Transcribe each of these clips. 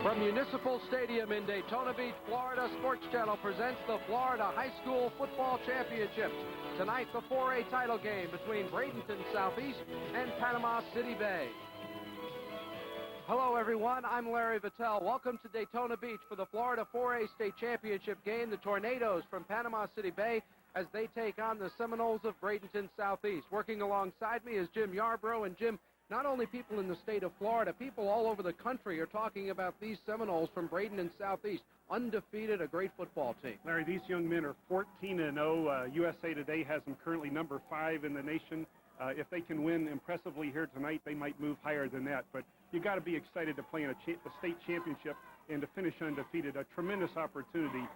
From Municipal Stadium in Daytona Beach, Florida, Sports Channel presents the Florida High School Football Championships. Tonight, the 4A title game between Bradenton Southeast and Panama City Bay. Hello, everyone. I'm Larry Vitale. Welcome to Daytona Beach for the Florida 4A State Championship game. The Tornadoes from Panama City Bay as they take on the Seminoles of Bradenton Southeast. Working alongside me is Jim Yarbrough. And Jim, not only people in the state of Florida, people all over the country are talking about these Seminoles from Bradenton Southeast. Undefeated, a great football team. Larry, these young men are 14-0. USA Today has them currently number 5 in the nation. If they can win impressively here tonight, they might move higher than that. But you got to be excited to play in a state championship and to finish undefeated. A tremendous opportunity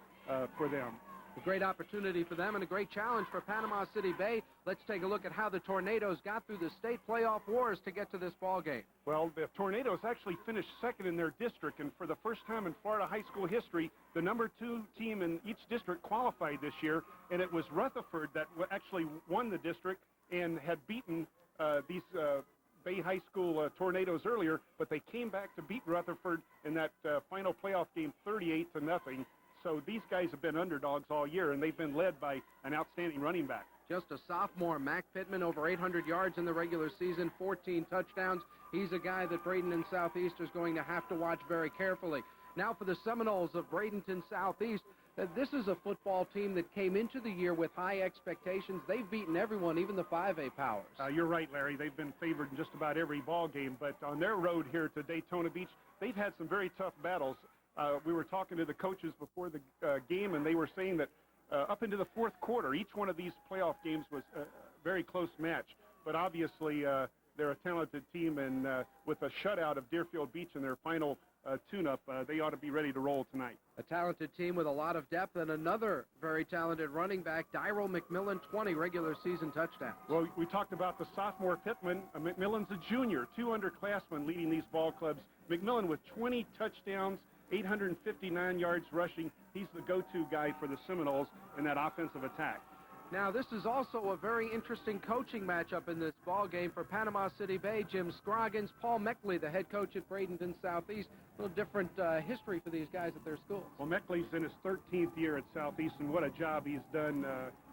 for them. A great opportunity for them and a great challenge for Panama City Bay. Let's take a look at how the Tornadoes got through the state playoff wars to get to this ball game. Well, the Tornadoes actually finished second in their district, and for the first time in Florida high school history, the number 2 team in each district qualified this year, and it was Rutherford that actually won the district and had beaten these Bay High School Tornadoes earlier, but they came back to beat Rutherford in that final playoff game 38-0. So these guys have been underdogs all year, and they've been led by an outstanding running back. Just a sophomore, Mac Pittman, over 800 yards in the regular season, 14 touchdowns. He's a guy that Bradenton Southeast is going to have to watch very carefully. Now for the Seminoles of Bradenton Southeast, this is a football team that came into the year with high expectations. They've beaten everyone, even the 5A powers. You're right, Larry. They've been favored in just about every ball game, but on their road here to Daytona Beach, they've had some very tough battles. We were talking to the coaches before the game, and they were saying that up into the fourth quarter, each one of these playoff games was a very close match. But obviously, they're a talented team, and with a shutout of Deerfield Beach in their final tune-up, they ought to be ready to roll tonight. A talented team with a lot of depth, and another very talented running back, Dyro McMillan, 20 regular season touchdowns. Well, we talked about the sophomore Pittman. McMillan's a junior, 2 underclassmen leading these ball clubs. McMillan with 20 touchdowns, 859 yards rushing. He's the go-to guy for the Seminoles in that offensive attack. Now, this is also a very interesting coaching matchup in this ball game for Panama City Bay. Jim Scroggins, Paul Meckley, the head coach at Bradenton Southeast. A little different history for these guys at their schools. Well, Meckley's in his 13th year at Southeast, and what a job he's done.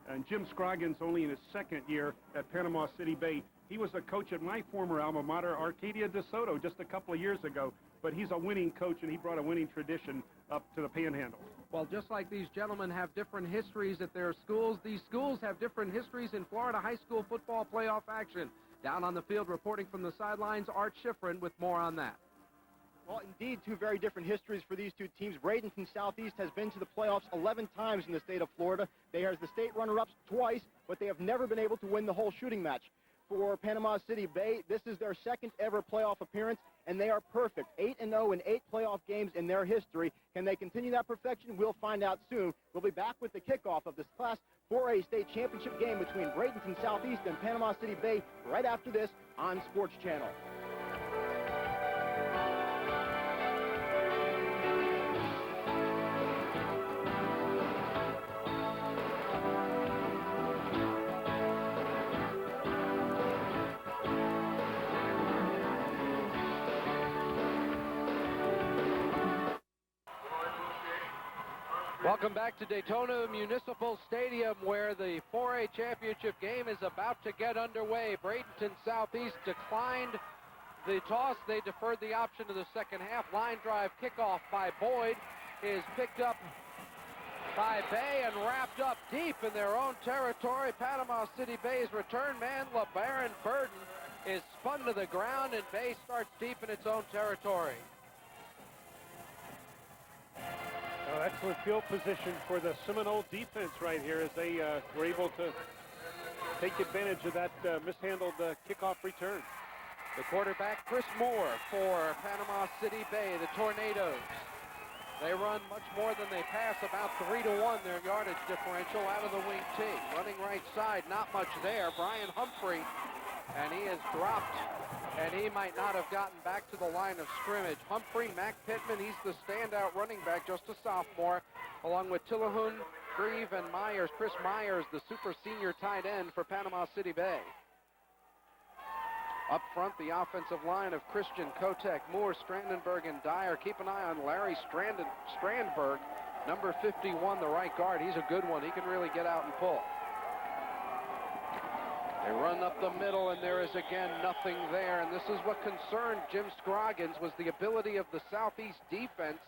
And Jim Scroggins only in his 2nd year at Panama City Bay. He was a coach at my former alma mater, Arcadia DeSoto, just a couple of years ago. But he's a winning coach, and he brought a winning tradition up to the Panhandle. Well, just like these gentlemen have different histories at their schools, these schools have different histories in Florida high school football playoff action. Down on the field, reporting from the sidelines, Art Schifrin with more on that. Well, indeed, 2 very different histories for these 2 teams. Bradenton Southeast has been to the playoffs 11 times in the state of Florida. They are the state runner-ups twice, but they have never been able to win the whole shooting match. For Panama City Bay, this is their 2nd ever playoff appearance, and they are perfect. 8-0 in 8 playoff games in their history. Can they continue that perfection? We'll find out soon. We'll be back with the kickoff of this Class 4A state championship game between Bradenton Southeast and Panama City Bay right after this on Sports Channel. Welcome back to Daytona Municipal Stadium, where the 4A championship game is about to get underway. Bradenton Southeast declined the toss. They deferred the option to the second half. Line drive kickoff by Boyd is picked up by Bay and wrapped up deep in their own territory. Panama City Bay's return man, LeBaron Burden, is spun to the ground, and Bay starts deep in its own territory. Excellent field position for the Seminole defense right here as they were able to take advantage of that mishandled kickoff return. The quarterback, Chris Moore, for Panama City Bay, the Tornadoes. They run much more than they pass, about 3-1 their yardage differential out of the wing T. Running right side, not much there. Brian Humphrey, and he is dropped, and he might not have gotten back to the line of scrimmage. Humphrey, Mac Pittman, he's the standout running back, just a sophomore, along with Tillahun, Grieve, and Myers. Chris Myers, the super senior tight end for Panama City Bay. Up front, the offensive line of Christian, Kotek, Moore, Strandenberg, and Dyer. Keep an eye on Larry Strandberg, number 51, the right guard. He's a good one. He can really get out and pull. They run up the middle, and there is again nothing there. And this is what concerned Jim Scroggins, was the ability of the Southeast defense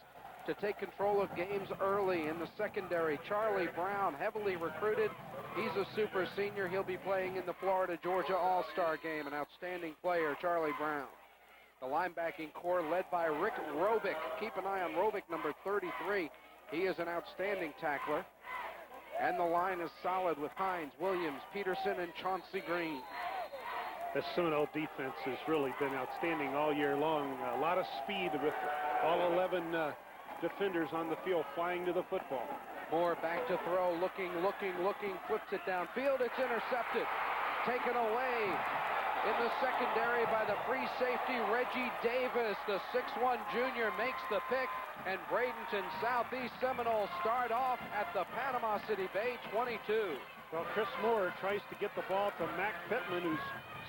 to take control of games early in the secondary. Charlie Brown, heavily recruited. He's a super senior. He'll be playing in the Florida-Georgia All-Star game. An outstanding player, Charlie Brown. The linebacking core led by Rick Robick. Keep an eye on Robick, number 33. He is an outstanding tackler. And the line is solid with Hines, Williams, Peterson, and Chauncey Green. The Seminole defense has really been outstanding all year long. A lot of speed with all 11 defenders on the field flying to the football. Moore back to throw, looking, flips it downfield. It's intercepted. Taken away in the secondary by the free safety, Reggie Davis. The 6'1 junior makes the pick, and Bradenton Southeast Seminoles start off at the Panama City Bay 22. Well, Chris Moore tries to get the ball to Mac Pittman, who's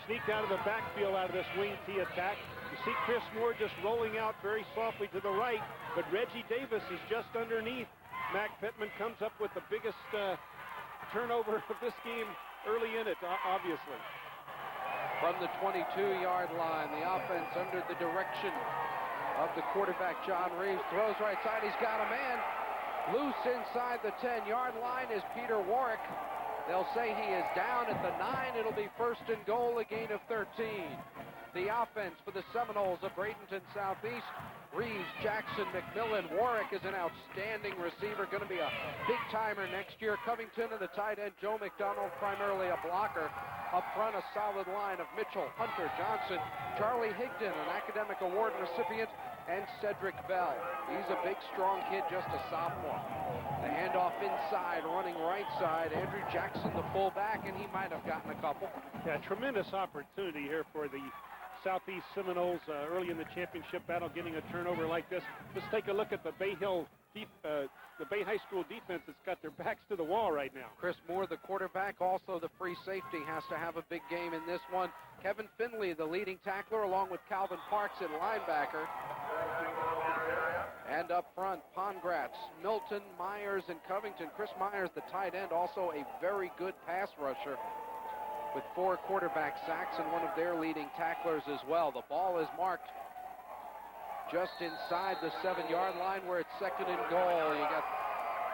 sneaked out of the backfield out of this wing T attack. You see Chris Moore just rolling out very softly to the right, but Reggie Davis is just underneath. Mac Pittman comes up with the biggest turnover of this game early in it, obviously. From the 22-yard line, the offense under the direction of the quarterback, John Reeves, throws right side. He's got a man loose inside the 10-yard line is Peter Warwick. They'll say he is down at the 9. It'll be first and goal, a gain of 13. The offense for the Seminoles of Bradenton Southeast, Reeves, Jackson, McMillan. Warwick is an outstanding receiver, going to be a big-timer next year. Covington and the tight end, Joe McDonald, primarily a blocker. Up front, a solid line of Mitchell, Hunter, Johnson, Charlie Higdon, an academic award recipient, and Cedric Bell. He's a big, strong kid, just a sophomore. The handoff inside, running right side. Andrew Jackson, the fullback, and he might have gotten a couple. Yeah, tremendous opportunity here for the Southeast Seminoles early in the championship battle, getting a turnover like this. Let's take a look at the Bay High School defense that's got their backs to the wall right now. Chris Moore, the quarterback, also the free safety, has to have a big game in this one. Kevin Finley, the leading tackler, along with Calvin Parks at linebacker. And up front, Pongratz, Milton, Myers, and Covington. Chris Myers, the tight end, also a very good pass rusher, with 4 quarterback sacks and one of their leading tacklers as well. The ball is marked just inside the 7-yard line where it's second and goal. You got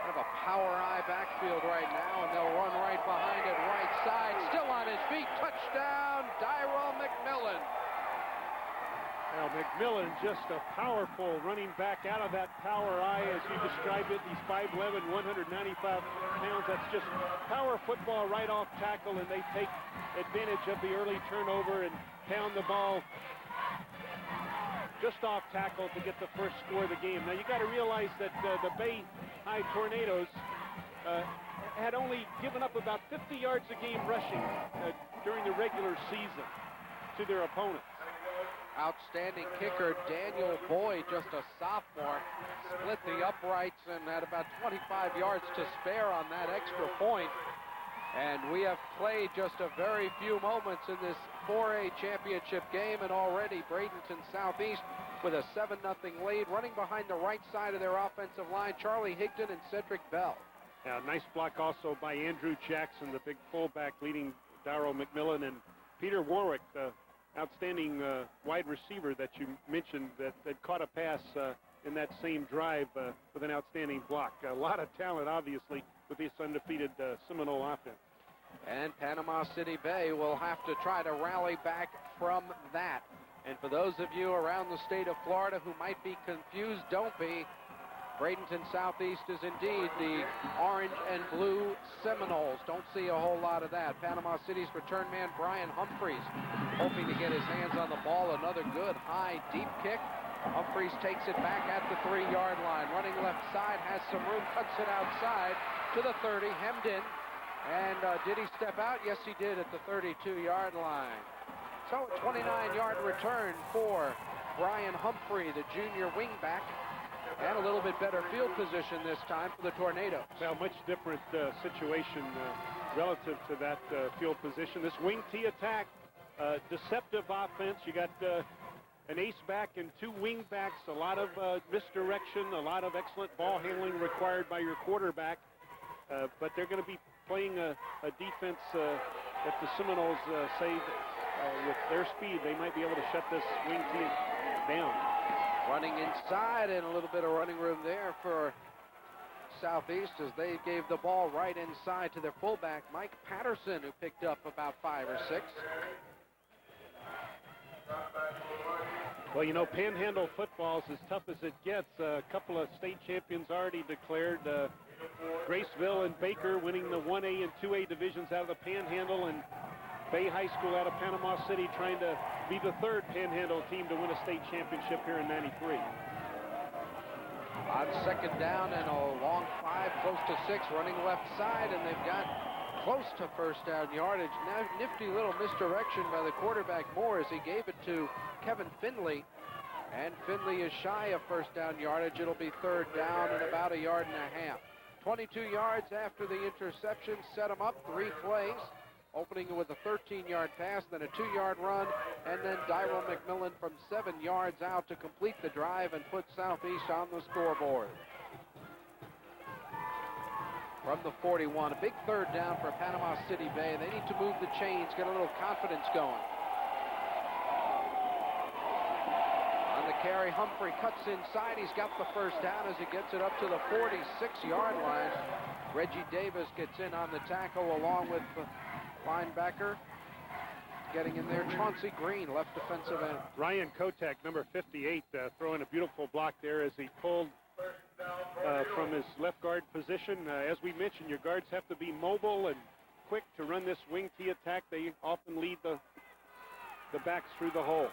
kind of a power eye backfield right now, and they'll run right behind it, right side, still on his feet. Touchdown, Dyrell McMillan. Now, McMillan, just a powerful running back out of that power eye, as you described it. He's 5'11", 195 pounds. That's just power football right off tackle, and they take advantage of the early turnover and pound the ball just off tackle to get the first score of the game. Now, you got to realize that the Bay High Tornadoes had only given up about 50 yards a game rushing during the regular season to their opponents. Outstanding kicker Daniel Boyd, just a sophomore, split the uprights and had about 25 yards to spare on that extra point. And we have played just a very few moments in this 4A championship game, and already Bradenton Southeast with a 7-0 lead. Running behind the right side of their offensive line, Charlie Higdon and Cedric Bell. Yeah, nice block also by Andrew Jackson, the big fullback, leading Dyrell McMillan, and Peter Warwick, the outstanding wide receiver that you mentioned that caught a pass in that same drive with an outstanding block. A lot of talent, obviously, with this undefeated Seminole offense. And Panama City Bay will have to try to rally back from that. And for those of you around the state of Florida who might be confused, don't be. Bradenton Southeast is indeed the orange and blue Seminoles. Don't see a whole lot of that. Panama City's return man, Brian Humphreys, hoping to get his hands on the ball. Another good, high, deep kick. Humphreys takes it back at the 3-yard line. Running left side, has some room, cuts it outside to the 30, hemmed in. And did he step out? Yes, he did at the 32-yard line. So a 29-yard return for Brian Humphrey, the junior wingback. And a little bit better field position this time for the Tornadoes. Well, much different situation relative to that field position. This wing T attack deceptive offense. You got an ace back and two wing backs, a lot of misdirection, a lot of excellent ball handling required by your quarterback. But they're going to be playing a defense that the Seminoles say with their speed, they might be able to shut this wing team down. Running inside and a little bit of running room there for Southeast as they gave the ball right inside to their fullback, Mike Patterson, who picked up about 5 or 6. Well, you know, Panhandle football is as tough as it gets. A couple of state champions already declared. Graceville and Baker winning the 1A and 2A divisions out of the Panhandle, and Bay High School out of Panama City trying to be the third Panhandle team to win a state championship here in '93. On second down and a long 5, close to 6, running left side, and they've got close to first down yardage. Now, nifty little misdirection by the quarterback Moore as he gave it to Kevin Finley, and Finley is shy of first down yardage. It'll be third down and about 1.5 yards. 22 yards after the interception, set them up, 3 plays, opening with a 13-yard pass, then a 2-yard run, and then Dyral McMillan from 7 yards out to complete the drive and put Southeast on the scoreboard. From the 41, a big third down for Panama City Bay. They need to move the chains, get a little confidence going. On the carry, Humphrey cuts inside. He's got the first down as he gets it up to the 46-yard line. Reggie Davis gets in on the tackle along with the linebacker. Getting in there, Chauncey Green, left defensive end. Ryan Kotek, number 58, throwing a beautiful block there as he pulled from his left guard position. As we mentioned, your guards have to be mobile and quick to run this wing T attack. They often lead the backs through the hole.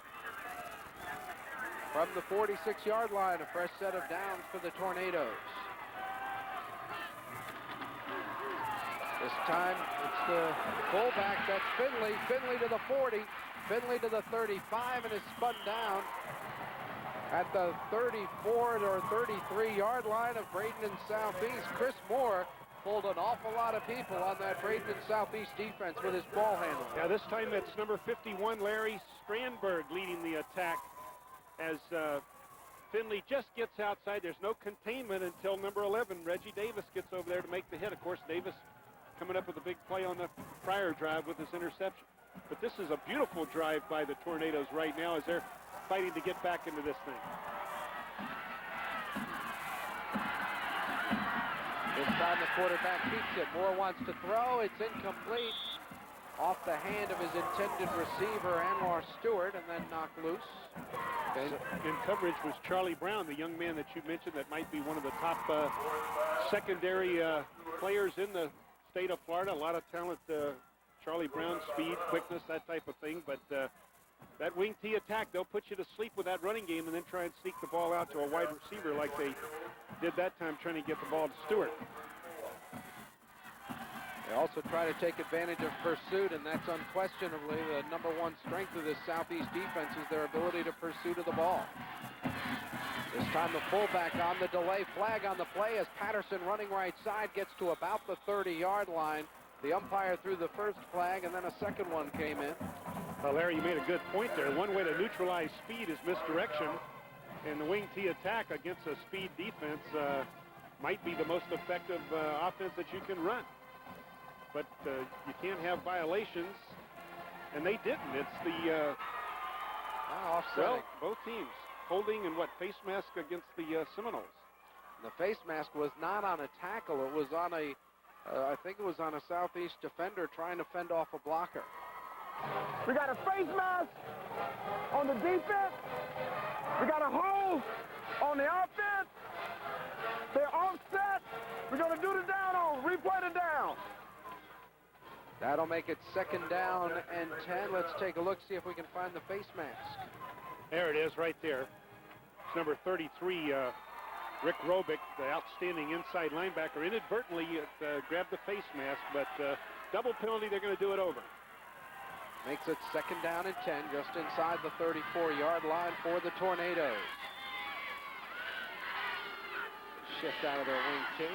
From the 46-yard line, a fresh set of downs for the Tornadoes. This time, it's the fullback, that's Finley. Finley to the 40, Finley to the 35, and is spun down at the 34 or 33-yard line of Bradenton Southeast. Chris Moore pulled an awful lot of people on that Bradenton Southeast defense with his ball handling. Yeah, this time it's number 51, Larry Strandberg, leading the attack as Finley just gets outside. There's no containment until number 11, Reggie Davis, gets over there to make the hit. Of course, Davis coming up with a big play on the prior drive with his interception. But this is a beautiful drive by the Tornadoes right now as they're fighting to get back into this thing. This time the quarterback keeps it. Moore wants to throw. It's incomplete. Off the hand of his intended receiver, Anwar Stewart, and then knocked loose. In coverage was Charlie Brown, the young man that you mentioned that might be one of the top secondary players in the state of Florida. A lot of talent, Charlie Brown, speed, quickness, that type of thing. But that wing T attack, they'll put you to sleep with that running game and then try and sneak the ball out to a wide receiver like they did that time, trying to get the ball to Stewart. They also try to take advantage of pursuit, and that's unquestionably the number 1 strength of this Southeast defense is their ability to pursue to the ball. This time the fullback on the delay, flag on the play as Patterson running right side gets to about the 30-yard line. The umpire threw the first flag, and then a second one came in. Well, Larry, you made a good point there. One way to neutralize speed is misdirection, and the wing T attack against a speed defense might be the most effective offense that you can run. But you can't have violations, and they didn't. It's the offsetting. Well, both teams holding and face mask against the Seminoles. The face mask was not on a tackle. It was on a, I think it was on a Southeast defender trying to fend off a blocker. We got a face mask on the defense. We got a hold on the offense. They're offset. We're going to do the down on, replay the down. That'll make it second down and 10. Let's take a look, see if we can find the face mask. There it is right there. It's number 33, Rick Robick, the outstanding inside linebacker. Inadvertently grabbed the face mask, but double penalty, they're going to do it over. Makes it second down and 10, just inside the 34-yard line for the Tornadoes. Shift out of their wing T.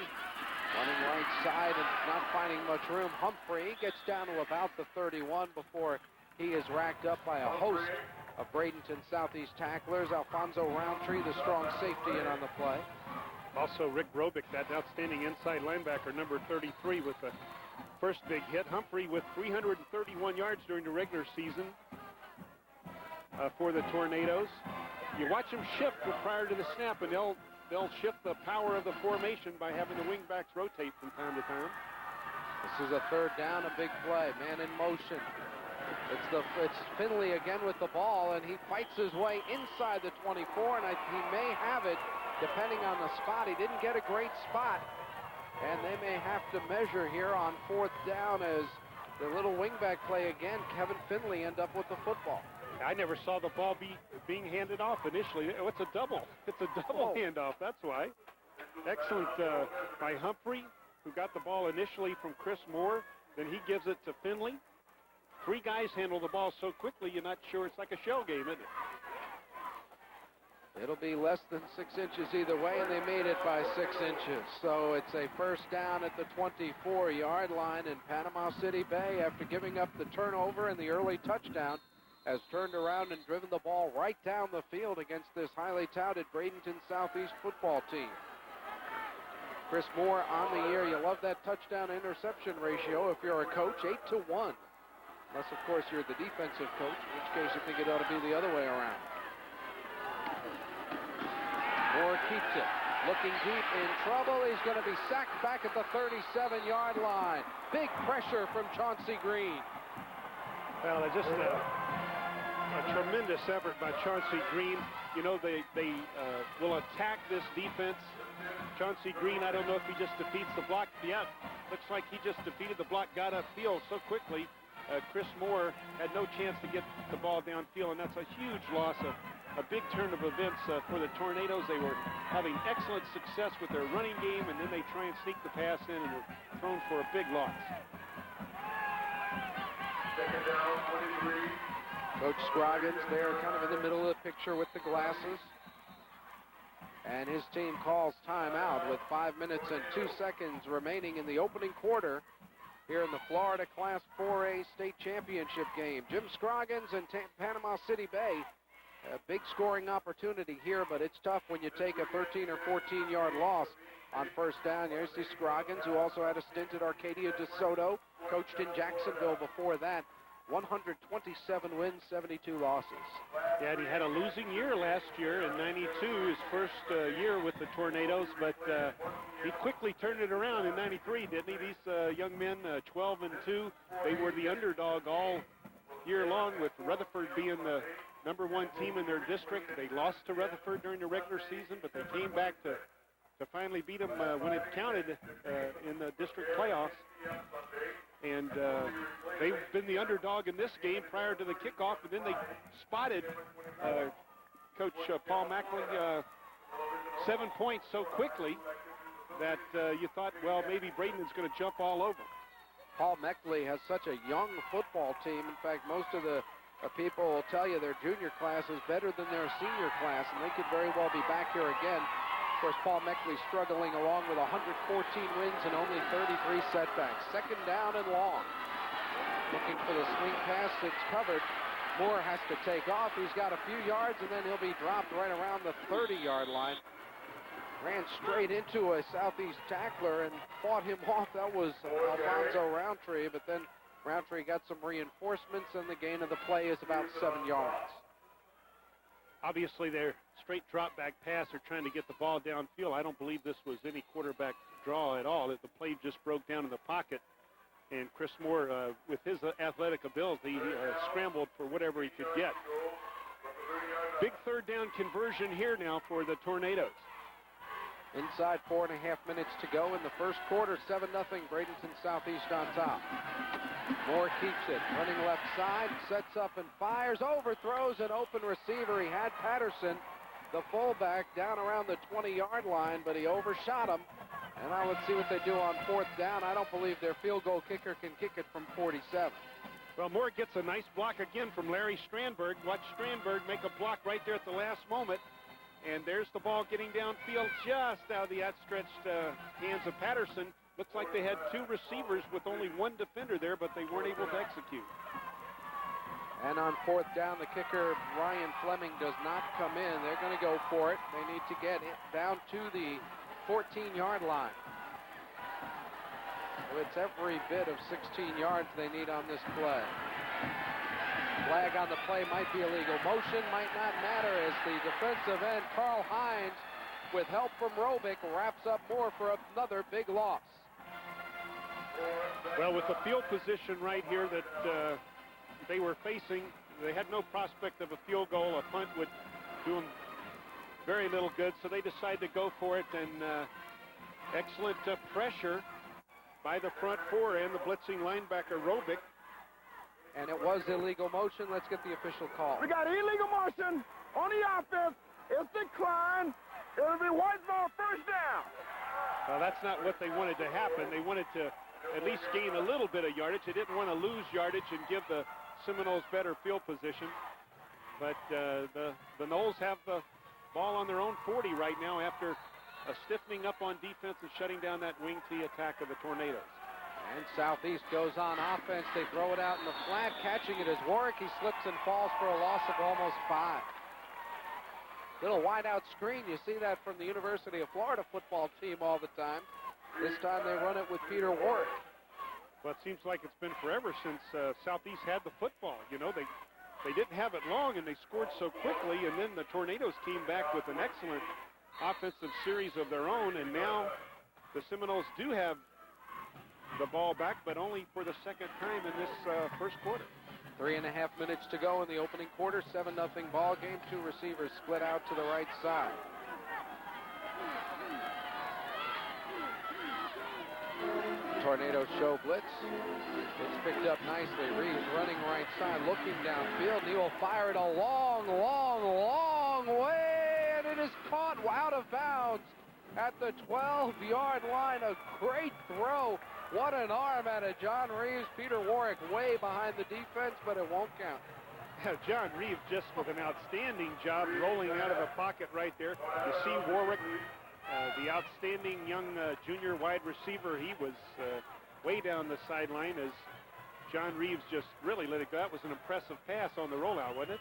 Running right side and not finding much room. Humphrey gets down to about the 31 before He is racked up by a host of Bradenton Southeast tacklers. Alfonso Roundtree, the strong safety, in on the play. Also, Rick Robick, that outstanding inside linebacker, number 33, with the first big hit. Humphrey with 331 yards during the regular season for the Tornadoes. You watch them shift prior to the snap, and they'll shift the power of the formation by having the wingbacks rotate from time to time. This is a third down, a big play, man in motion. It's Finley again with the ball, and he fights his way inside the 24, and he may have it depending on the spot. He didn't get a great spot, and they may have to measure here on fourth down as the little wingback play again. Kevin Finley end up with the football. I never saw the ball being handed off initially. Oh, it's a double. It's a double handoff, that's why. Excellent by Humphrey, who got the ball initially from Chris Moore. Then he gives it to Finley. Three guys handle the ball so quickly, you're not sure. It's like a shell game, isn't it? It'll be less than 6 inches either way, and they made it by 6 inches. So it's a first down at the 24-yard line, and Panama City Bay, after giving up the turnover and the early touchdown, has turned around and driven the ball right down the field against this highly touted Bradenton Southeast football team. Chris Moore on the year. You love that touchdown-interception ratio if you're a coach, 8-1. Unless, of course, you're the defensive coach, in which case you think it ought to be the other way around. Moore keeps it. Looking deep, in trouble. He's going to be sacked back at the 37-yard line. Big pressure from Chauncey Green. Well, just a tremendous effort by Chauncey Green. You know, they will attack this defense. Chauncey Green, I don't know if he just defeats the block. Yeah, looks like he just defeated the block, got upfield so quickly. Chris Moore had no chance to get the ball downfield, and that's a huge loss, a big turn of events for the Tornadoes. They were having excellent success with their running game, and then they try and sneak the pass in, and they're thrown for a big loss. Second down, 23. Coach Scroggins there kind of in the middle of the picture with the glasses. And his team calls timeout with 5 minutes and 2 seconds remaining in the opening quarter here in the Florida Class 4A State Championship game. Jim Scroggins and Panama City Bay, a big scoring opportunity here, but it's tough when you take a 13 or 14-yard loss on first down. There's the Scroggins, who also had a stint at Arcadia DeSoto, coached in Jacksonville before that. 127 wins, 72 losses. Yeah, and he had a losing year last year in '92, his first year with the Tornadoes, but he quickly turned it around in '93, didn't he? These young men, 12-2, they were the underdog all year long, with Rutherford being the #1 team in their district. They lost to Rutherford during the regular season, but they came back to finally beat them when it counted in the district playoffs. And they've been the underdog in this game prior to the kickoff, and then they spotted Coach Paul Mackley 7 points so quickly that you thought, well, maybe Bradenton's going to jump all over. Paul Meckley has such a young football team. In fact, most of the people will tell you their junior class is better than their senior class, and they could very well be back here again. Of course, Paul Meckley struggling along with 114 wins and only 33 setbacks. Second down and long. Looking for the swing pass. It's covered. Moore has to take off. He's got a few yards, and then he'll be dropped right around the 30-yard line. Ran straight into a Southeast tackler and fought him off. That was Alfonso Roundtree, but then Roundtree got some reinforcements, and the gain of the play is about 7 yards. Obviously, their straight drop-back pass are trying to get the ball downfield. I don't believe this was any quarterback draw at all. The play just broke down in the pocket, and Chris Moore, with his athletic ability, scrambled for whatever he could get. Big third down conversion here now for the Tornadoes. Inside 4.5 minutes to go in the first quarter, 7-0, Bradenton Southeast on top. Moore keeps it, running left side, sets up and fires, overthrows an open receiver. He had Patterson, the fullback, down around the 20-yard line, but he overshot him. And now let's see what they do on fourth down. I don't believe their field goal kicker can kick it from 47. Well, Moore gets a nice block again from Larry Strandberg. Watch Strandberg make a block right there at the last moment. And there's the ball getting downfield just out of the outstretched hands of Patterson. Looks like they had two receivers with only one defender there, but they weren't able to execute. And on 4th down, the kicker, Ryan Fleming, does not come in. They're going to go for it. They need to get it down to the 14-yard line. So it's every bit of 16 yards they need on this play. Flag on the play might be illegal. Motion might not matter as the defensive end, Carl Hines, with help from Robick, wraps up Moore for another big loss. Well, with the field position right here that they were facing, they had no prospect of a field goal. A punt would do them very little good, so they decided to go for it, and excellent pressure by the front four and the blitzing linebacker Robick. And it was illegal motion. Let's get the official call. We got illegal motion on the offense. It's declined. It'll be white ball first down. Well, that's not what they wanted to happen. They wanted to at least gain a little bit of yardage. They didn't want to lose yardage and give the Seminoles better field position. But the Noles have the ball on their own 40 right now after a stiffening up on defense and shutting down that wing T attack of the Tornadoes. And Southeast goes on offense. They throw it out in the flat. Catching it is Warwick. He slips and falls for a loss of almost 5. Little wide out screen. You see that from the University of Florida football team all the time. This time they run it with Peter Warwick. Well, it seems like it's been forever since Southeast had the football. You know, they didn't have it long, and they scored so quickly, and then the Tornadoes came back with an excellent offensive series of their own, and now the Seminoles do have the ball back, but only for the second time in this first quarter. 3.5 minutes to go in the opening quarter. 7-0 ball game. 2 receivers split out to the right side. Tornadoes show blitz. It's picked up nicely. Reeves running right side, looking downfield. He will fire it a long, long, long way, and it is caught out of bounds at the 12-yard line. A great throw. What an arm out of John Reeves. Peter Warwick way behind the defense, but it won't count. Yeah, John Reeves just with an outstanding job rolling out of the pocket right there. You see Warwick, the outstanding young junior wide receiver. He was way down the sideline as John Reeves just really let it go. That was an impressive pass on the rollout, wasn't it?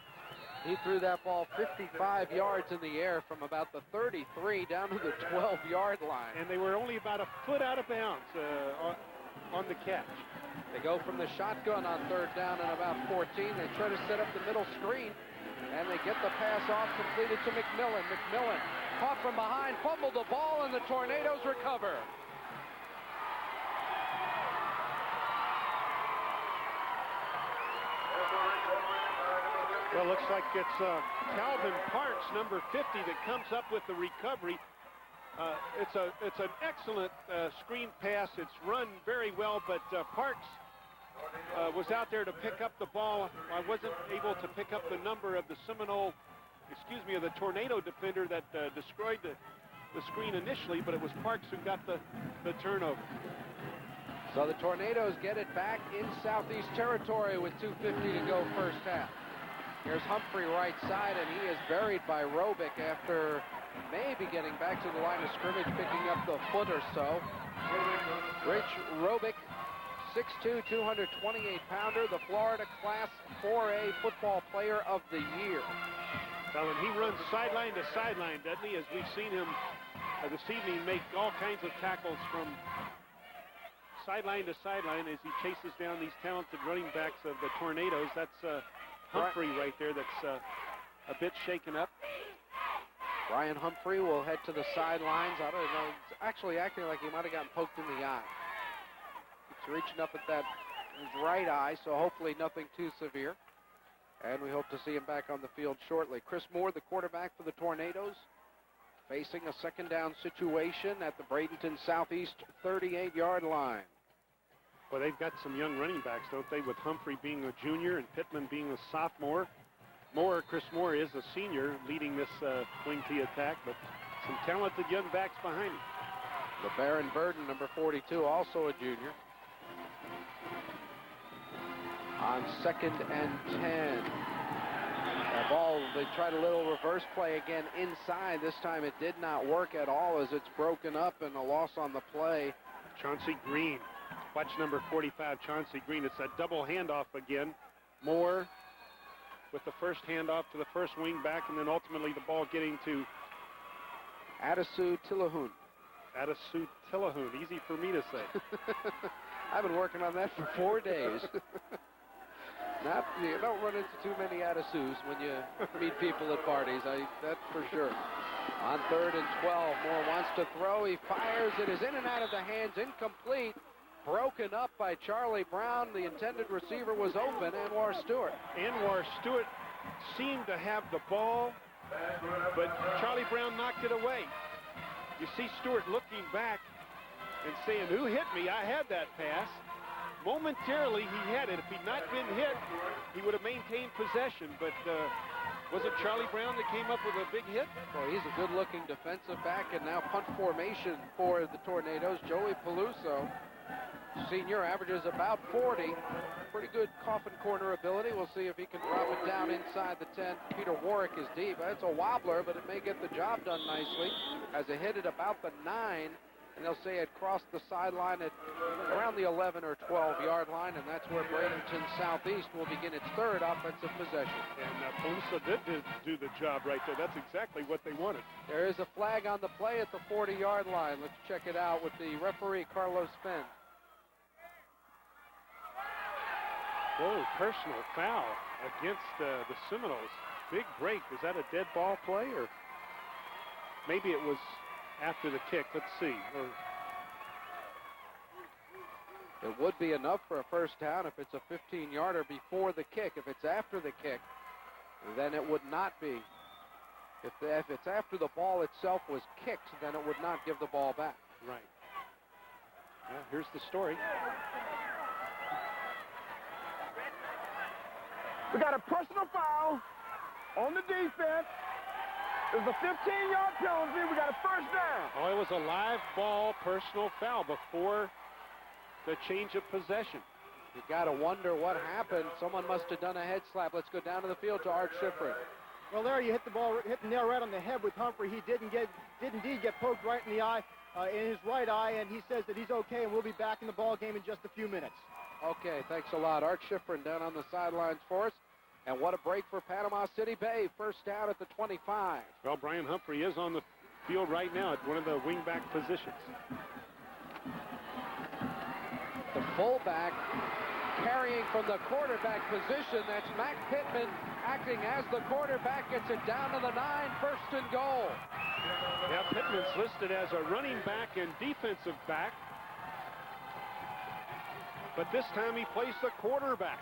He threw that ball 55 yards in the air from about the 33 down to the 12-yard line. And they were only about a foot out of bounds on the catch. They go from the shotgun on 3rd down and about 14. They try to set up the middle screen, and they get the pass off completed to McMillan. McMillan caught from behind, fumbled the ball, and the Tornadoes recover. Well, looks like it's Calvin Parks, number 50, that comes up with the recovery. It's an excellent screen pass. It's run very well, but Parks was out there to pick up the ball. I wasn't able to pick up the number of the of the Tornado defender that destroyed the screen initially, but it was Parks who got the turnover. So the Tornadoes get it back in Southeast territory with 2:50 to go first half. Here's Humphrey right side, and he is buried by Robick after maybe getting back to the line of scrimmage, picking up the foot or so. Rich Robick, 6'2", 228-pounder, the Florida Class 4A football player of the year. Well, and he runs sideline to sideline, doesn't he? As we've seen him this evening make all kinds of tackles from sideline to sideline as he chases down these talented running backs of the Tornadoes. That's Humphrey right there that's a bit shaken up. Brian Humphrey will head to the sidelines. I don't know. It's actually acting like he might have gotten poked in the eye. He's reaching up at that his right eye, so hopefully nothing too severe. And we hope to see him back on the field shortly. Chris Moore, the quarterback for the Tornadoes, facing a 2nd down situation at the Bradenton Southeast 38-yard line. Well, they've got some young running backs, don't they, with Humphrey being a junior and Pittman being a sophomore. Chris Moore is a senior leading this wing T attack, but some talented young backs behind him. LeBaron Burden, number 42, also a junior. On 2nd and 10. That ball, they tried a little reverse play again inside. This time it did not work at all as it's broken up and a loss on the play. Chauncey Green. Watch number 45, Chauncey Green. It's a double handoff again. Moore with the first handoff to the first wing back, and then ultimately the ball getting to Adisu Tillahun. Adisu Tillahun. Easy for me to say. I've been working on that for 4 days. You don't run into too many Adisus when you meet people at parties. That's for sure. On 3rd and 12, Moore wants to throw. He fires. It is in and out of the hands. Incomplete. Broken up by Charlie Brown. The intended receiver was open, Anwar Stewart. Anwar Stewart seemed to have the ball, but Charlie Brown knocked it away. You see Stewart looking back and saying, "Who hit me? I had that pass." Momentarily, he had it. If he'd not been hit, he would have maintained possession, but was it Charlie Brown that came up with a big hit? Well, he's a good-looking defensive back, and now punt formation for the Tornadoes. Joey Peluso, senior, averages about 40. Pretty good coffin corner ability. We'll see if he can drop it down inside the 10. Peter Warwick is deep. That's a wobbler, but it may get the job done nicely. Has a hit at about the 9, and they'll say it crossed the sideline at around the 11 or 12-yard line, and that's where Bradenton Southeast will begin its 3rd offensive possession. And Peluso did do the job right there. That's exactly what they wanted. There is a flag on the play at the 40-yard line. Let's check it out with the referee, Carlos Fenn. Whoa, personal foul against the Seminoles. Big break. Was that a dead ball play, or maybe it was after the kick? Let's see. It would be enough for a first down if it's a 15-yarder before the kick. If it's after the kick, then it would not be. If it's after the ball itself was kicked, then it would not give the ball back. Right. Well, here's the story. We got a personal foul on the defense. There's a 15-yard penalty. We got a first down. Oh, it was a live ball personal foul before the change of possession. You got to wonder what happened. Someone must have done a head slap. Let's go down to the field to Art Schifrin. Well, there you hit the nail right on the head with Humphrey. He did indeed get poked right in the eye, in his right eye, and he says that he's okay and we'll be back in the ball game in just a few minutes. Okay, thanks a lot. Art Schifrin down on the sidelines for us. And what a break for Panama City Bay. First down at the 25. Well, Brian Humphrey is on the field right now at one of the wingback positions. The fullback carrying from the quarterback position. That's Mac Pittman acting as the quarterback. Gets it down to the 9, 1st and goal. Yeah, Pittman's listed as a running back and defensive back. But this time he plays the quarterback.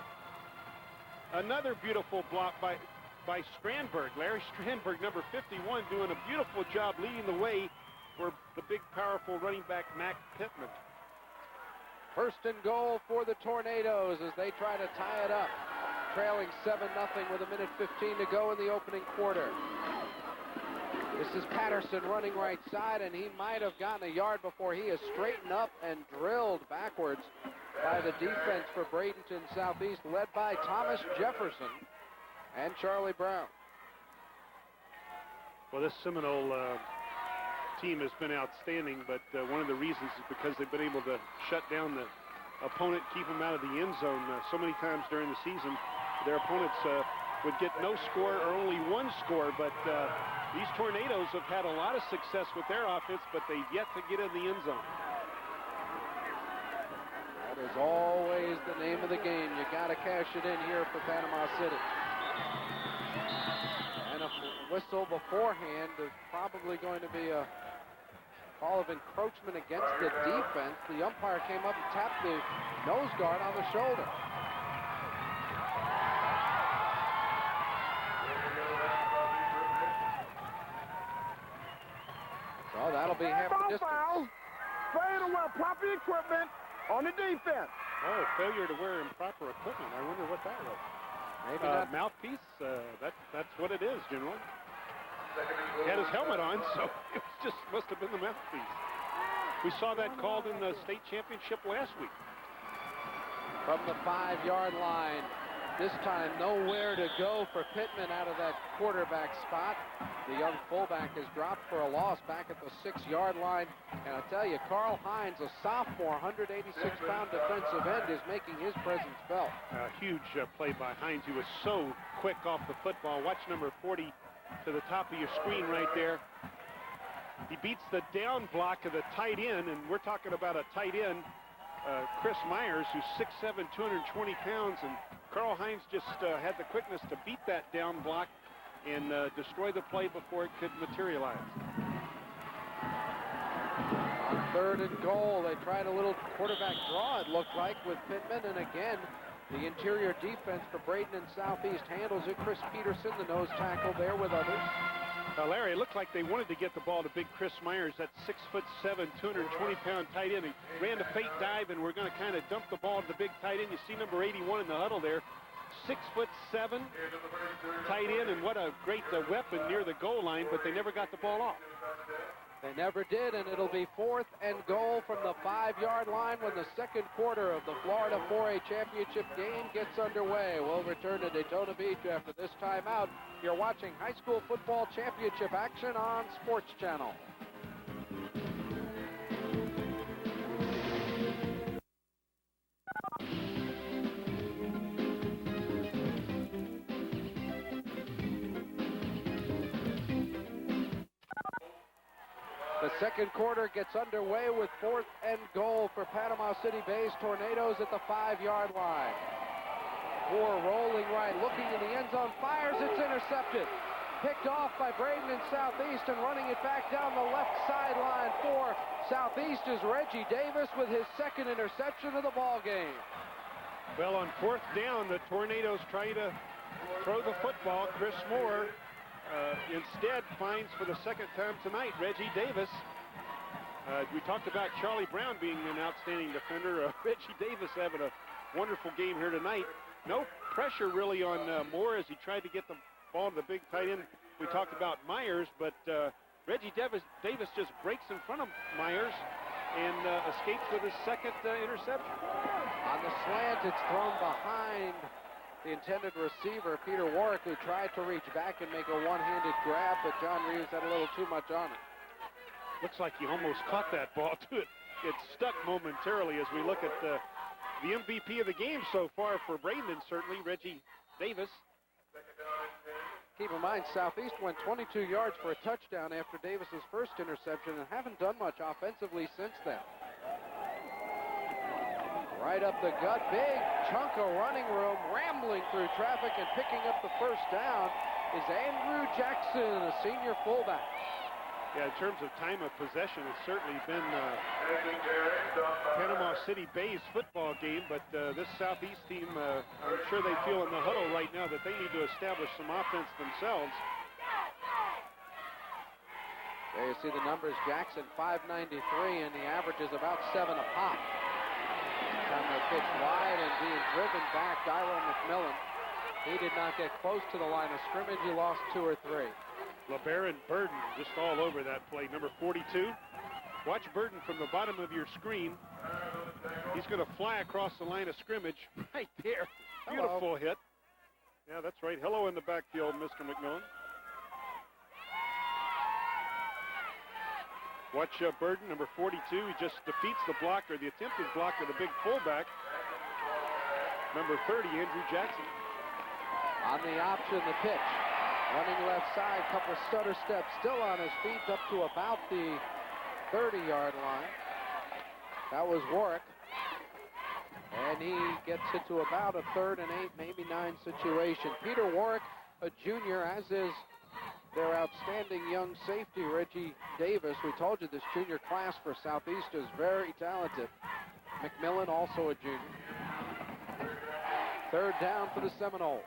Another beautiful block by Strandberg. Larry Strandberg, number 51, doing a beautiful job leading the way for the big, powerful running back, Mac Pittman. 1st and goal for the Tornadoes as they try to tie it up. Trailing 7-0 with 1:15 to go in the opening quarter. This is Patterson running right side, and he might have gotten a yard before he is straightened up and drilled backwards by the defense for Bradenton Southeast, led by Thomas Jefferson and Charlie Brown. Well, this Seminole team has been outstanding, but one of the reasons is because they've been able to shut down the opponent, keep them out of the end zone. So many times during the season, their opponents would get no score or only one score, but these Tornadoes have had a lot of success with their offense, but they've yet to get in the end zone. That is always the name of the game. You got to cash it in here for Panama City. And a whistle beforehand is probably going to be a call of encroachment against the defense. The umpire came up and tapped the nose guard on the shoulder. So that'll be half the distance. Foul. Failure to wear proper equipment on the defense. Oh, failure to wear improper equipment. I wonder what that was. Maybe not. Mouthpiece, that's what it is, General. He had his helmet on, so it just must have been the mouthpiece. We saw that called in the state championship last week. From the 5-yard line. This time nowhere to go for Pittman out of that quarterback spot. The young fullback is dropped for a loss back at the 6-yard line. And I'll tell you, Carl Hines, a sophomore, 186-pound defensive end, is making his presence felt. A huge play by Hines. He was so quick off the football. Watch number 40 to the top of your screen right there. He beats the down block of the tight end, and we're talking about a tight end, Chris Myers, who's 6'7", 220 pounds, and Carl Hines just had the quickness to beat that down block and destroy the play before it could materialize. On 3rd and goal, they tried a little quarterback draw, it looked like, with Pittman, and again, the interior defense for Bradenton Southeast handles it. Chris Peterson, the nose tackle, there with others. Larry, it looked like they wanted to get the ball to big Chris Myers, that 6'7", 220-pound tight end. He ran the fake dive, and we're going to kind of dump the ball to the big tight end. You see number 81 in the huddle there, 6'7", tight end, and what a great weapon near the goal line, but they never got the ball off. They never did, and it'll be 4th and goal from the 5-yard line when the second quarter of the Florida 4A championship game gets underway. We'll return to Daytona Beach after this timeout. You're watching high school football championship action on Sports Channel. The second quarter gets underway with 4th and goal for Panama City Bay's Tornadoes at the 5-yard line. Moore rolling right, looking in the end zone, fires, it's intercepted. Picked off by Bradenton Southeast, and running it back down the left sideline for Southeast is Reggie Davis with his second interception of the ball game. Well, on 4th down, the Tornadoes try to throw the football. Chris Moore instead finds for the second time tonight Reggie Davis. We talked about Charlie Brown being an outstanding defender. Reggie Davis having a wonderful game here tonight. No pressure really on Moore as he tried to get the ball to the big tight end. We talked about Myers, but Reggie Davis just breaks in front of Myers and escapes with his second interception. On the slant, it's thrown behind the intended receiver, Peter Warwick, who tried to reach back and make a one-handed grab, but John Reeves had a little too much on it. Looks like he almost caught that ball, too. It stuck momentarily as we look at the MVP of the game so far for Bradenton, certainly, Reggie Davis. Keep in mind, Southeast went 22 yards for a touchdown after Davis's first interception and haven't done much offensively since then. Right up the gut, big chunk of running room, rambling through traffic and picking up the first down is Andrew Jackson, a senior fullback. Yeah, in terms of time of possession, it's certainly been Panama City Bay's football game, but this Southeast team, I'm sure they feel in the huddle right now that they need to establish some offense themselves. There you see the numbers, Jackson 593, and the average is about 7 a pop. Time they pitch wide and being driven back, Dyro McMillan. He did not get close to the line of scrimmage. He lost 2 or 3. LeBaron Burden just all over that play. Number 42. Watch Burden from the bottom of your screen. He's going to fly across the line of scrimmage right there. Beautiful hit. Yeah, that's right. Hello in the backfield, Mr. McMillan. Watch Burden, number 42. He just defeats the block, or the attempted block, of the big fullback. Number 30, Andrew Jackson. On the option, the pitch. Running left side, couple stutter steps, still on his feet up to about the 30-yard line. That was Warwick. And he gets it to about a 3rd and 8, maybe 9 situation. Peter Warwick, a junior, as is their outstanding young safety, Reggie Davis. We told you this junior class for Southeast is very talented. McMillan, also a junior. 3rd down for the Seminoles.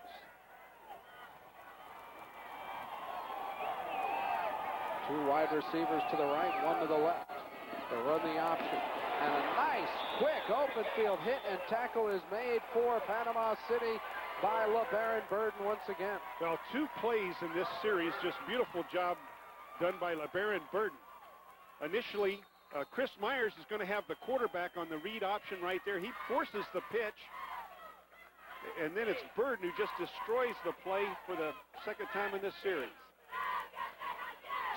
Two wide receivers to the right, one to the left. They run the option. And a nice, quick open field hit and tackle is made for Panama City by LeBaron Burden once again. Well, 2 plays in this series, just beautiful job done by LeBaron Burden. Initially, Chris Myers is going to have the quarterback on the read option right there. He forces the pitch, and then it's Burden who just destroys the play for the second time in this series.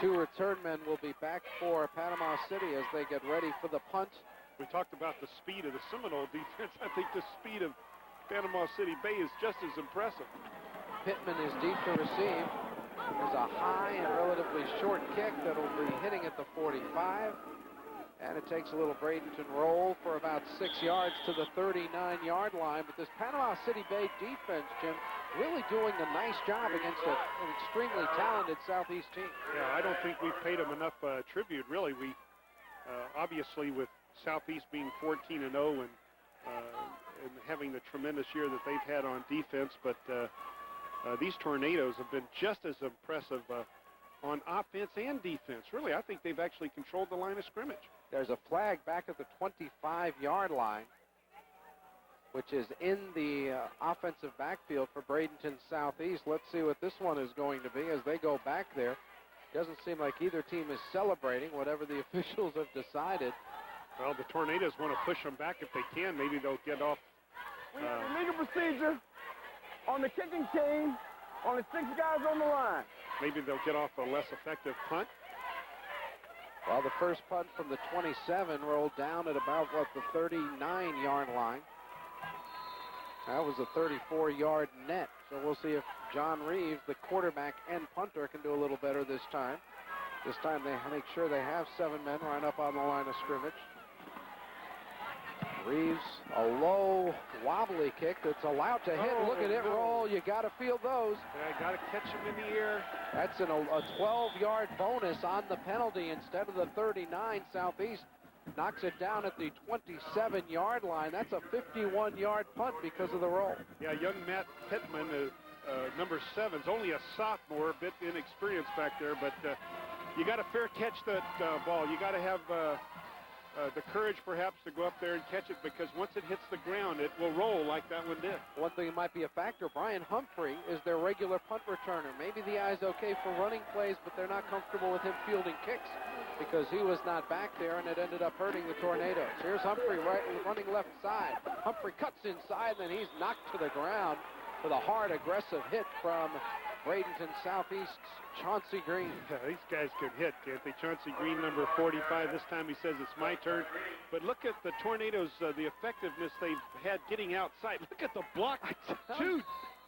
2 return men will be back for Panama City as they get ready for the punt. We talked about the speed of the Seminole defense. I think the speed of Panama City Bay is just as impressive. Pittman is deep to receive. There's a high and relatively short kick that'll be hitting at the 45. And it takes a little Bradenton roll for about 6 yards to the 39-yard line. But this Panama City Bay defense, Jim, really doing a nice job against an extremely talented Southeast team. Yeah, I don't think we've paid them enough tribute, really. We obviously, with Southeast being 14-0 and having the tremendous year that they've had on defense, but these Tornadoes have been just as impressive on offense and defense. Really, I think they've actually controlled the line of scrimmage. There's a flag back at the 25-yard line, which is in the offensive backfield for Bradenton Southeast. Let's see what this one is going to be as they go back there. Doesn't seem like either team is celebrating whatever the officials have decided. Well, the Tornadoes want to push them back if they can. Maybe they'll get off. Legal procedure on the kicking team, only 6 guys on the line. Maybe they'll get off a less effective punt. Well, the first punt from the 27 rolled down at about, the 39-yard line. That was a 34-yard net. So we'll see if John Reeves, the quarterback and punter, can do a little better this time. This time they make sure they have 7 men right up on the line of scrimmage. Reeves, a low, wobbly kick that's allowed to hit. Look at it roll. You got to feel those. Yeah, got to catch him in the air. That's a 12-yard bonus on the penalty instead of the 39. Southeast knocks it down at the 27-yard line. That's a 51-yard punt because of the roll. Yeah, young Matt Pittman, number 7, is only a sophomore, a bit inexperienced back there, but you got to fair catch that ball. You got to have the courage, perhaps, to go up there and catch it, because once it hits the ground, it will roll like that one did. One thing that might be a factor, Brian Humphrey is their regular punt returner. Maybe the eye's okay for running plays, but they're not comfortable with him fielding kicks because he was not back there, and it ended up hurting the Tornadoes. Here's Humphrey running left side. Humphrey cuts inside, and then he's knocked to the ground with a hard, aggressive hit from Bradenton Southeast's Chauncey Green. Yeah, these guys can hit, can't they? Chauncey Green, number 45. This time he says it's my turn. But look at the Tornadoes, the effectiveness they've had getting outside. Look at the block. 2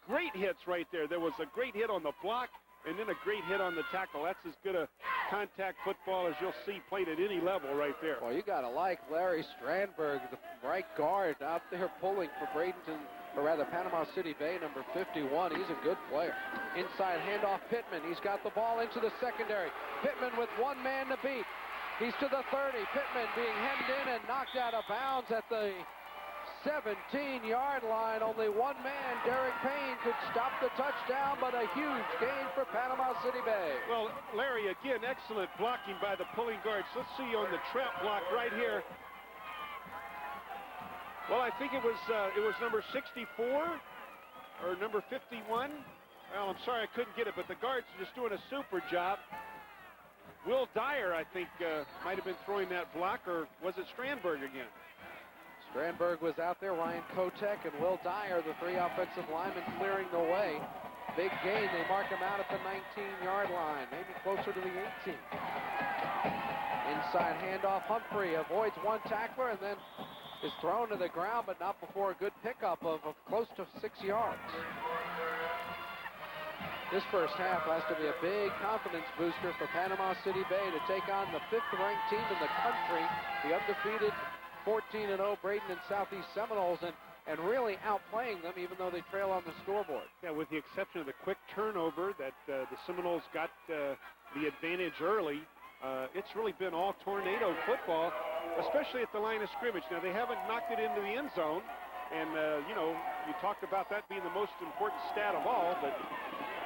great hits right there. There was a great hit on the block and then a great hit on the tackle. That's as good a contact football as you'll see played at any level right there. Well, you got to like Larry Strandberg, the right guard out there pulling for Bradenton, or rather Panama City Bay, number 51. He's a good player. Inside handoff, Pittman. He's got the ball into the secondary. Pittman with 1 man to beat. He's to the 30. Pittman being hemmed in and knocked out of bounds at the 17-yard line. Only 1 man, Derek Payne, could stop the touchdown, but a huge gain for Panama City Bay. Well, Larry, again, excellent blocking by the pulling guards. Let's see on the trap block right here. Well, I think it was number 64 or number 51. Well, I'm sorry I couldn't get it, but the guards are just doing a super job. Will Dyer, I think, might have been throwing that block, or was it Strandberg again? Strandberg was out there, Ryan Kotek and Will Dyer, the 3 offensive linemen, clearing the way. Big gain. They mark him out at the 19-yard line, maybe closer to the 18. Inside handoff, Humphrey avoids 1 tackler and then is thrown to the ground, but not before a good pickup of close to 6 yards. This first half has to be a big confidence booster for Panama City Bay to take on the 5th-ranked team in the country, the undefeated 14-0 Bradenton Southeast Seminoles, and really outplaying them even though they trail on the scoreboard. Yeah, with the exception of the quick turnover that the Seminoles got the advantage early, it's really been all Tornado football, especially at the line of scrimmage. Now, they haven't knocked it into the end zone, and, you know, you talked about that being the most important stat of all, but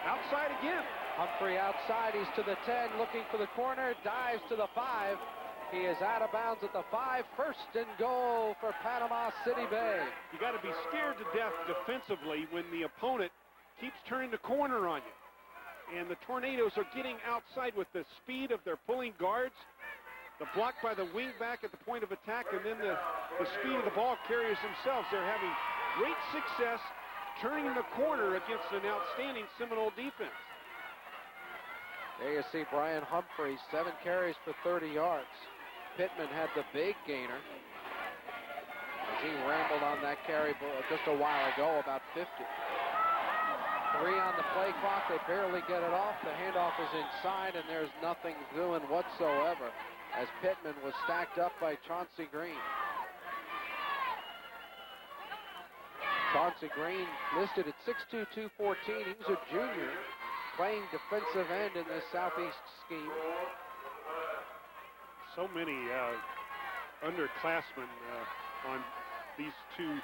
outside again. Humphrey outside, he's to the 10, looking for the corner, dives to the 5. He is out of bounds at the 5, 1st and goal for Panama City Bay. You got to be scared to death defensively when the opponent keeps turning the corner on you. And the Tornadoes are getting outside with the speed of their pulling guards, the block by the wingback at the point of attack, and then the speed of the ball carriers themselves. They're having great success turning the corner against an outstanding Seminole defense. There you see Brian Humphrey, 7 carries for 30 yards. Pittman had the big gainer as he rambled on that carry just a while ago, about 50. 3 on the play clock. They barely get it off. The handoff is inside, and there's nothing doing whatsoever as Pittman was stacked up by Chauncey Green. Chauncey Green listed at 6'2", 214. He was a junior playing defensive end in this Southeast scheme. So many underclassmen on these two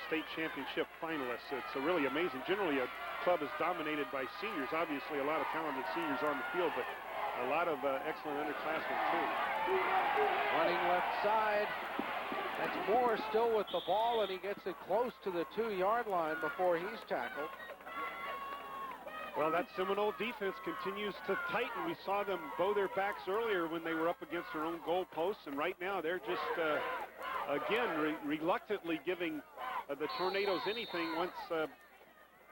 state championship finalists. It's really amazing. Generally, a club is dominated by seniors. Obviously, a lot of talented seniors on the field, but a lot of excellent underclassmen, too. Running left side. That's Moore still with the ball, and he gets it close to the 2-yard line before he's tackled. Well, that Seminole defense continues to tighten. We saw them bow their backs earlier when they were up against their own goal posts, and right now they're just, again, reluctantly giving the Tornadoes anything once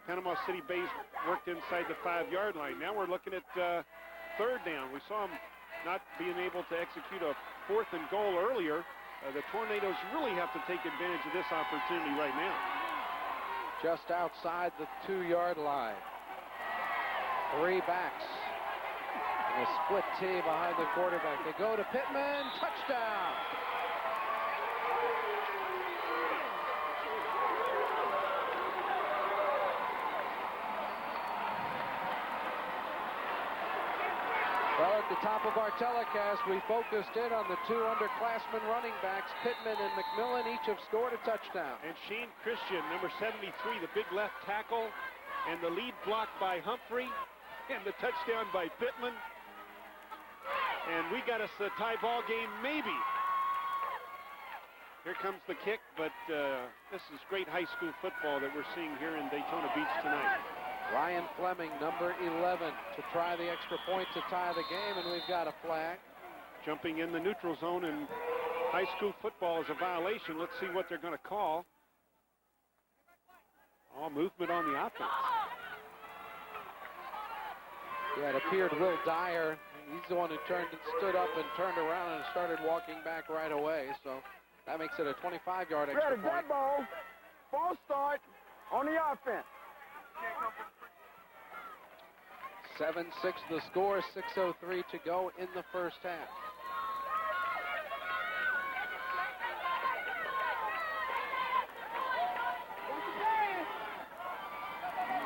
Panama City Bay's worked inside the 5-yard line. Now we're looking at 3rd down. We saw them not being able to execute a 4th and goal earlier. The Tornadoes really have to take advantage of this opportunity right now. Just outside the 2-yard line. 3 backs. And a split T behind the quarterback. They go to Pittman. Touchdown. Well, at the top of our telecast, we focused in on the 2 underclassmen running backs. Pittman and McMillan each have scored a touchdown. And Shane Christian, number 73, the big left tackle, and the lead block by Humphrey, and the touchdown by Pittman. And we got us a tie ball game, maybe. Here comes the kick, but this is great high school football that we're seeing here in Daytona Beach tonight. Ryan Fleming, number 11, to try the extra point to tie the game, and we've got a flag. Jumping in the neutral zone in high school football is a violation. Let's see what they're going to call. All movement on the offense. Yeah, it appeared Will Dyer. He's the one who stood up and turned around and started walking back right away. So that makes it a 25-yard extra point. Ready, ball. False start on the offense. 7-6 the score, 6:03 to go in the first half.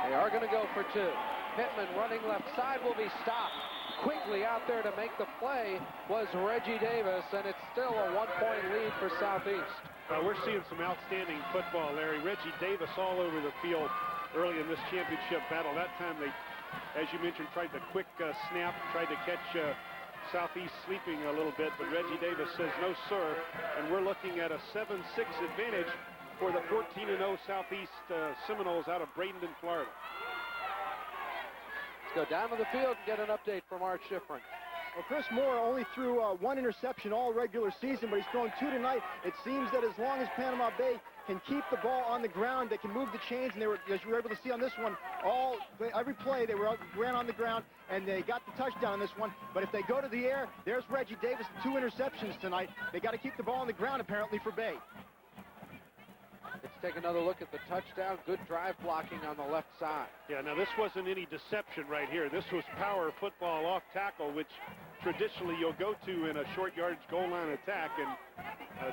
They are going to go for 2. Pittman running left side will be stopped. Quickly out there to make the play was Reggie Davis, and it's still a 1-point lead for Southeast. We're seeing some outstanding football, Larry. Reggie Davis all over the field early in this championship battle. That time they, as you mentioned, tried the quick snap, tried to catch Southeast sleeping a little bit, but Reggie Davis says no, sir, and we're looking at a 7-6 advantage for the 14-0 Southeast Seminoles out of Bradenton, Florida. Let's go down to the field and get an update from Art Schifrin. Well, Chris Moore only threw 1 interception all regular season, but he's thrown 2 tonight. It seems that as long as Panama Bay can keep the ball on the ground, they can move the chains, and as you were able to see on this one, every play they ran on the ground, and they got the touchdown on this one. But if they go to the air, there's Reggie Davis, 2 interceptions tonight. They got to keep the ball on the ground, apparently, for Bay. Let's take another look at the touchdown. Good drive blocking on the left side. Yeah, now this wasn't any deception right here. This was power football off tackle, which traditionally you'll go to in a short yardage goal line attack, and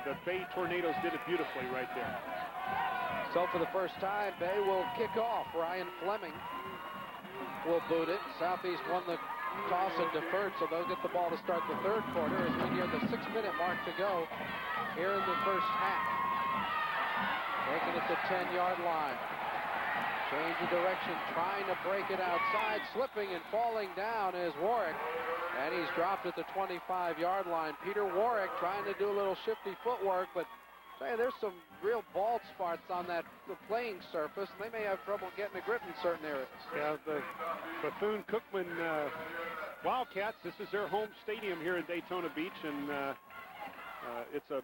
the Bay Tornadoes did it beautifully right there. So for the first time, Bay will kick off. Ryan Fleming will boot it. Southeast won the toss and deferred, so they'll get the ball to start the 3rd quarter as we near the 6-minute mark to go here in the first half. Taking it to 10-yard line. Change of direction, trying to break it outside. Slipping and falling down is Warwick. And he's dropped at the 25-yard line. Peter Warwick trying to do a little shifty footwork, but there's some real bald spots on the playing surface, and they may have trouble getting a grip in certain areas. Yeah, the Bethune-Cookman Wildcats, this is their home stadium here in Daytona Beach, and it's a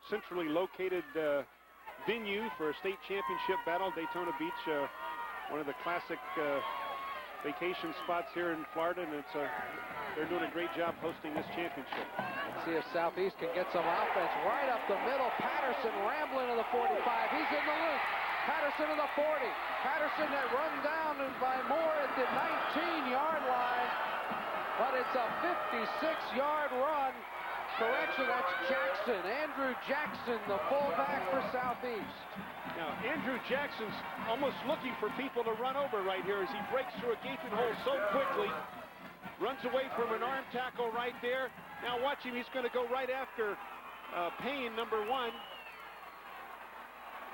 centrally located venue for a state championship battle. Daytona Beach, one of the classic vacation spots here in Florida, and they're doing a great job hosting this championship. Let's see if Southeast can get some offense right up the middle. Patterson rambling to the 45. He's in the loop. Patterson to the 40. Patterson that run down by Moore at the 19-yard line. But it's a 56-yard run. Correction, that's Jackson. Andrew Jackson, the fullback for Southeast. Now, Andrew Jackson's almost looking for people to run over right here as he breaks through a gaping hole so quickly. Runs away from an arm tackle right there. Now watch him. He's going to go right after Payne, number 1.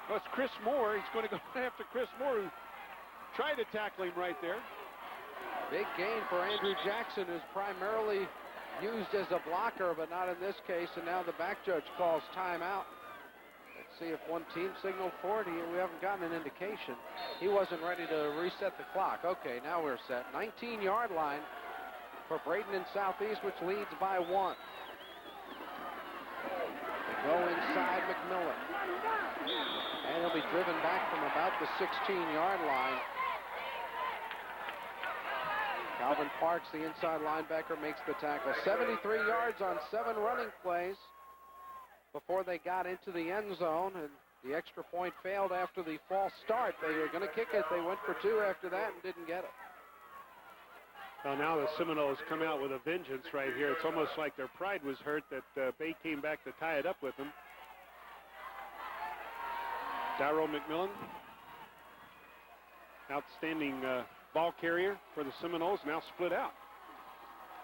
Well, it's Chris Moore. He's going to go after Chris Moore, who tried to tackle him right there. Big gain for Andrew Jackson, who's primarily used as a blocker, but not in this case. And now the back judge calls timeout. Let's see if one team signaled 40. We haven't gotten an indication. He wasn't ready to reset the clock. Okay, now we're set. 19-yard line for Bradenton Southeast, which leads by 1. They go inside McMillan. And he'll be driven back from about the 16-yard line. Calvin Parks, the inside linebacker, makes the tackle. 73 yards on 7 running plays before they got into the end zone, and the extra point failed after the false start. They were going to kick it. They went for 2 after that and didn't get it. Well, now the Seminoles come out with a vengeance right here. It's almost like their pride was hurt that Bay came back to tie it up with them. Darryl McMillan, outstanding ball carrier for the Seminoles, now split out.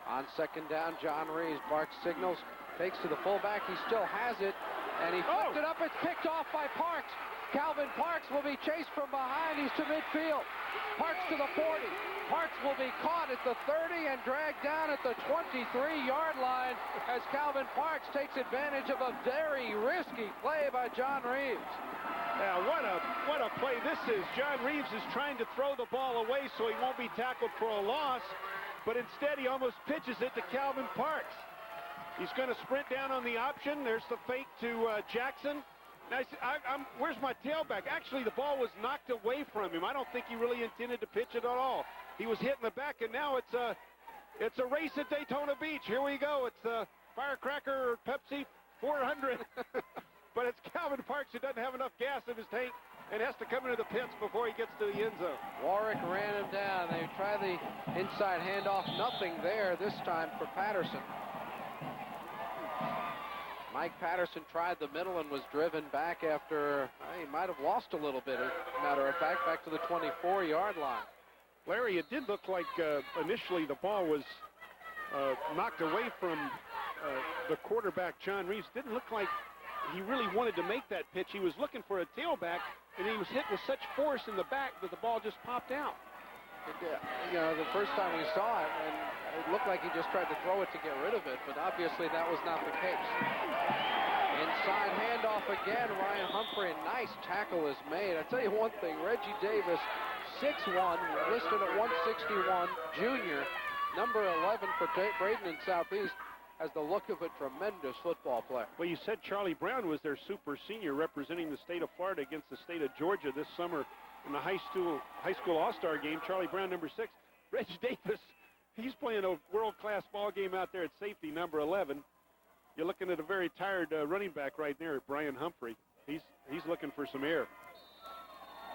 On second down, John Reeves barks signals, takes to the fullback. He still has it, and he flipped it up. It's picked off by Parks. Calvin Parks will be chased from behind. He's to midfield. Parks to the 40. Parks will be caught at the 30 and dragged down at the 23-yard line as Calvin Parks takes advantage of a very risky play by John Reeves. Yeah, what a play this is. John Reeves is trying to throw the ball away so he won't be tackled for a loss, but instead he almost pitches it to Calvin Parks. He's going to sprint down on the option. There's the fake to Jackson. Now, where's my tailback? Actually, the ball was knocked away from him. I don't think he really intended to pitch it at all. He was hit in the back, and now it's a race at Daytona Beach. Here we go. It's the Firecracker Pepsi 400. But it's Calvin Parks who doesn't have enough gas in his tank and has to come into the pits before he gets to the end zone. Warwick ran him down. They try the inside handoff. Nothing there this time for Patterson. Mike Patterson tried the middle and was driven back after he might have lost a little bit, as a matter of fact, back to the 24-yard line. Larry, it did look like initially the ball was knocked away from the quarterback, John Reeves. Didn't look like he really wanted to make that pitch. He was looking for a tailback, and he was hit with such force in the back that the ball just popped out. You know, the first time we saw it, and it looked like he just tried to throw it to get rid of it, but obviously that was not the case. Inside handoff again, Ryan Humphrey. Nice tackle is made. I tell you one thing, Reggie Davis, 6'1", listed at 161, junior, number 11 for Bradenton Southeast, has the look of a tremendous football player. Well, you said Charlie Brown was their super senior representing the state of Florida against the state of Georgia this summer in the high school all-star game. Charlie Brown, number 6. Reg Davis, he's playing a world-class ball game out there at safety, number 11. You're looking at a very tired running back right there, Brian Humphrey. He's looking for some air.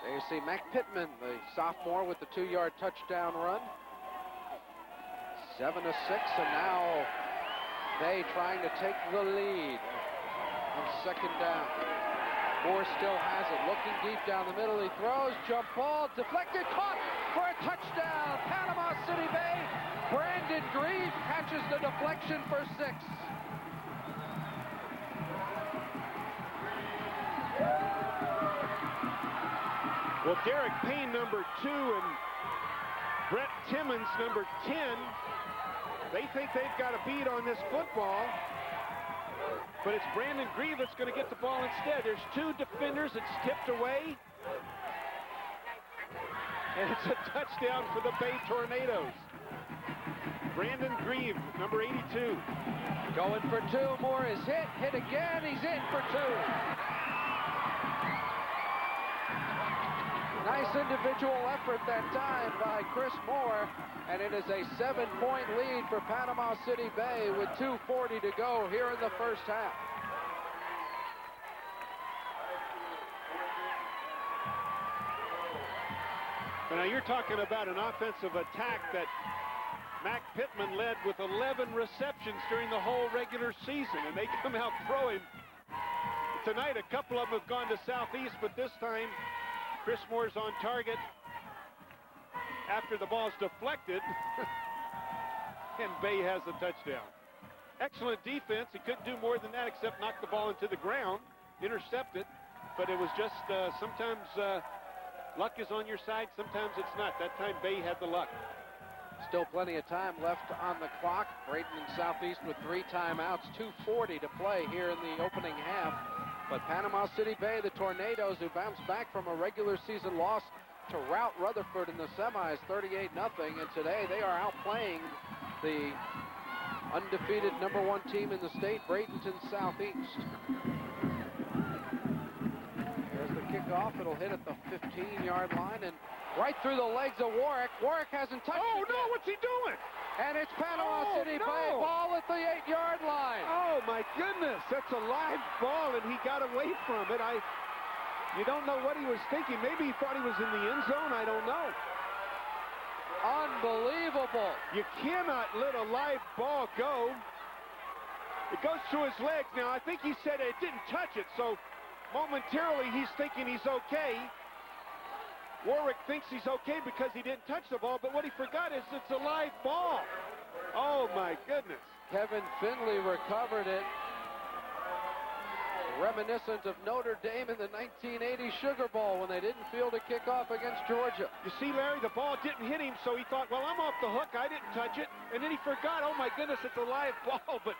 There you see Mac Pittman, the sophomore, with the 2-yard touchdown run. 7-6, and now they trying to take the lead on second down. Moore still has it, looking deep down the middle. He throws, jump ball, deflected, caught for a touchdown. Panama City Bay. Brandon Grieve catches the deflection for 6. Well, Derek Payne, number 2, and Brett Timmons, number 10, they think they've got a beat on this football, but it's Brandon Grieve that's going to get the ball instead. There's 2 defenders. It's tipped away, and it's a touchdown for the Bay Tornadoes. Brandon Grieve, number 82. Going for 2. Moore is hit again. He's in for 2. Nice individual effort that time by Chris Moore, and it is a 7-point lead for Panama City Bay with 2:40 to go here in the first half. Now you're talking about an offensive attack that Mac Pittman led with 11 receptions during the whole regular season, and they come out throwing. Tonight, a couple of them have gone to Southeast, but this time, Chris Moore's on target after the ball's deflected, and Bay has a touchdown. Excellent defense. He couldn't do more than that except knock the ball into the ground, intercept it, but it was just sometimes luck is on your side, sometimes it's not. That time, Bay had the luck. Still plenty of time left on the clock. Bradenton Southeast with 3 timeouts, 2:40 to play here in the opening half. But Panama City Bay, the Tornadoes, who bounced back from a regular season loss to rout Rutherford in the semis 38-0, and today they are outplaying the undefeated #1 team in the state, Bradenton Southeast. There's the kickoff. It'll hit at the 15-yard line and right through the legs of Warwick. Warwick hasn't touched it yet. What's he doing? And it's Panama City Bay, ball at the 8-yard line. Oh, my goodness. That's a live ball, and he got away from it. You don't know what he was thinking. Maybe he thought he was in the end zone. I don't know. Unbelievable. You cannot let a live ball go. It goes through his legs. Now, I think he said it didn't touch it, so momentarily he's thinking he's okay. Warwick thinks he's okay because he didn't touch the ball, but what he forgot is it's a live ball. Oh, my goodness. Kevin Finley recovered it. Reminiscent of Notre Dame in the 1980 Sugar Bowl when they didn't field a kickoff against Georgia. You see, Larry, the ball didn't hit him, so he thought, well, I'm off the hook. I didn't touch it. And then he forgot, oh, my goodness, it's a live ball. But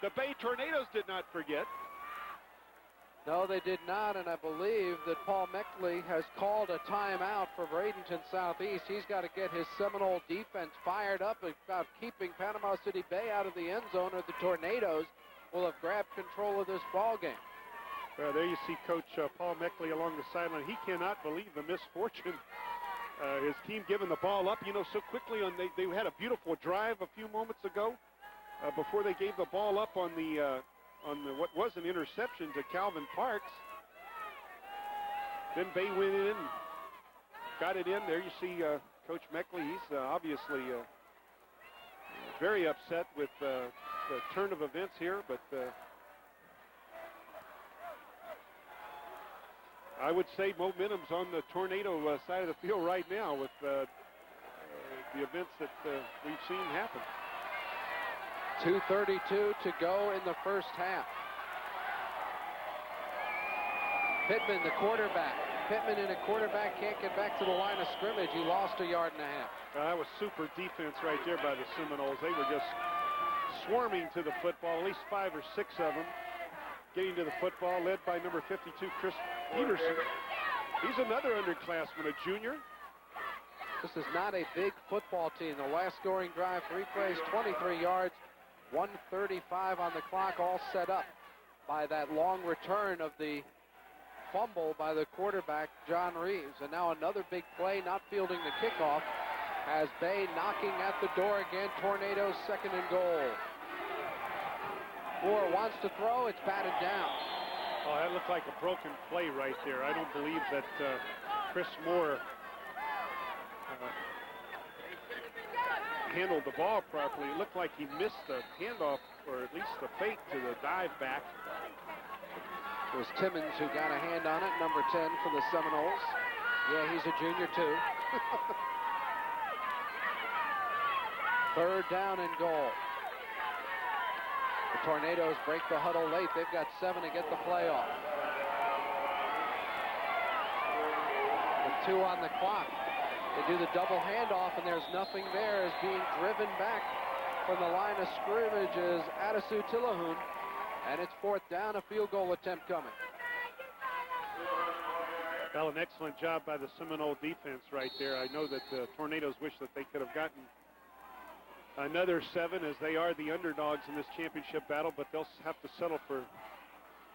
the Bay Tornadoes did not forget. No, they did not, and I believe that Paul Meckley has called a timeout for Bradenton Southeast. He's got to get his Seminole defense fired up about keeping Panama City Bay out of the end zone, or the Tornadoes will have grabbed control of this ball game. Well, there you see Coach Paul Meckley along the sideline. He cannot believe the misfortune. His team giving the ball up, so quickly. They had a beautiful drive a few moments ago before they gave the ball up on the what was an interception to Calvin Parks. Then Bay went in and got it in. There you see Coach Meckley. He's obviously very upset with the turn of events here, but I would say momentum's on the Tornado side of the field right now with the events that we've seen happen. 2:32 to go in the first half. Pittman, the quarterback. Pittman and a quarterback can't get back to the line of scrimmage. He lost a yard and a half. That was super defense right there by the Seminoles. They were just swarming to the football, at least 5 or 6 of them getting to the football, led by number 52, Chris Peterson. He's another underclassman, a junior. This is not a big football team. The last scoring drive, 3 plays, 23 yards, 1:35 on the clock, all set up by that long return of the fumble by the quarterback, John Reeves. And now another big play, not fielding the kickoff, has Bay knocking at the door again. Tornadoes 2nd and goal. Moore wants to throw, it's batted down. Oh, that looked like a broken play right there. I don't believe that Chris Moore handled the ball properly. It looked like he missed the handoff, or at least the fake to the dive back. It was Timmons who got a hand on it, number 10 for the Seminoles. Yeah, he's a junior too. 3rd down and goal. The Tornadoes break the huddle late. They've got 7 to get the playoff. With 2 on the clock. They do the double handoff, and there's nothing there. As being driven back from the line of scrimmage is Adisu Tillahoon, and it's 4th down, a field goal attempt coming. Well, an excellent job by the Seminole defense right there. I know that the Tornadoes wish that they could have gotten another 7, as they are the underdogs in this championship battle, but they'll have to settle for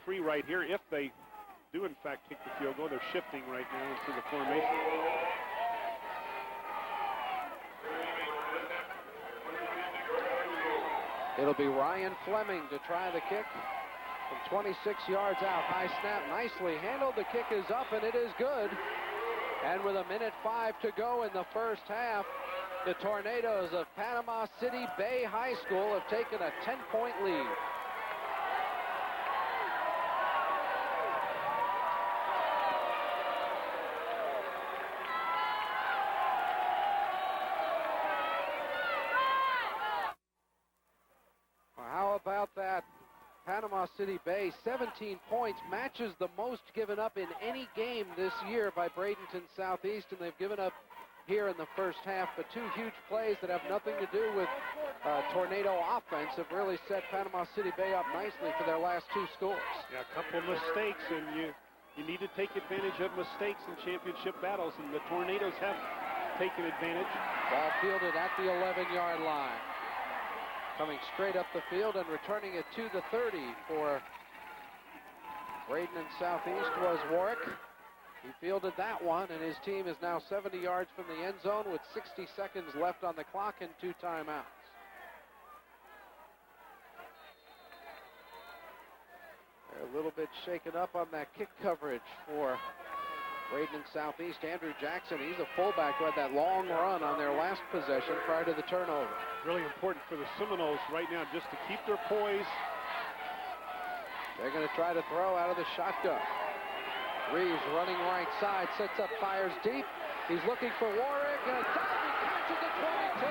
3 right here if they do in fact kick the field goal. They're shifting right now into the formation. It'll be Ryan Fleming to try the kick from 26 yards out. High snap, nicely handled. The kick is up, and it is good. And with 1:05 to go in the first half, the Tornadoes of Panama City Bay High School have taken a 10-point lead. Well, how about that? Panama City Bay, 17 points, matches the most given up in any game this year by Bradenton Southeast, and they've given up here in the first half, but two huge plays that have nothing to do with Tornado offense have really set Panama City Bay up nicely for their last two scores. Yeah, a couple of mistakes, and you need to take advantage of mistakes in championship battles, and the Tornadoes have taken advantage. Ball fielded at the 11-yard line. Coming straight up the field and returning it to the 30 for Bradenton Southeast was Warwick. He fielded that one, and his team is now 70 yards from the end zone with 60 seconds left on the clock and 2 timeouts. They're a little bit shaken up on that kick coverage for Bradenton Southeast. Andrew Jackson, he's a fullback who had that long run on their last possession prior to the turnover. Really important for the Seminoles right now just to keep their poise. They're going to try to throw out of the shotgun. Reeves running right side, sets up, fires deep. He's looking for Warwick, and a diving catch at the 22.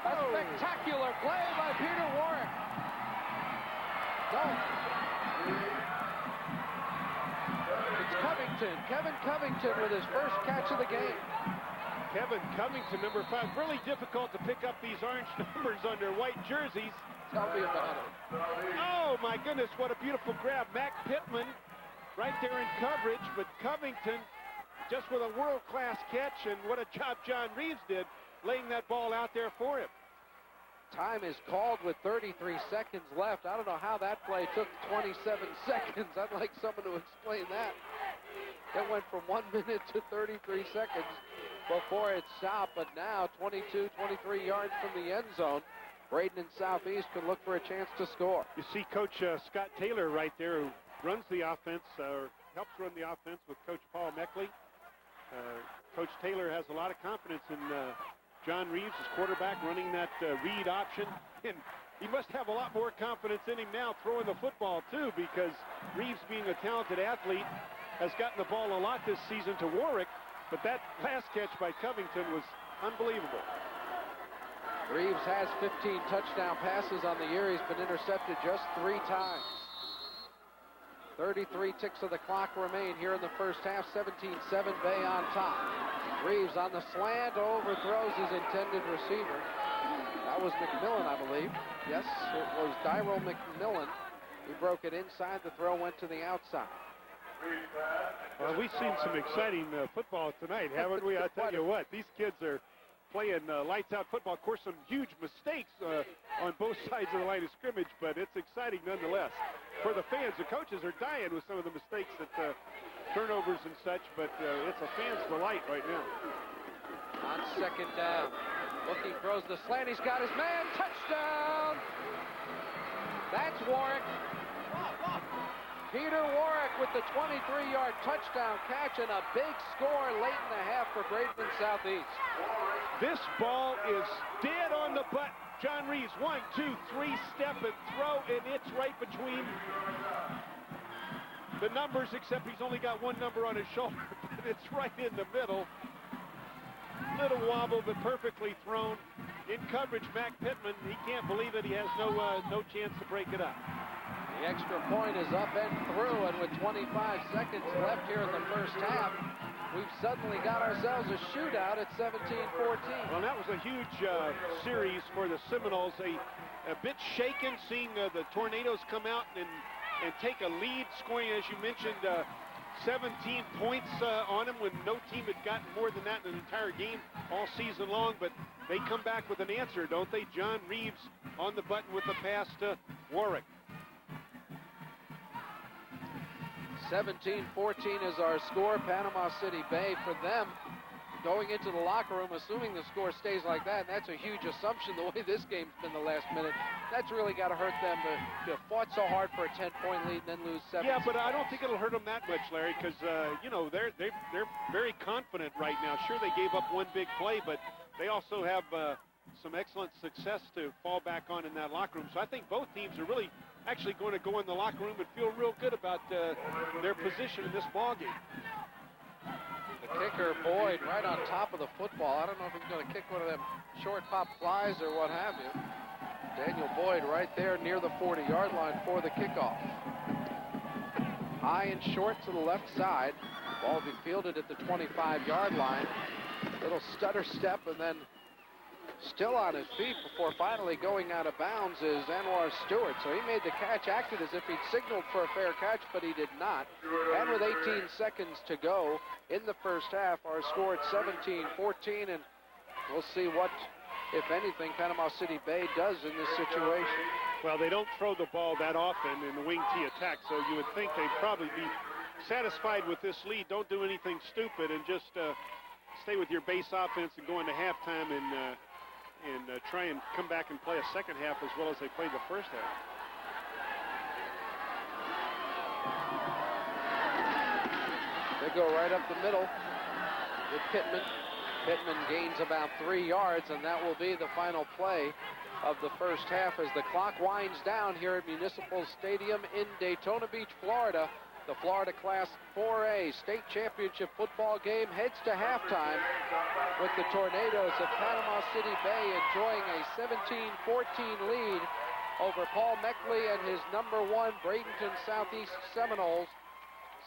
A spectacular play by Peter Warwick. No. It's Covington, Kevin Covington with his first catch of the game. Kevin Covington, number 5. Really difficult to pick up these orange numbers on their white jerseys. Tell me about it. Oh, my goodness, what a beautiful grab. Mac Pittman right there in coverage, but Covington just with a world-class catch, and what a job John Reeves did laying that ball out there for him. Time is called with 33 seconds left. I don't know how that play took 27 seconds. I'd like someone to explain that. It went from 1 minute to 33 seconds before it stopped, but now 22, 23 yards from the end zone. Bradenton Southeast could look for a chance to score. You see Coach Scott Taylor right there, who runs the offense, or helps run the offense with Coach Paul Meckley. Coach Taylor has a lot of confidence in John Reeves, his quarterback, running that read option. And he must have a lot more confidence in him now throwing the football, too, because Reeves, being a talented athlete, has gotten the ball a lot this season to Warwick, but that last catch by Covington was unbelievable. Reeves has 15 touchdown passes on the year. He's been intercepted just 3 times. 33 ticks of the clock remain here in the first half. 17-7 Bay on top. Reeves on the slant, overthrows his intended receiver. That was McMillan, I believe. Yes, it was Dyro McMillan. He broke it inside. The throw went to the outside. Well, we've seen some exciting football tonight, haven't we? I tell you what, these kids are playing lights-out football. Of course, some huge mistakes on both sides of the line of scrimmage, but it's exciting nonetheless. For the fans, the coaches are dying with some of the mistakes that turnovers and such, but it's a fan's delight right now. On second down, looking, throws the slant. He's got his man. Touchdown! That's Warwick. Peter Warwick with the 23-yard touchdown catch and a big score late in the half for Bradenton Southeast. This ball is dead on the butt. John Reeves, 1, 2, 3, step and throw, and it's right between the numbers, except he's only got one number on his shoulder, but it's right in the middle. Little wobble, but perfectly thrown. In coverage, Mac Pittman, he can't believe it. He has no chance to break it up. The extra point is up and through, and with 25 seconds left here in the first half, we've suddenly got ourselves a shootout at 17-14. Well, that was a huge series for the Seminoles. A bit shaken seeing the Tornadoes come out and take a lead, scoring, as you mentioned, 17 points on them when no team had gotten more than that in an entire game all season long. But they come back with an answer, don't they? John Reeves on the button with the pass to Warwick. 17-14 is our score. Panama City Bay, for them, going into the locker room, assuming the score stays like that, and that's a huge assumption the way this game's been the last minute. That's really got to hurt them to have fought so hard for a 10-point lead and then lose 7. Yeah, but I don't think it'll hurt them that much, Larry, because, you know, they're very confident right now. Sure, they gave up one big play, but they also have some excellent success to fall back on in that locker room. So I think both teams are really actually going to go in the locker room and feel real good about their position in this ballgame. The kicker, Boyd, right on top of the football. I don't know if he's going to kick one of them short pop flies or what have you. Daniel Boyd right there near the 40-yard line for the kickoff. High and short to the left side. Ball will be fielded at the 25-yard line. Little stutter step and then still on his feet before finally going out of bounds is Anwar Stewart. So he made the catch, acted as if he'd signaled for a fair catch, but he did not. And with 18 seconds to go in the first half, our score at 17-14, and we'll see what, if anything, Panama City Bay does in this situation. Well, they don't throw the ball that often in the wing T attack, so you would think they'd probably be satisfied with this lead. Don't do anything stupid and just stay with your base offense and go into halftime and try and come back and play a second half as well as they played the first half. They go right up the middle with Pittman. Pittman gains about 3 yards, and that will be the final play of the first half as the clock winds down here at Municipal Stadium in Daytona Beach, Florida. The Florida Class 4A state championship football game heads to halftime with the Tornadoes of Panama City Bay enjoying a 17-14 lead over Paul Meckley and his #1 Bradenton Southeast Seminoles.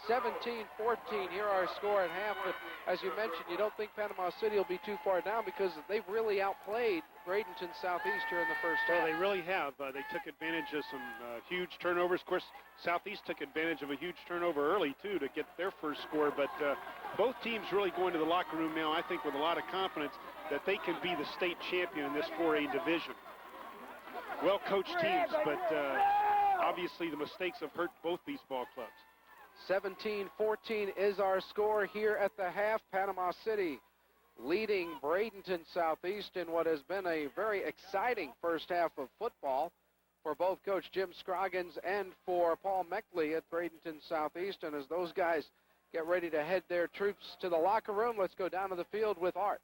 17-14, here our score at half, but as you mentioned, you don't think Panama City will be too far down because they've really outplayed Bradenton Southeast here in the first half. Well, they really have. They took advantage of some huge turnovers. Of course, Southeast took advantage of a huge turnover early, too, to get their first score, but both teams really go into the locker room now, I think, with a lot of confidence that they can be the state champion in this 4A division. Well-coached teams, but obviously the mistakes have hurt both these ball clubs. 17-14 is our score here at the half. Panama City leading Bradenton Southeast in what has been a very exciting first half of football for both Coach Jim Scroggins and for Paul Meckley at Bradenton Southeast. And as those guys get ready to head their troops to the locker room, let's go down to the field with Art.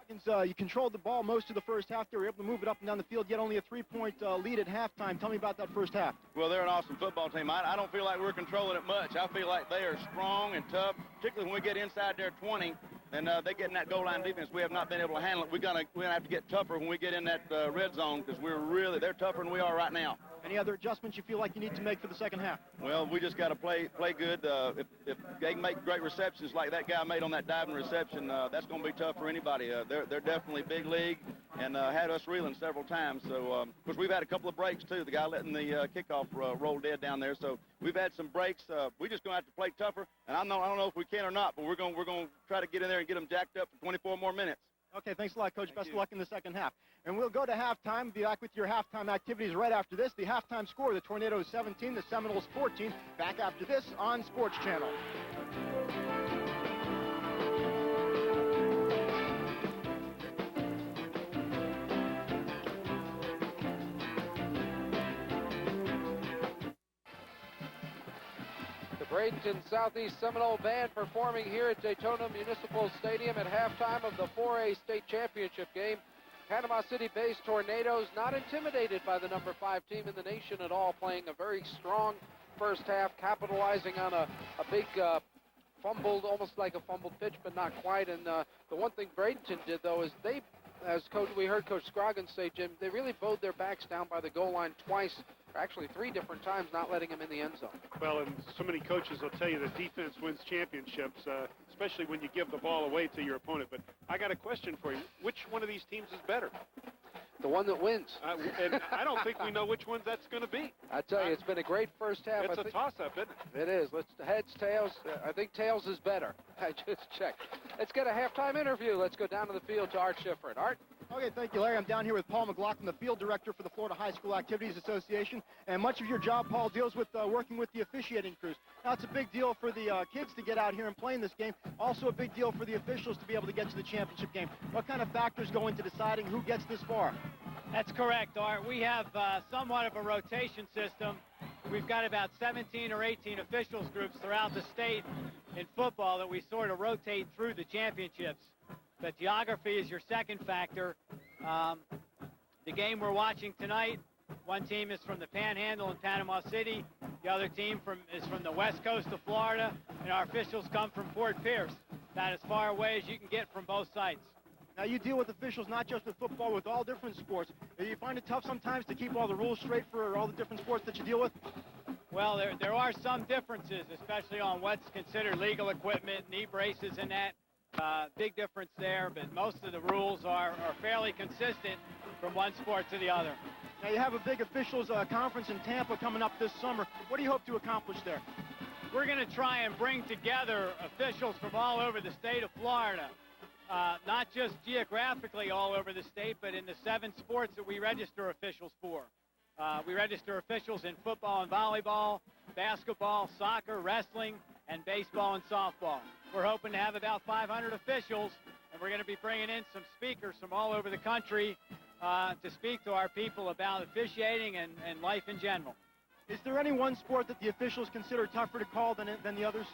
You controlled the ball most of the first half. They were able to move it up and down the field, yet only a 3-point lead at halftime. Tell me about that first half. Well, they're an awesome football team. I don't feel like we're controlling it much. I feel like they are strong and tough, particularly when we get inside their 20 and they get in that goal line defense. We have not been able to handle it. We're gonna have to get tougher when we get in that red zone because they're tougher than we are right now. Any other adjustments you feel like you need to make for the second half? Well, we just got to play good. If they can make great receptions like that guy made on that diving reception, that's going to be tough for anybody. They're definitely big league and had us reeling several times. So, of course, we've had a couple of breaks, too. The guy letting the kickoff roll dead down there. So we've had some breaks. We're just going to have to play tougher. And I don't know if we can or not, but we're going to try to get in there and get them jacked up for 24 more minutes. Okay, thanks a lot, Coach. Best of luck in the second half. And we'll go to halftime. Be back with your halftime activities right after this. The halftime score, the Tornadoes 17, the Seminoles 14. Back after this on Sports Channel. Bradenton Southeast Seminole Band performing here at Daytona Municipal Stadium at halftime of the 4A state championship game. Panama City-based Tornadoes not intimidated by the #5 team in the nation at all, playing a very strong first half, capitalizing on a big fumbled, almost like a fumbled pitch, but not quite. And the one thing Bradenton did, though, is we heard Coach Scroggins say, Jim, they really bowed their backs down by the goal line twice, or actually 3 different times, not letting them in the end zone. Well, and so many coaches will tell you that defense wins championships, especially when you give the ball away to your opponent. But I got a question for you. Which one of these teams is better? The one that wins. And I don't think we know which one that's going to be. I tell you, it's been a great first half. It's a toss-up, isn't it? It is. Heads, tails. I think tails is better. I just checked. Let's get a halftime interview. Let's go down to the field to Art Schifrin. Art? Okay, thank you, Larry. I'm down here with Paul McLaughlin, the field director for the Florida High School Activities Association. And much of your job, Paul, deals with working with the officiating crews. Now, it's a big deal for the kids to get out here and play in this game. Also a big deal for the officials to be able to get to the championship game. What kind of factors go into deciding who gets this far? That's correct, Art. We have somewhat of a rotation system. We've got about 17 or 18 officials groups throughout the state in football that we sort of rotate through the championships. But geography is your second factor. The game we're watching tonight, one team is from the Panhandle in Panama City. The other team is from the west coast of Florida, and our officials come from Fort Pierce, about as far away as you can get from both sites. Now, you deal with officials not just with football, with all different sports. Do you find it tough sometimes to keep all the rules straight for all the different sports that you deal with? Well, there are some differences, especially on what's considered legal equipment, knee braces and that. Big difference there, but most of the rules are fairly consistent from one sport to the other. Now, you have a big officials conference in Tampa coming up this summer. What do you hope to accomplish there? We're going to try and bring together officials from all over the state of Florida, not just geographically all over the state, but in the 7 sports that we register officials for. We register officials in football and volleyball, basketball, soccer, wrestling, and baseball and softball. We're hoping to have about 500 officials, and we're going to be bringing in some speakers from all over the country to speak to our people about officiating and life in general. Is there any one sport that the officials consider tougher to call than the others?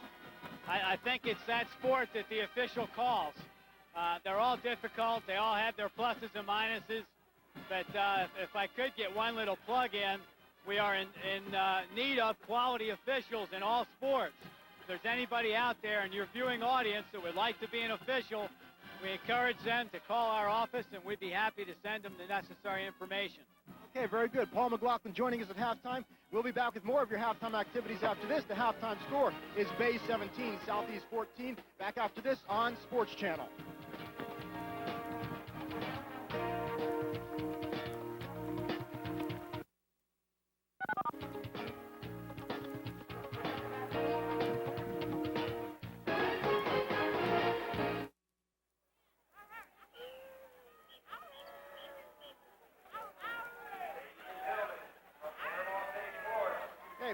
I think it's that sport that the official calls. They're all difficult. They all have their pluses and minuses. But if I could get one little plug in, we are in need of quality officials in all sports. If there's anybody out there in your viewing audience that would like to be an official, we encourage them to call our office, and we'd be happy to send them the necessary information. Okay, very good. Paul McLaughlin joining us at halftime. We'll be back with more of your halftime activities after this. The halftime score is Bay 17, Southeast 14. Back after this on Sports Channel.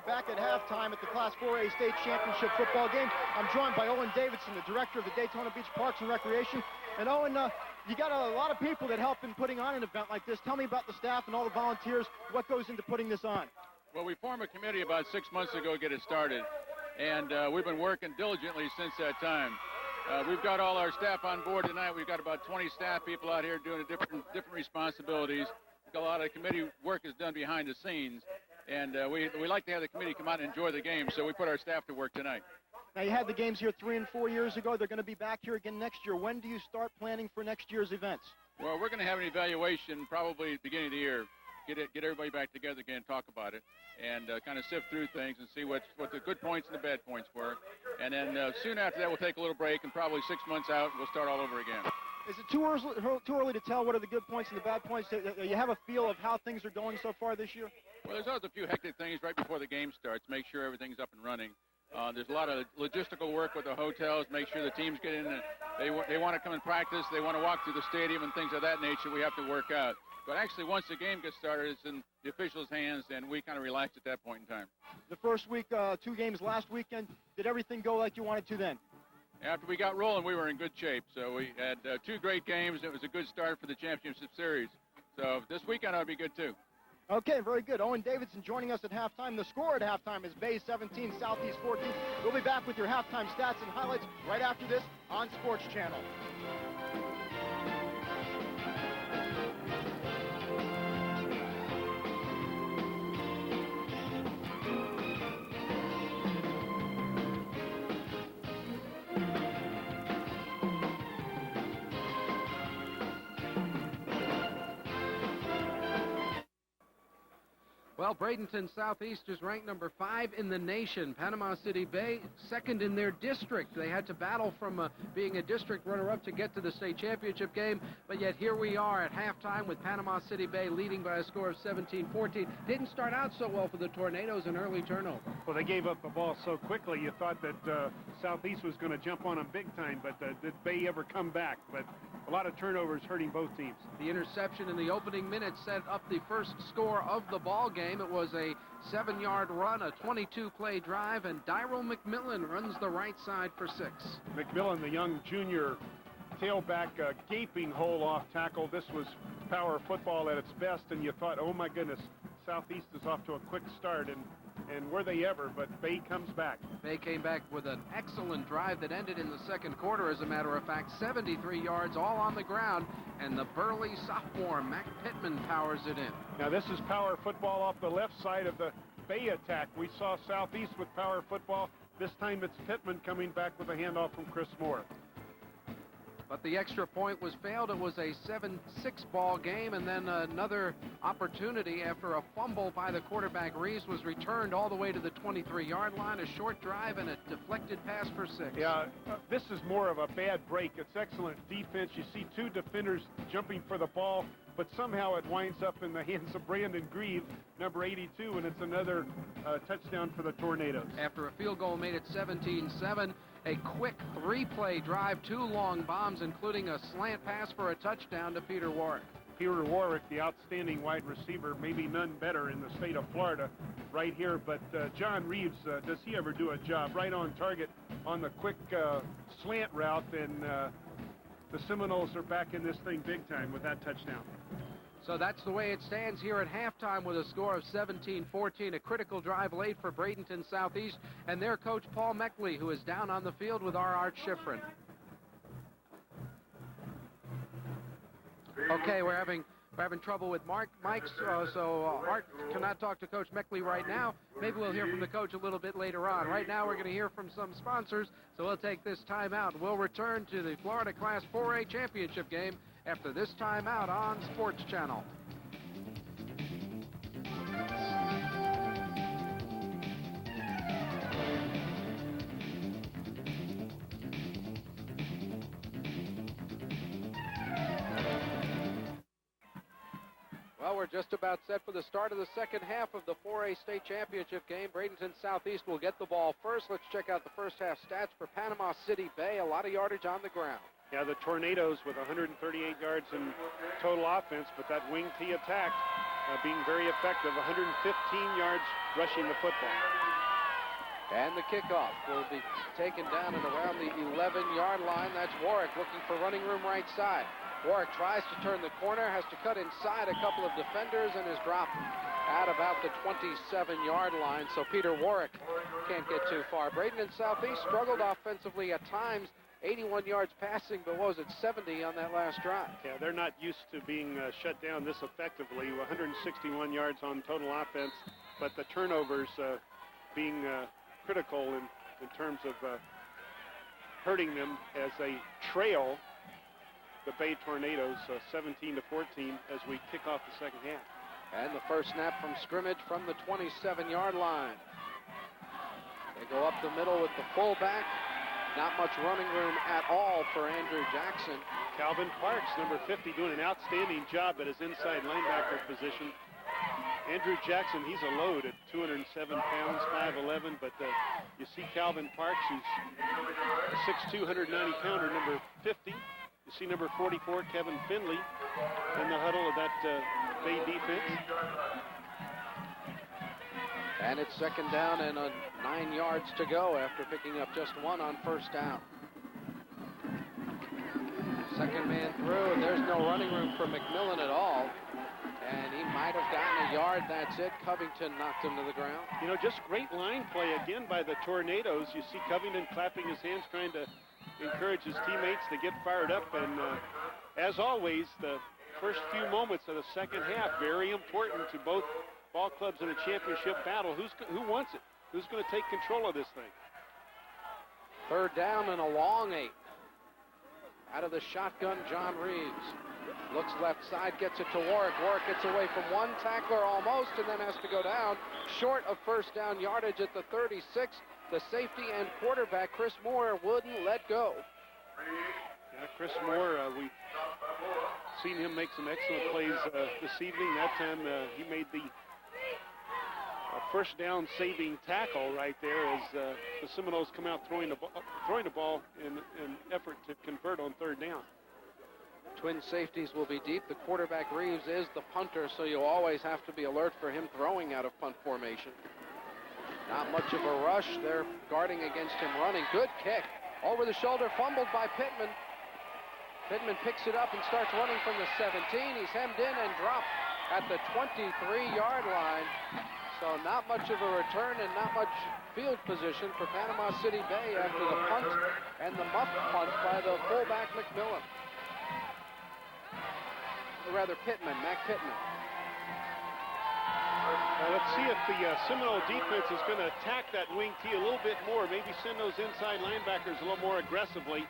Back at halftime at the Class 4A State Championship football game. I'm joined by Owen Davidson, the director of the Daytona Beach Parks and Recreation. And Owen, you got a lot of people that help in putting on an event like this. Tell me about the staff and all the volunteers. What goes into putting this on? Well, we formed a committee about 6 months ago to get it started, and we've been working diligently since that time. We've got all our staff on board tonight. We've got about 20 staff people out here doing different responsibilities. A lot of committee work is done behind the scenes. And we like to have the committee come out and enjoy the game, so we put our staff to work tonight. Now, you had the games here 3 and 4 years ago. They're going to be back here again next year. When do you start planning for next year's events? Well, we're going to have an evaluation probably at the beginning of the year. Get everybody back together again, talk about it, and kind of sift through things and see what the good points and the bad points were. And then soon after that, we'll take a little break, and probably 6 months out, we'll start all over again. Is it too early to tell what are the good points and the bad points? You have a feel of how things are going so far this year? Well, there's always a few hectic things right before the game starts, make sure everything's up and running. There's a lot of logistical work with the hotels, make sure the teams get in. And they want to come and practice. They want to walk through the stadium and things of that nature we have to work out. But actually, once the game gets started, it's in the officials' hands, and we kind of relax at that point in time. The first week, 2 games last weekend, did everything go like you wanted to then? After we got rolling, we were in good shape. So we had 2 great games. It was a good start for the championship series. So this weekend ought to be good, too. Okay, very good. Owen Davidson joining us at halftime. The score at halftime is Bay 17, Southeast 14. We'll be back with your halftime stats and highlights right after this on Sports Channel. Well, Bradenton Southeast is ranked number 5 in the nation. Panama City Bay, 2nd in their district. They had to battle from being a district runner-up to get to the state championship game, but yet here we are at halftime with Panama City Bay leading by a score of 17-14. Didn't start out so well for the Tornadoes, an early turnover. Well, they gave up the ball so quickly, you thought that Southeast was going to jump on them big time, but did Bay ever come back? But a lot of turnovers hurting both teams. The interception in the opening minutes set up the first score of the ball game. It was a 7-yard run, a 22-play drive, and Daryl McMillan runs the right side for 6. McMillan, the young junior tailback, gaping hole off tackle. This was power football at its best, and you thought, oh my goodness, Southeast is off to a quick start, and were they ever, but Bay comes back. Bay came back with an excellent drive that ended in the second quarter, as a matter of fact, 73 yards all on the ground, and the burly sophomore Mac Pittman powers it in. Now this is power football off the left side of the Bay attack. We saw Southeast with power football. This time it's Pittman coming back with a handoff from Chris Moore. But the extra point was failed. It was a 7-6 ball game, and then another opportunity after a fumble by the quarterback. Reeves was returned all the way to the 23-yard line, a short drive and a deflected pass for 6. Yeah, this is more of a bad break. It's excellent defense. You see 2 defenders jumping for the ball, but somehow it winds up in the hands of Brandon Grieve, number 82, and it's another touchdown for the Tornadoes. After a field goal made it 17-7, a quick 3-play drive, 2 long bombs, including a slant pass for a touchdown to Peter Warwick. Peter Warwick, the outstanding wide receiver, maybe none better in the state of Florida right here. But John Reeves, does he ever do a job? Right on target on the quick slant route, and the Seminoles are back in this thing big time with that touchdown. So that's the way it stands here at halftime with a score of 17-14. A critical drive late for Bradenton Southeast and their coach Paul Meckley, who is down on the field with our Art Schifrin. Okay, we're having trouble with Mike's, so Art cannot talk to Coach Meckley right now. Maybe we'll hear from the coach a little bit later on. Right now we're going to hear from some sponsors, so we'll take this time out. We'll return to the Florida Class 4A championship game after this timeout on Sports Channel. Well, we're just about set for the start of the second half of the 4A state championship game. Bradenton Southeast will get the ball first. Let's check out the first half stats for Panama City Bay. A lot of yardage on the ground. Yeah, the Tornadoes with 138 yards in total offense, but that wing T attack being very effective, 115 yards rushing the football. And the kickoff will be taken down and around the 11-yard line. That's Warwick looking for running room right side. Warwick tries to turn the corner, has to cut inside a couple of defenders, and is dropped at about the 27-yard line. So Peter Warwick can't get too far. Bradenton Southeast struggled offensively at times. 81 yards passing, but what was it, 70 on that last drive? Yeah, they're not used to being shut down this effectively. 161 yards on total offense, but the turnovers being critical in terms of hurting them as they trail the Bay Tornadoes 17-14 as we kick off the second half. And the first snap from scrimmage from the 27-yard line. They go up the middle with the fullback. Not much running room at all for Andrew Jackson. Calvin Parks, number 50, doing an outstanding job at his inside linebacker position. Andrew Jackson, he's a load at 207 pounds, 5'11", but you see Calvin Parks, who's a 6'2", 190-pounder, number 50. You see number 44, Kevin Finley, in the huddle of that Bay defense. And it's second down and 9 yards to go after picking up just 1 on first down. Second man through, and there's no running room for McMillan at all. And he might have gotten a yard. That's it. Covington knocked him to the ground. You know, just great line play again by the Tornadoes. You see Covington clapping his hands, trying to encourage his teammates to get fired up. And as always, the first few moments of the second half, very important to both ball clubs in a championship battle. Who wants it? Who's going to take control of this thing? Third down and a long 8. Out of the shotgun, John Reeves. Looks left side, gets it to Warwick. Warwick gets away from one tackler almost and then has to go down short of first down yardage at the 36. The safety and quarterback, Chris Moore, wouldn't let go. Yeah, Chris Moore, we've seen him make some excellent plays this evening. That time he made the first down saving tackle right there as the Seminoles come out throwing the ball in an effort to convert on third down. Twin safeties will be deep. The quarterback, Reeves, is the punter, so you'll always have to be alert for him throwing out of punt formation. Not much of a rush. They're guarding against him running. Good kick. Over the shoulder, fumbled by Pittman. Pittman picks it up and starts running from the 17. He's hemmed in and dropped at the 23-yard line. So not much of a return and not much field position for Panama City Bay after the punt and the muff punt by the fullback McMillan. Or rather Pittman, Mac Pittman. Let's see if the Seminole defense is going to attack that wing T a little bit more. Maybe send those inside linebackers a little more aggressively.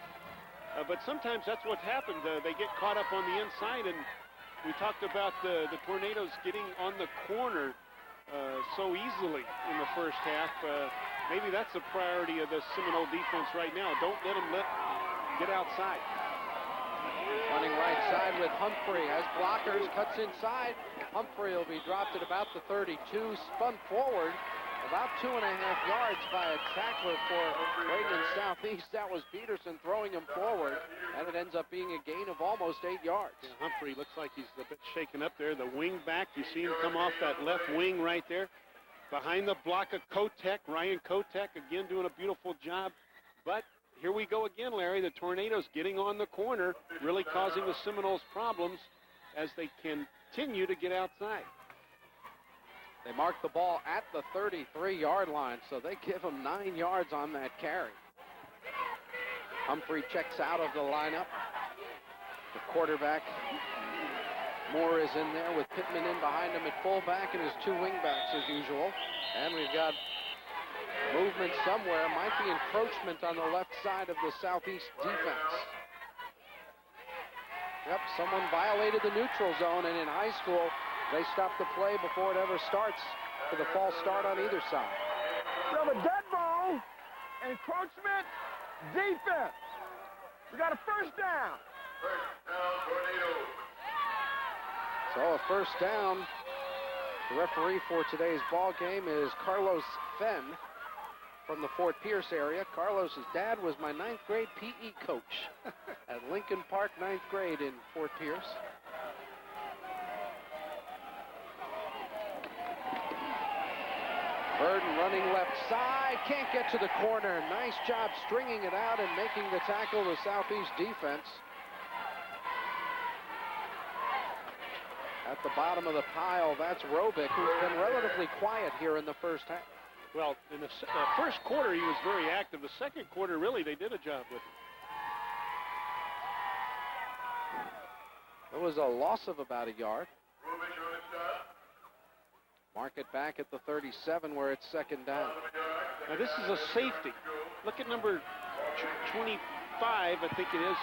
But sometimes that's what happened. They get caught up on the inside, and we talked about the Tornadoes getting on the corner so easily in the first half. Maybe that's the priority of the Seminole defense right now. Don't let them get outside. Running right side with Humphrey as blockers, cuts inside. Humphrey will be dropped at about the 32, spun forward about 2.5 yards by a tackler for Bradenton Southeast. That was Peterson throwing him forward, and it ends up being a gain of almost 8 yards. Yeah, Humphrey looks like he's a bit shaken up there. The wing back, you see him come off that left wing right there. Behind the block of Kotek, Ryan Kotek again doing a beautiful job. But here we go again, Larry. The Tornadoes getting on the corner, really causing the Seminoles problems as they continue to get outside. They mark the ball at the 33-yard line, so they give him 9 yards on that carry. Humphrey checks out of the lineup. The quarterback, Moore, is in there with Pittman in behind him at fullback and his 2 wingbacks as usual. And we've got movement somewhere. Might be encroachment on the left side of the Southeast defense. Yep, someone violated the neutral zone, and in high school, they stop the play before it ever starts for the false start on either side. We have a dead ball, encroachment, defense. We got a first down. First down, Tornadoes. So a first down. The referee for today's ball game is Carlos Fenn from the Fort Pierce area. Carlos's dad was my 9th grade PE coach at Lincoln Park 9th grade in Fort Pierce. Burden running left side, can't get to the corner. Nice job stringing it out and making the tackle, the Southeast defense. At the bottom of the pile, that's Robick, who's been relatively quiet here in the first half. Well, in the first quarter, he was very active. The second quarter, really, they did a job with him. There was a loss of about a yard. Rubich on the stop. Mark it back at the 37 where it's second down. Now, this is a safety. Look at number 25, I think it is,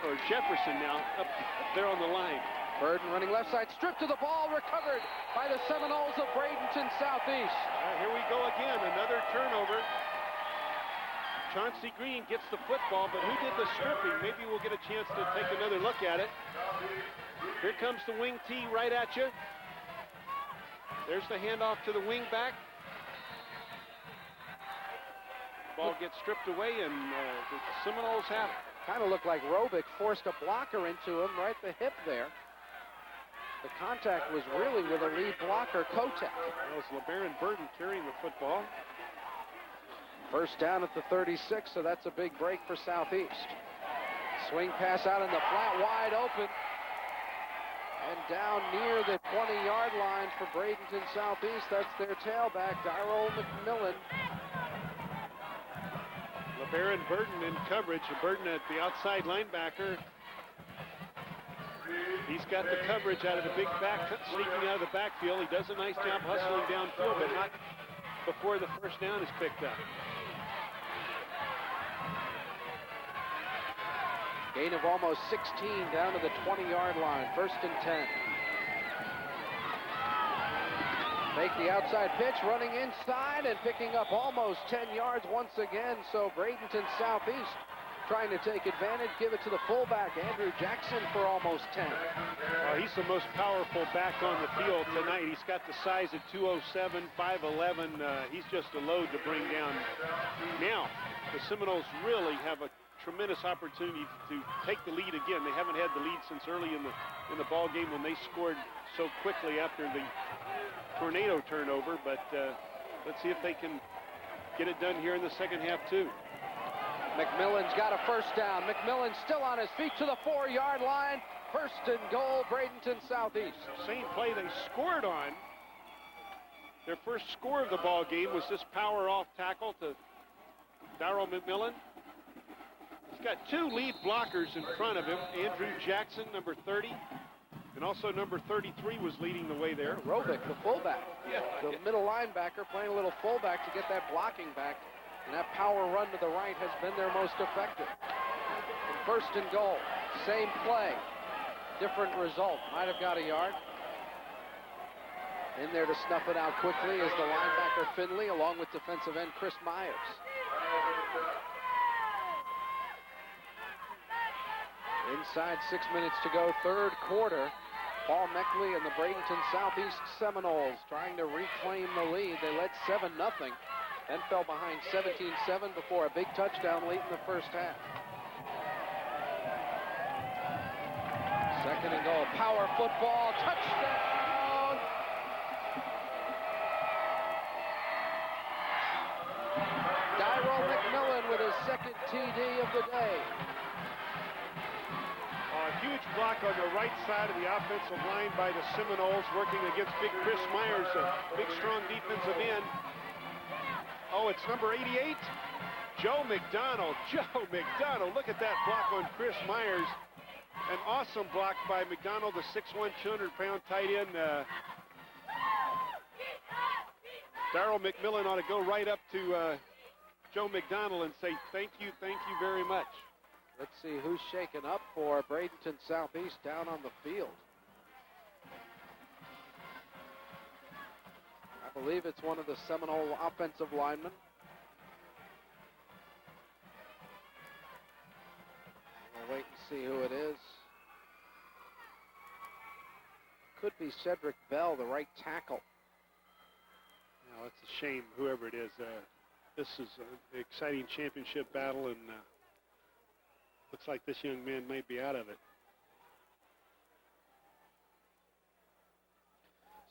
or Jefferson now, up there on the line. Burden running left side, stripped to the ball, recovered by the Seminoles of Bradenton Southeast. Here we go again, another turnover. Chauncey Green gets the football, but who did the stripping? Maybe we'll get a chance to take another look at it. Here comes the wing T right at you. There's the handoff to the wing back. Ball gets stripped away, and the Seminoles have. Kind of looked like Robick forced a blocker into him right the hip there. The contact was really with a lead blocker, Kotek. That was LeBaron Burden carrying the football. First down at the 36, so that's a big break for Southeast. Swing pass out in the flat, wide open. And down near the 20-yard line for Bradenton Southeast. That's their tailback, Darrell McMillan. LeBaron Burden in coverage. Burden at the outside linebacker. He's got the coverage out of the big back, sneaking out of the backfield. He does a nice job hustling downfield, but not before the first down is picked up. Gain of almost 16 down to the 20-yard line. First and 10. Make the outside pitch, running inside and picking up almost 10 yards once again. So Bradenton Southeast trying to take advantage, give it to the fullback, Andrew Jackson, for almost 10. He's the most powerful back on the field tonight. He's got the size at 207, 5'11". He's just a load to bring down. Now, the Seminoles really have a tremendous opportunity to take the lead again. They haven't had the lead since early in the ball game when they scored so quickly after the tornado turnover, but let's see if they can get it done here in the second half too. McMillan's got a first down. McMillan still on his feet to the 4-yard line. First and goal, Bradenton Southeast. Same play they scored on. Their first score of the ball game was this power off tackle to Darryl McMillan. He's got 2 lead blockers in front of him. Andrew Jackson, number 30, and also number 33 was leading the way there. Rovick, the fullback. Yeah. The middle linebacker playing a little fullback to get that blocking back. And that power run to the right has been their most effective. And first and goal, same play, different result. Might have got a yard. In there to snuff it out quickly is the linebacker Finley, along with defensive end Chris Myers. Inside 6 minutes to go, third quarter. Paul Meckley and the Bradenton Southeast Seminoles trying to reclaim the lead. They led 7-0. Then fell behind 17-7 before a big touchdown late in the first half. Second and goal, power football, touchdown! Darryl McMillan with his second TD of the day. A huge block on the right side of the offensive line by the Seminoles, working against big Chris Myers, a big, strong defensive end. Oh, it's number 88, Joe McDonald. Joe McDonald, look at that block on Chris Myers. An awesome block by McDonald, the 6'1", 200-pound tight end. Darryl McMillan ought to go right up to Joe McDonald and say, thank you very much. Let's see who's shaken up for Bradenton Southeast down on the field. I believe it's one of the Seminole offensive linemen. We'll wait and see who it is. Could be Cedric Bell, the right tackle. Now, it's a shame, whoever it is. This is an exciting championship battle, and looks like this young man may be out of it.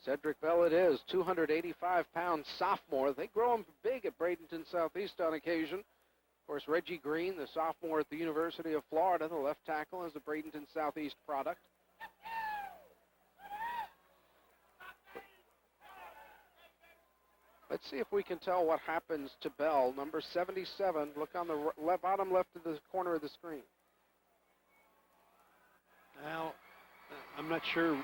Cedric Bell it is, 285-pound sophomore. They grow him big at Bradenton Southeast on occasion. Of course, Reggie Green, the sophomore at the University of Florida, the left tackle, is a Bradenton Southeast product. Let's see if we can tell what happens to Bell. Number 77, look on the bottom left of the corner of the screen. Well, I'm not sure.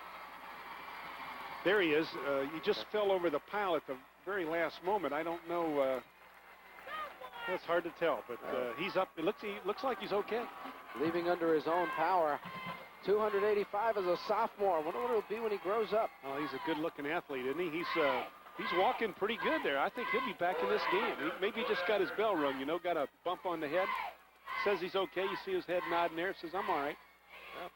There he is. He just fell over the pile at the very last moment. I don't know. It's hard to tell, but he's up. He looks like he's okay. Leaving under his own power. 285 as a sophomore. I wonder what he'll be when he grows up. Oh, he's a good-looking athlete, isn't he? He's walking pretty good there. I think he'll be back in this game. Maybe he just got his bell rung, got a bump on the head. Says he's okay. You see his head nodding there. Says, I'm all right. Yep.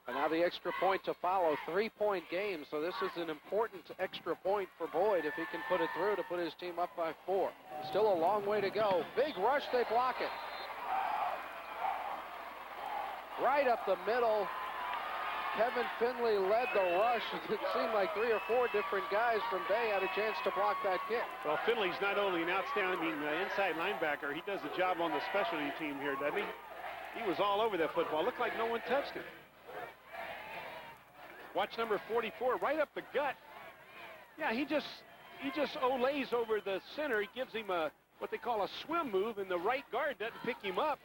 And now the extra point to follow. 3-point game, so this is an important extra point for Boyd if he can put it through to put his team up by 4. Still a long way to go. Big rush, they block it. Right up the middle. Kevin Finley led the rush. It seemed like 3 or 4 different guys from Bay had a chance to block that kick. Well, Finley's not only an outstanding inside linebacker, he does a job on the specialty team here, doesn't he? He was all over that football. Looked like no one touched him. Watch number 44, right up the gut. Yeah, he just olays over the center. He gives him what they call a swim move, and the right guard doesn't pick him up.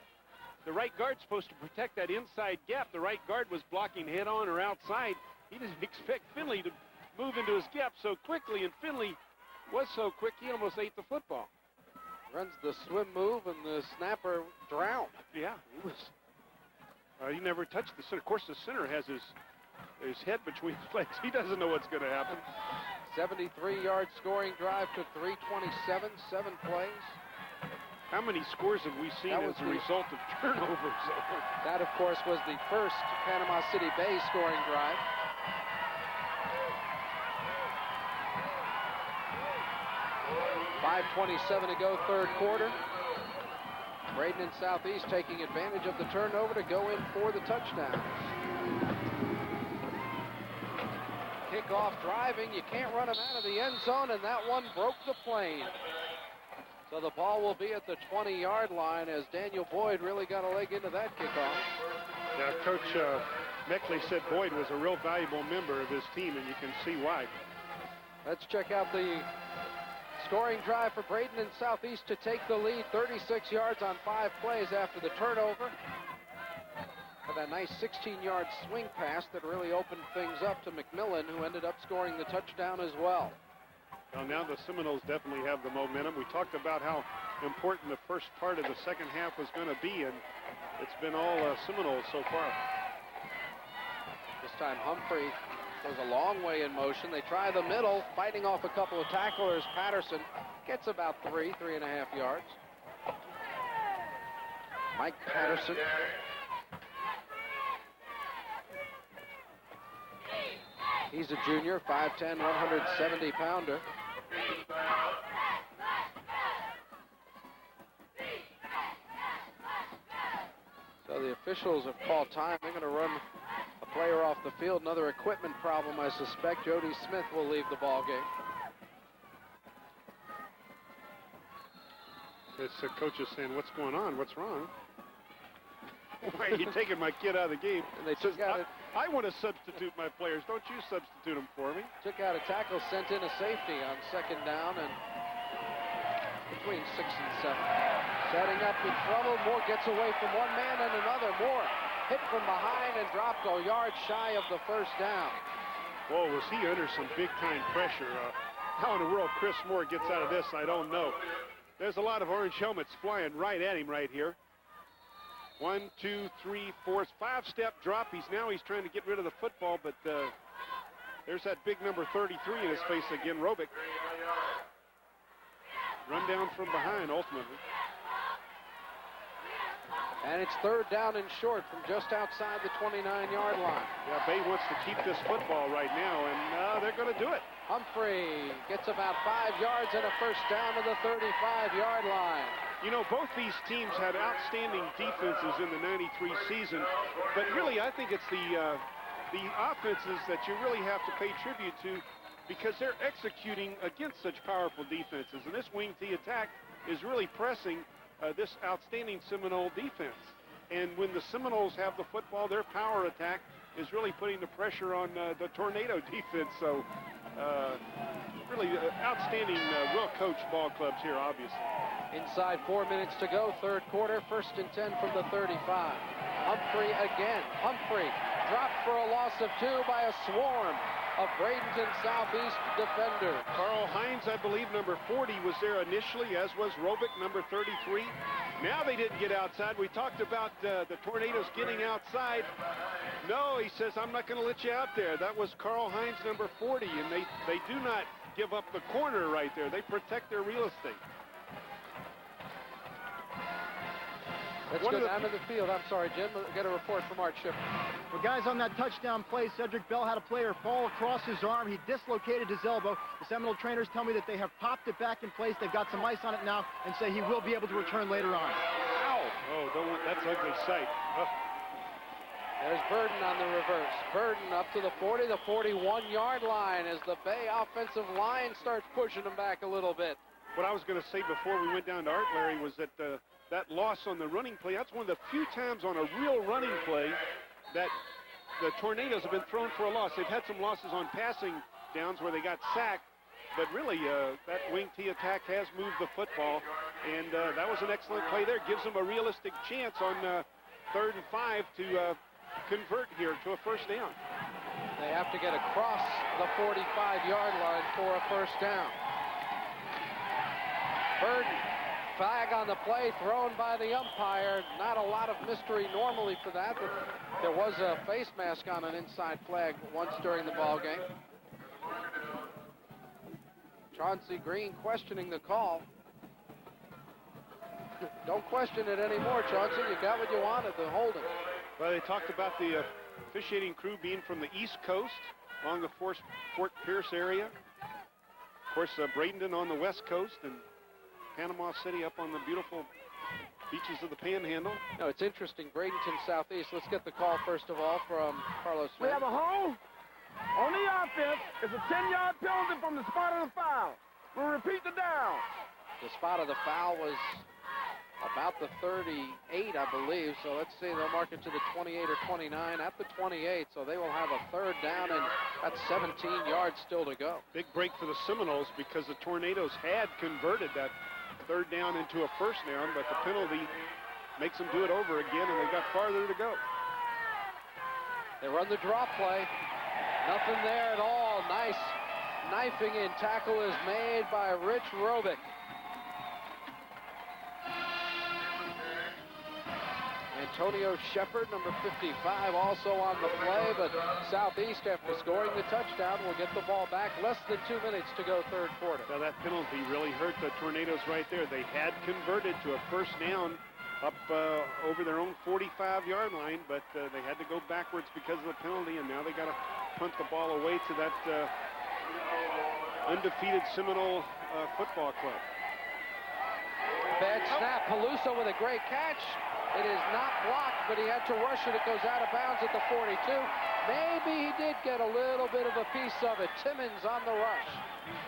The right guard's supposed to protect that inside gap. The right guard was blocking head-on or outside. He didn't expect Finley to move into his gap so quickly, and Finley was so quick he almost ate the football. Runs the swim move, and the snapper drowned. Yeah, he never touched the center. Of course, the center has his head between his legs. He doesn't know what's going to happen. 73-yard scoring drive to 327, 7 plays. How many scores have we seen as a result of turnovers? That, of course, was the first Panama City Bay scoring drive. .5:27 to go, third quarter. Bradenton Southeast taking advantage of the turnover to go in for the touchdown. Kickoff driving. You can't run him out of the end zone, and that one broke the plane. So the ball will be at the 20-yard line as Daniel Boyd really got a leg into that kickoff. Now, Coach Meckley said Boyd was a real valuable member of his team, and you can see why. Let's check out the scoring drive for Bradenton Southeast to take the lead. 36 yards on 5 plays after the turnover. With a nice 16-yard swing pass that really opened things up to McMillan, who ended up scoring the touchdown as well. Well, now the Seminoles definitely have the momentum. We talked about how important the first part of the second half was going to be, and it's been all Seminoles so far. This time Humphrey goes a long way in motion. They try the middle, fighting off a couple of tacklers. Patterson gets about 3.5 yards. Mike Patterson. He's a junior, 5'10", 170-pounder. So the officials have called time. They're going to run a player off the field. Another equipment problem, I suspect. Jody Smith will leave the ball game. It's the coach is saying, "What's going on? What's wrong? Why are you taking my kid out of the game?" And they took out I want to substitute my players. Don't you substitute them for me. Took out a tackle, sent in a safety on second down and between 6 and 7. Setting up in trouble. Moore gets away from one man and another. Moore hit from behind and dropped a yard shy of the first down. Whoa, was he under some big-time pressure? How in the world Chris Moore gets out of this, I don't know. There's a lot of orange helmets flying right at him right here. 1, 2, 3, 4, 5-step drop. He's trying to get rid of the football, but there's that big number 33 in his face again, Robick. Run down from behind, ultimately. And it's third down and short from just outside the 29-yard line. Yeah, Bay wants to keep this football right now, and they're going to do it. Humphrey gets about 5 yards and a first down to the 35-yard line. You know, both these teams had outstanding defenses in the 93 season, but really I think it's the offenses that you really have to pay tribute to because they're executing against such powerful defenses. And this wing T attack is really pressing this outstanding Seminole defense. And when the Seminoles have the football, their power attack is really putting the pressure on the Tornado defense. So really outstanding, well-coached ball clubs here, obviously. Inside 4 minutes to go, third quarter, 1st and 10 from the 35. Humphrey again. Humphrey dropped for a loss of 2 by a swarm of Bradenton Southeast defenders. Carl Hines, I believe, number 40, was there initially, as was Robick, number 33. Now they didn't get outside. We talked about the Tornadoes getting outside. No, he says, I'm not going to let you out there. That was Carl Hines, number 40, and they do not give up the corner right there. They protect their real estate. Let's go down to the field. I'm sorry, Jim. We'll get a report from Art Schiffer. Well, guys, on that touchdown play, Cedric Bell had a player fall across his arm. He dislocated his elbow. The Seminole trainers tell me that they have popped it back in place. They've got some ice on it now and say he will be able to return later on. Ow! Oh, that's an ugly sight. Oh. There's Burden on the reverse. Burden up to the 40, the 41-yard line as the Bay offensive line starts pushing them back a little bit. What I was going to say before we went down to Art, Larry, was that that loss on the running play, that's one of the few times on a real running play that the Tornadoes have been thrown for a loss. They've had some losses on passing downs where they got sacked, but really that wing T attack has moved the football, and that was an excellent play there. Gives them a realistic chance on 3rd and 5 to convert here to a first down. They have to get across the 45-yard line for a first down. Burden. Flag on the play thrown by the umpire. Not a lot of mystery normally for that, but there was a face mask on an inside flag once during the ball game. Chauncey Green questioning the call. Don't question it anymore, Chauncey. You got what you wanted, the holding. Well, they talked about the officiating crew being from the East Coast along the Fort Pierce area. Of course, Bradenton on the West Coast, and Panama City up on the beautiful beaches of the Panhandle. No, it's interesting. Bradenton Southeast. Let's get the call first of all from Carlos We Smith. have a hole on the offense. It's a 10-yard penalty from the spot of the foul. We'll repeat the down. The spot of the foul was about the 38, I believe. So let's see, they'll mark it to the 28 or 29 at the 28. So they will have a third down, and that's 17 yards still to go. Big break for the Seminoles because the Tornadoes had converted that third down into a first down, but the penalty makes them do it over again, and they've got farther to go. They run the drop play. Nothing there at all. Nice knifing in tackle is made by Rich Robick. Antonio Shepard, number 55, also on the play, but Southeast, after scoring the touchdown, will get the ball back. Less than 2 minutes to go third quarter. Now that penalty really hurt the Tornadoes right there. They had converted to a first down up over their own 45-yard line, but they had to go backwards because of the penalty, and now they got to punt the ball away to that undefeated Seminole football club. Bad snap. Peluso with a great catch. It is not blocked, but he had to rush it. It goes out of bounds at the 42. Maybe he did get a little bit of a piece of it. Timmons on the rush.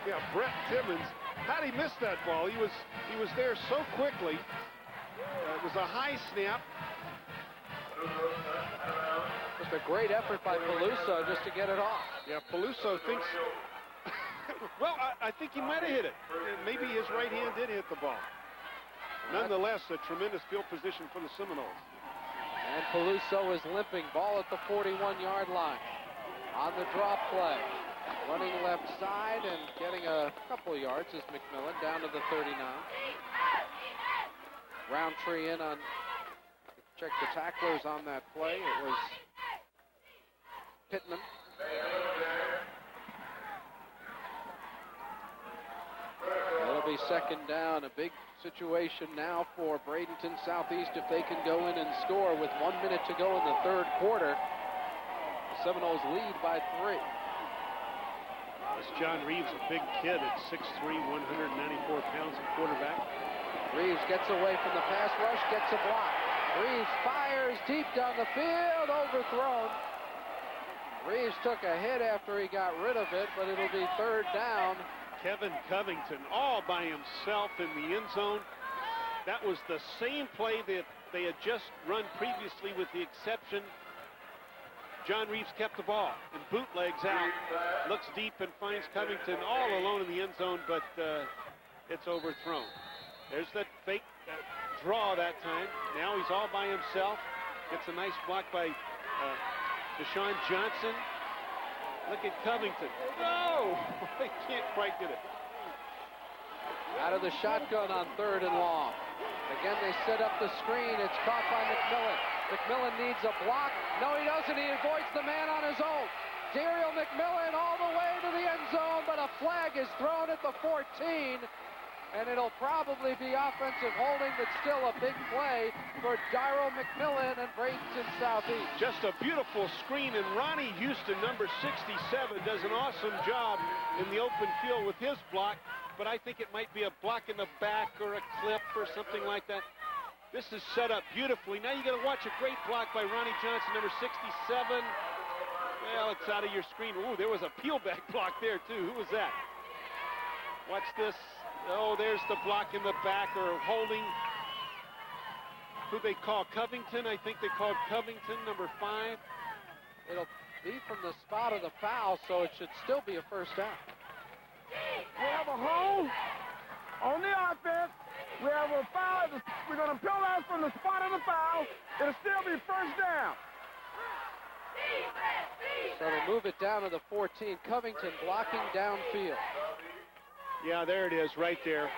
Yeah, Brett Timmons. How'd he miss that ball? He was there so quickly. It was a high snap. Just a great effort by Peluso just to get it off. Yeah, Peluso thinks... well, I think he might have hit it. Maybe his right hand did hit the ball. Nonetheless, a tremendous field position for the Seminoles. And Peluso is limping. Ball at the 41-yard line. On the drop play. Running left side and getting a couple yards is McMillan down to the 39. Roundtree in on, check the tacklers on that play. It was Pittman. It'll be second down. A big situation now for Bradenton Southeast if they can go in and score with 1 minute to go in the third quarter. The Seminoles lead by 3. This John Reeves, a big kid at 6'3", 194 pounds of quarterback. Reeves gets away from the pass rush, gets a block. Reeves fires deep down the field, overthrown. Reeves took a hit after he got rid of it, but it'll be third down. Kevin Covington all by himself in the end zone. That was the same play that they had just run previously, with the exception John Reeves kept the ball and bootlegs out, looks deep and finds Covington all alone in the end zone, but it's overthrown. There's that fake draw that time. Now he's all by himself. Gets a nice block by Deshaun Johnson. Look at Covington. No! They can't quite get it. Out of the shotgun on third and long. Again, they set up the screen. It's caught by McMillan. McMillan needs a block. No, he doesn't. He avoids the man on his own. Daryl McMillan all the way to the end zone, but a flag is thrown at the 14. And it'll probably be offensive holding, but still a big play for Daryl McMillan and Bradenton Southeast. Just a beautiful screen, and Ronnie Houston, number 67, does an awesome job in the open field with his block, but I think it might be a block in the back or a clip or something like that. This is set up beautifully. Now you got to watch a great block by Ronnie Johnson, number 67. Well, it's out of your screen. Ooh, there was a peel back block there too. Who was that? Watch this. Oh, there's the block in the back, or holding. Who they call Covington? I think they called Covington, number 5. It'll be from the spot of the foul, so it should still be a first down. We have a hole on the offense. We have a foul. We're going to penalize from the spot of the foul. It'll still be first down. So they move it down to the 14. Covington blocking downfield. Yeah, there it is, right there.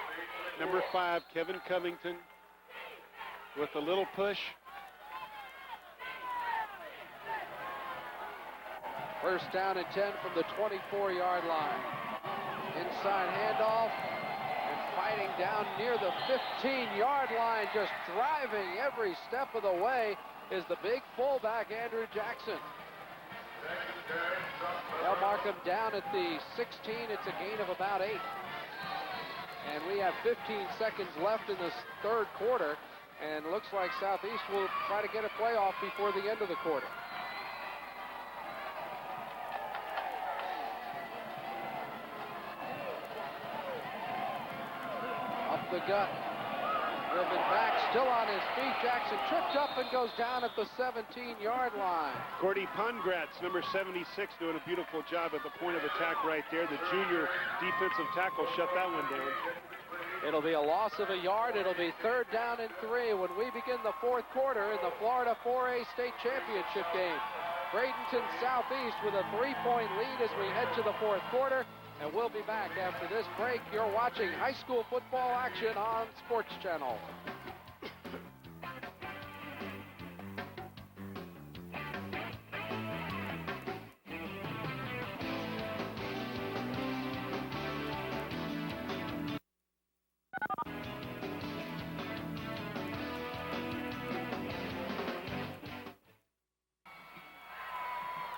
Number 5, Kevin Covington, with a little push. First down and 10 from the 24-yard line. Inside handoff, and fighting down near the 15-yard line, just driving every step of the way, is the big fullback, Andrew Jackson. They'll mark him down at the 16. It's a gain of about 8. And we have 15 seconds left in this third quarter. And looks like Southeast will try to get a playoff before the end of the quarter. Up the gut. Driven back, still on his feet. Jackson tripped up and goes down at the 17-yard line. Gordy Pongratz, number 76, doing a beautiful job at the point of attack right there. The junior defensive tackle shut that one down. It'll be a loss of a yard. It'll be 3rd down and 3 when we begin the 4th quarter in the Florida 4A state championship game. Bradenton Southeast with a 3-point lead as we head to the 4th quarter. And we'll be back after this break. You're watching high school football action on Sports Channel.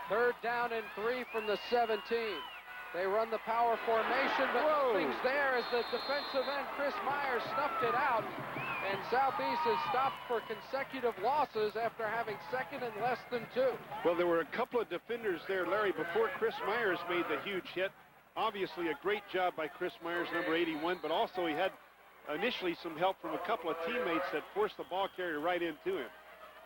Third down and 3 from the 17. They run the power formation, but nothing's there as the defensive end, Chris Myers, snuffed it out. And Southeast is stopped for consecutive losses after having 2nd and less than 2. Well, there were a couple of defenders there, Larry, before Chris Myers made the huge hit. Obviously, a great job by Chris Myers, number 81, but also he had initially some help from a couple of teammates that forced the ball carrier right into him.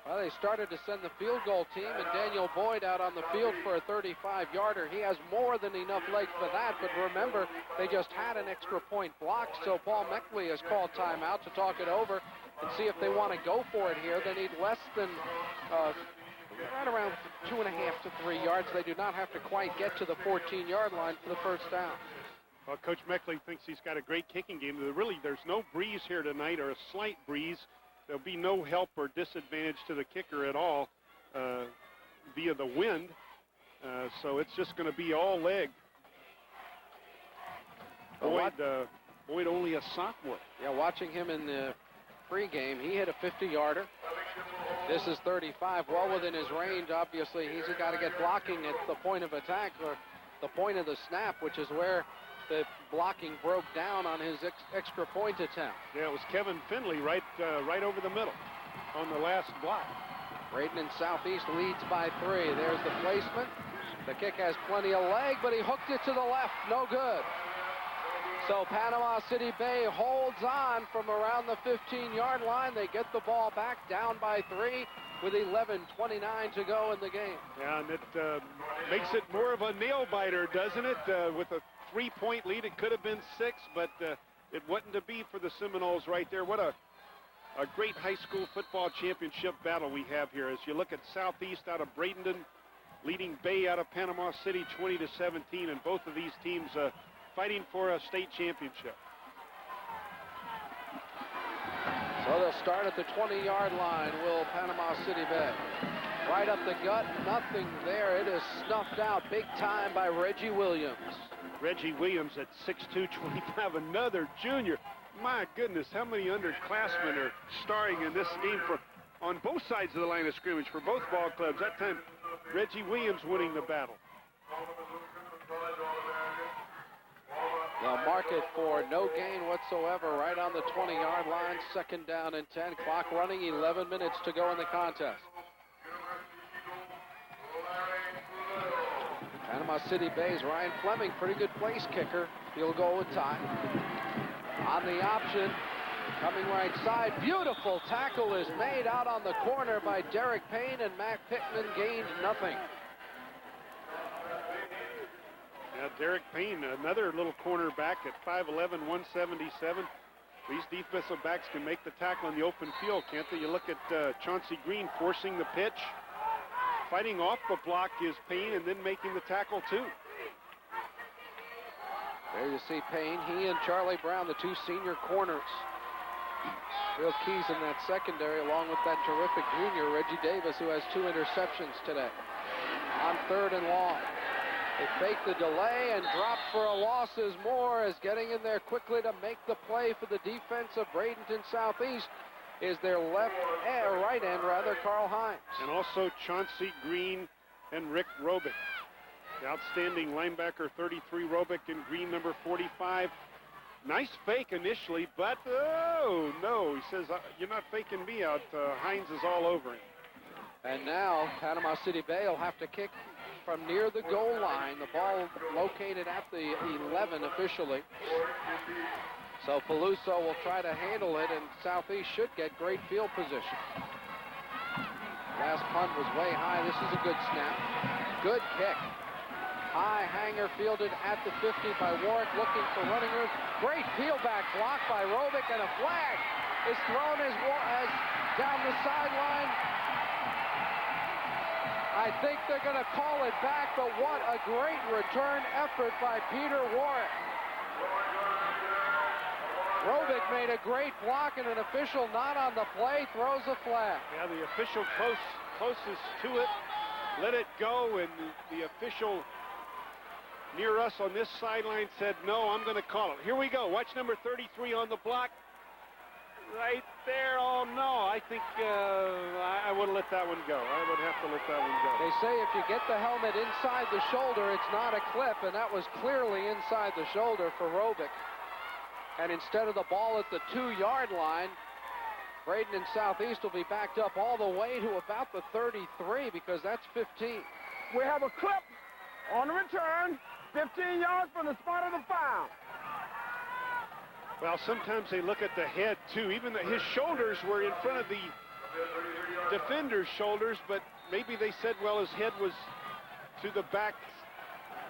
Well, they started to send the field goal team and Daniel Boyd out on the field for a 35-yarder. He has more than enough legs for that, but remember, they just had an extra point blocked, so Paul Meckley has called timeout to talk it over and see if they want to go for it here. They need less than right around 2.5 to 3 yards. They do not have to quite get to the 14-yard line for the first down. Well, Coach Meckley thinks he's got a great kicking game. There's no breeze here tonight, or a slight breeze. There'll be no help or disadvantage to the kicker at all via the wind. So it's just going to be all leg. Boyd only a sophomore. Yeah, watching him in the pregame, he hit a 50-yarder. This is 35, well within his range. Obviously, he's got to get blocking at the point of attack or the point of the snap, which is where the blocking broke down on his extra point attempt. Yeah, it was Kevin Finley right over the middle on the last block. Bradenton Southeast leads by 3. There's the placement. The kick has plenty of leg, but he hooked it to the left. No good. So Panama City Bay holds on from around the 15-yard line. They get the ball back, down by 3 with 11:29 to go in the game. Yeah, and it makes it more of a nail-biter, doesn't it? With a 3-point lead, it could have been 6, but it wasn't to be for the Seminoles right there. What a great high school football championship battle we have here. As you look at Southeast out of Bradenton, leading Bay out of Panama City 20-17, and both of these teams fighting for a state championship. So they'll start at the 20-yard line, will Panama City Bay. Right up the gut, nothing there. It is snuffed out big time by Reggie Williams. Reggie Williams at 6'2", 25, another junior. My goodness, how many underclassmen are starring in this game on both sides of the line of scrimmage for both ball clubs. That time, Reggie Williams winning the battle. They'll mark it for no gain whatsoever right on the 20-yard line. 2nd down and 10. Clock running, 11 minutes to go in the contest. Panama City Bay's Ryan Fleming, pretty good place kicker. Field goal with time. On the option, coming right side. Beautiful tackle is made out on the corner by Derek Payne, and Matt Pittman gained nothing. Yeah, Derek Payne, another little cornerback at 5'11", 177. These defensive backs can make the tackle in the open field, can't they? You look at Chauncey Green forcing the pitch. Fighting off the block is Payne, and then making the tackle too. There you see Payne, he and Charlie Brown, the 2 senior corners. Real keys in that secondary, along with that terrific junior, Reggie Davis, who has 2 interceptions today. On 3rd and long. They fake the delay and drop for a loss as Moore is getting in there quickly to make the play for the defense of Bradenton Southeast. Is their right end, Carl Hines. And also Chauncey Green and Rick Robick. The outstanding linebacker, 33, Robick, and Green, number 45. Nice fake initially, but oh no, he says, you're not faking me out. Hines is all over him. And now Panama City Bay will have to kick from near the goal line. The ball located at the 11 officially. So Peluso will try to handle it, and Southeast should get great field position. Last punt was way high. This is a good snap. Good kick. High hanger fielded at the 50 by Warwick, looking for running room. Great field back block by Rovick, and a flag is thrown as down the sideline. I think they're going to call it back, but what a great return effort by Peter Warwick. Rovick made a great block, and an official not on the play throws a flag. Yeah, the official closest to it let it go, and the official near us on this sideline said, no, I'm going to call it. Here we go. Watch number 33 on the block. Right there. Oh, no. I think I would have let that one go. I would have to let that one go. They say if you get the helmet inside the shoulder, it's not a clip, and that was clearly inside the shoulder for Rovick. And instead of the ball at the 2-yard line, Bradenton Southeast will be backed up all the way to about the 33, because that's 15. We have a clip on the return, 15 yards from the spot of the foul. Well, sometimes they look at the head, too. Even his shoulders were in front of the defender's shoulders, but maybe they said, well, his head was to the back.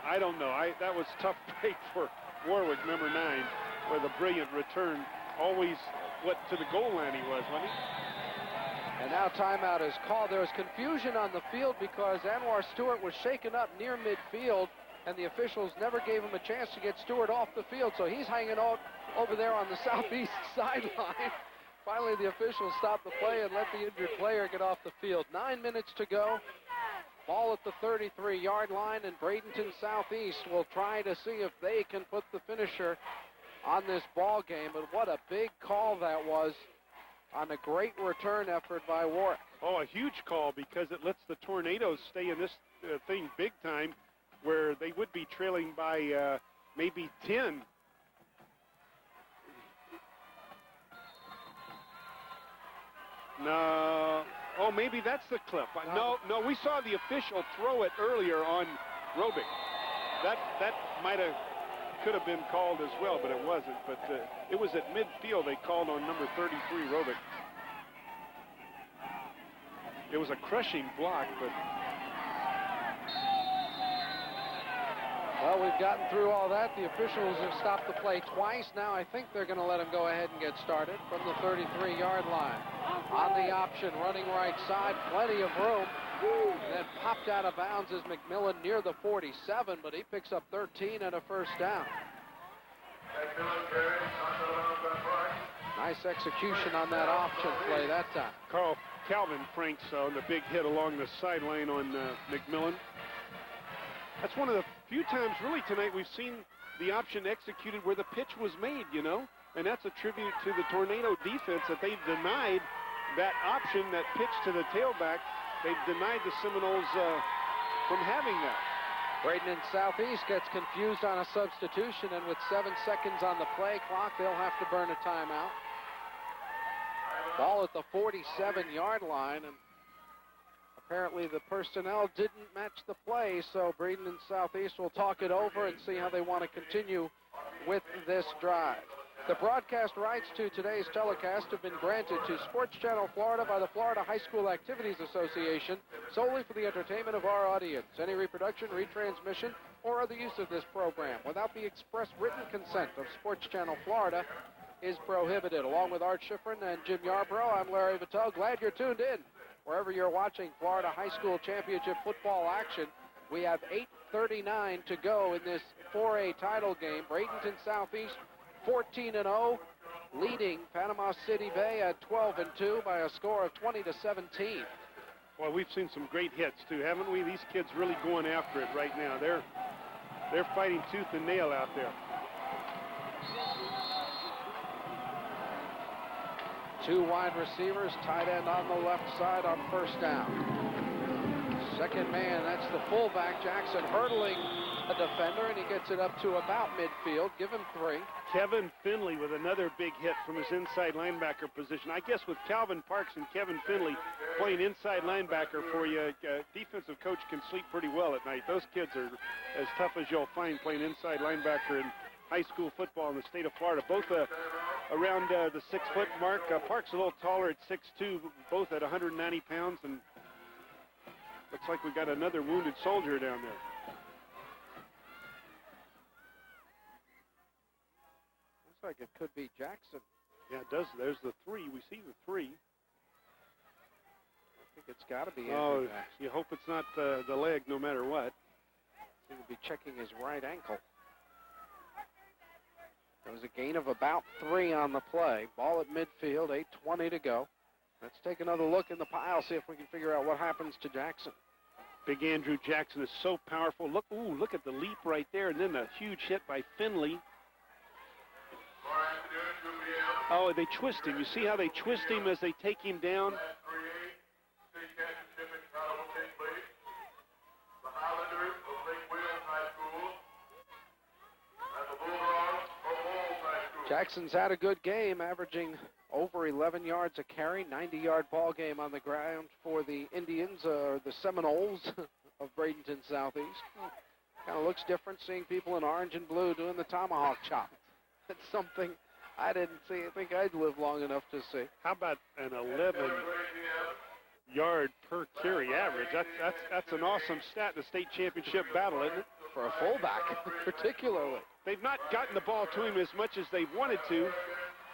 I don't know. That was tough break for Warwick, number 9, with a brilliant return. Always to the goal line he was, wasn't he? And now timeout is called. There was confusion on the field because Anwar Stewart was shaken up near midfield, and the officials never gave him a chance to get Stewart off the field, so he's hanging out over there on the southeast sideline. Finally, the officials stopped the play and let the injured player get off the field. 9 minutes to go. Ball at the 33-yard line, and Bradenton Southeast will try to see if they can put the finisher on this ball game. But what a big call that was on a great return effort by Warwick. Oh, a huge call, because it lets the Tornadoes stay in this thing big time, where they would be trailing by maybe 10. No. Oh, maybe that's the clip. No, we saw the official throw it earlier on Rovick. That could have been called as well, but it wasn't. But it was at midfield they called on number 33, Rovick. It was a crushing block, but... Well, we've gotten through all that. The officials have stopped the play twice. Now I think they're going to let him go ahead and get started from the 33-yard line. On the option, running right side, plenty of room. And then popped out of bounds is McMillan near the 47, but he picks up 13 and a first down. Nice execution on that option play that time. Calvin Franks on the big hit along the sideline on McMillan. That's one of the few times really tonight we've seen the option executed where the pitch was made, you know, and that's a tribute to the Tornado defense that they denied that option, that pitch to the tailback. They denied the Seminoles from having that. Bradenton Southeast gets confused on a substitution, and with 7 seconds on the play clock, they'll have to burn a timeout. Ball at the 47-yard line, and apparently the personnel didn't match the play, so Bradenton Southeast will talk it over and see how they want to continue with this drive. The broadcast rights to today's telecast have been granted to Sports Channel Florida by the Florida High School Activities Association solely for the entertainment of our audience. Any reproduction, retransmission, or other use of this program without the express written consent of Sports Channel Florida is prohibited. Along with Art Schifrin and Jim Yarbrough, I'm Larry Vitale. Glad you're tuned in. Wherever you're watching Florida High School Championship football action, we have 8:39 to go in this 4A title game. Bradenton Southeast 14-0, leading Panama City Bay at 12-2 by a score of 20-17. Well, we've seen some great hits too, haven't we? These kids really going after it right now. They're fighting tooth and nail out there. Two wide receivers, tight end on the left side on first down. Second man, that's the fullback, Jackson, hurdling a defender, and he gets it up to about midfield. Give him 3. Kevin Finley with another big hit from his inside linebacker position. I guess with Calvin Parks and Kevin Finley playing inside linebacker for you, defensive coach can sleep pretty well at night. Those kids are as tough as you'll find playing inside linebacker in high school football in the state of Florida. Both around the 6-foot mark. Parks a little taller at 6'2", both at 190 pounds, and looks like we got another wounded soldier down there. Looks like it could be Jackson. Yeah, it does. There's the 3. We see the 3. I think it's got to be Andrew Oh, Jackson. you hope it's not the leg no matter what. He would be checking his right ankle. There was a gain of about 3 on the play. Ball at midfield, 8:20 to go. Let's take another look in the pile, see if we can figure out what happens to Jackson. Big Andrew Jackson is so powerful. Look, look at the leap right there, and then a huge hit by Finley. Oh, they twist him. You see how they twist him as they take him down? Jackson's had a good game, averaging over 11 yards a carry, 90-yard ball game on the ground for the Indians, or the Seminoles of Bradenton Southeast. Kind of looks different seeing people in orange and blue doing the tomahawk chop. That's something I didn't see. I think I'd live long enough to see. How about an 11-yard per carry average? That's an awesome stat in the state championship battle, isn't it? For a fullback, particularly. They've not gotten the ball to him as much as they wanted to.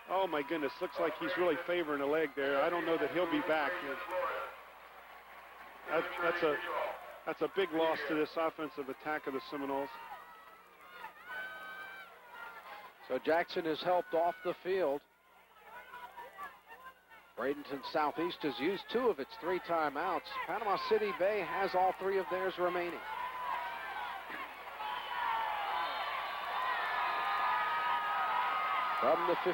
Oh, my goodness. Looks like he's really favoring a leg there. I don't know that he'll be back. That's a big loss to this offensive attack of the Seminoles. So Jackson is helped off the field. Bradenton Southeast has used 2 of its 3 timeouts. Panama City Bay has all 3 of theirs remaining. From the 50.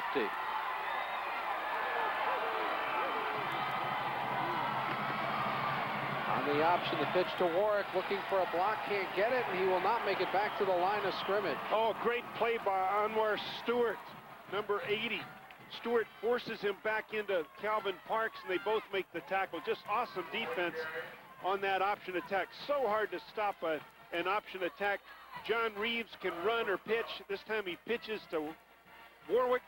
On the option, the pitch to Warwick, looking for a block, can't get it, and he will not make it back to the line of scrimmage. Oh, great play by Anwar Stewart, number 80. Stewart forces him back into Calvin Parks, and they both make the tackle. Just awesome defense on that option attack. So hard to stop an option attack. John Reeves can run or pitch. This time he pitches to Warwick.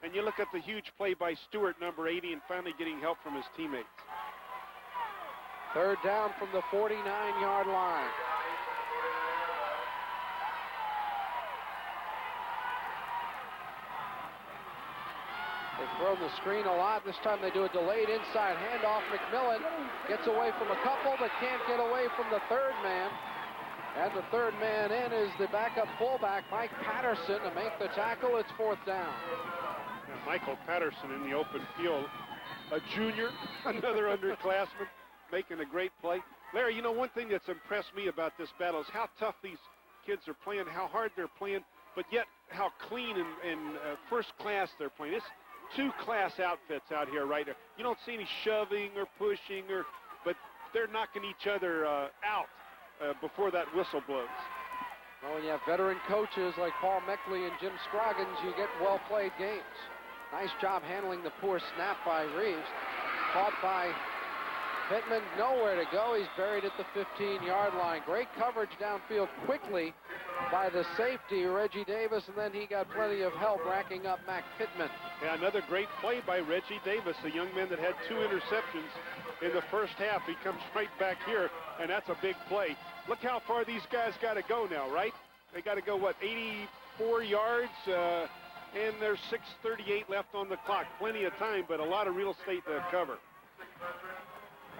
And you look at the huge play by Stewart, number 80, and finally getting help from his teammates. 3rd down from the 49-yard line. They've thrown the screen a lot. This time they do a delayed inside handoff. McMillan gets away from a couple, but can't get away from the 3rd man. And the 3rd man in is the backup fullback, Mike Patterson, to make the tackle. It's 4th down. And Michael Patterson in the open field, a junior, another underclassman, making a great play. Larry, you know, one thing that's impressed me about this battle is how tough these kids are playing, how hard they're playing, but yet how clean and first class they're playing. It's 2-class outfits out here right now. You don't see any shoving or pushing, but they're knocking each other out before that whistle blows. Well, when you have veteran coaches like Paul Meckley and Jim Scroggins, you get well-played games. Nice job handling the poor snap by Reeves. Caught by Pittman, nowhere to go. He's buried at the 15-yard line. Great coverage downfield quickly by the safety, Reggie Davis, and then he got plenty of help racking up Mac Pittman. Yeah, another great play by Reggie Davis, a young man that had 2 interceptions in the first half. He comes right back here, and that's a big play. Look how far these guys got to go now, right? They got to go, what, 84 yards? And there's 6:38 left on the clock. Plenty of time, but a lot of real estate to cover.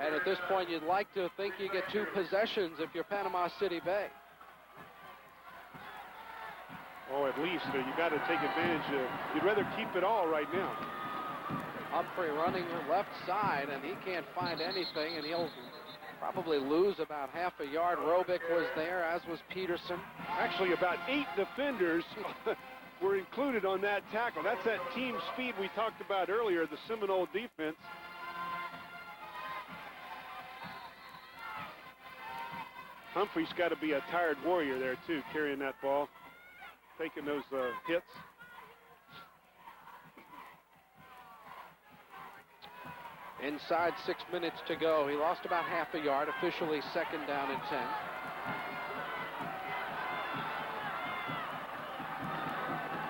And at this point, you'd like to think you get 2 possessions if you're Panama City Bay. Oh, at least you got to take advantage. You'd rather keep it all right now. Humphrey running left side, and he can't find anything, and he'll probably lose about half a yard. Robick was there, as was Peterson. Actually, about 8 defenders were included on that tackle. That's that team speed we talked about earlier, the Seminole defense. Humphrey's got to be a tired warrior there, too, carrying that ball, taking those hits. Inside 6 minutes to go. He lost about half a yard, officially 2nd down and 10.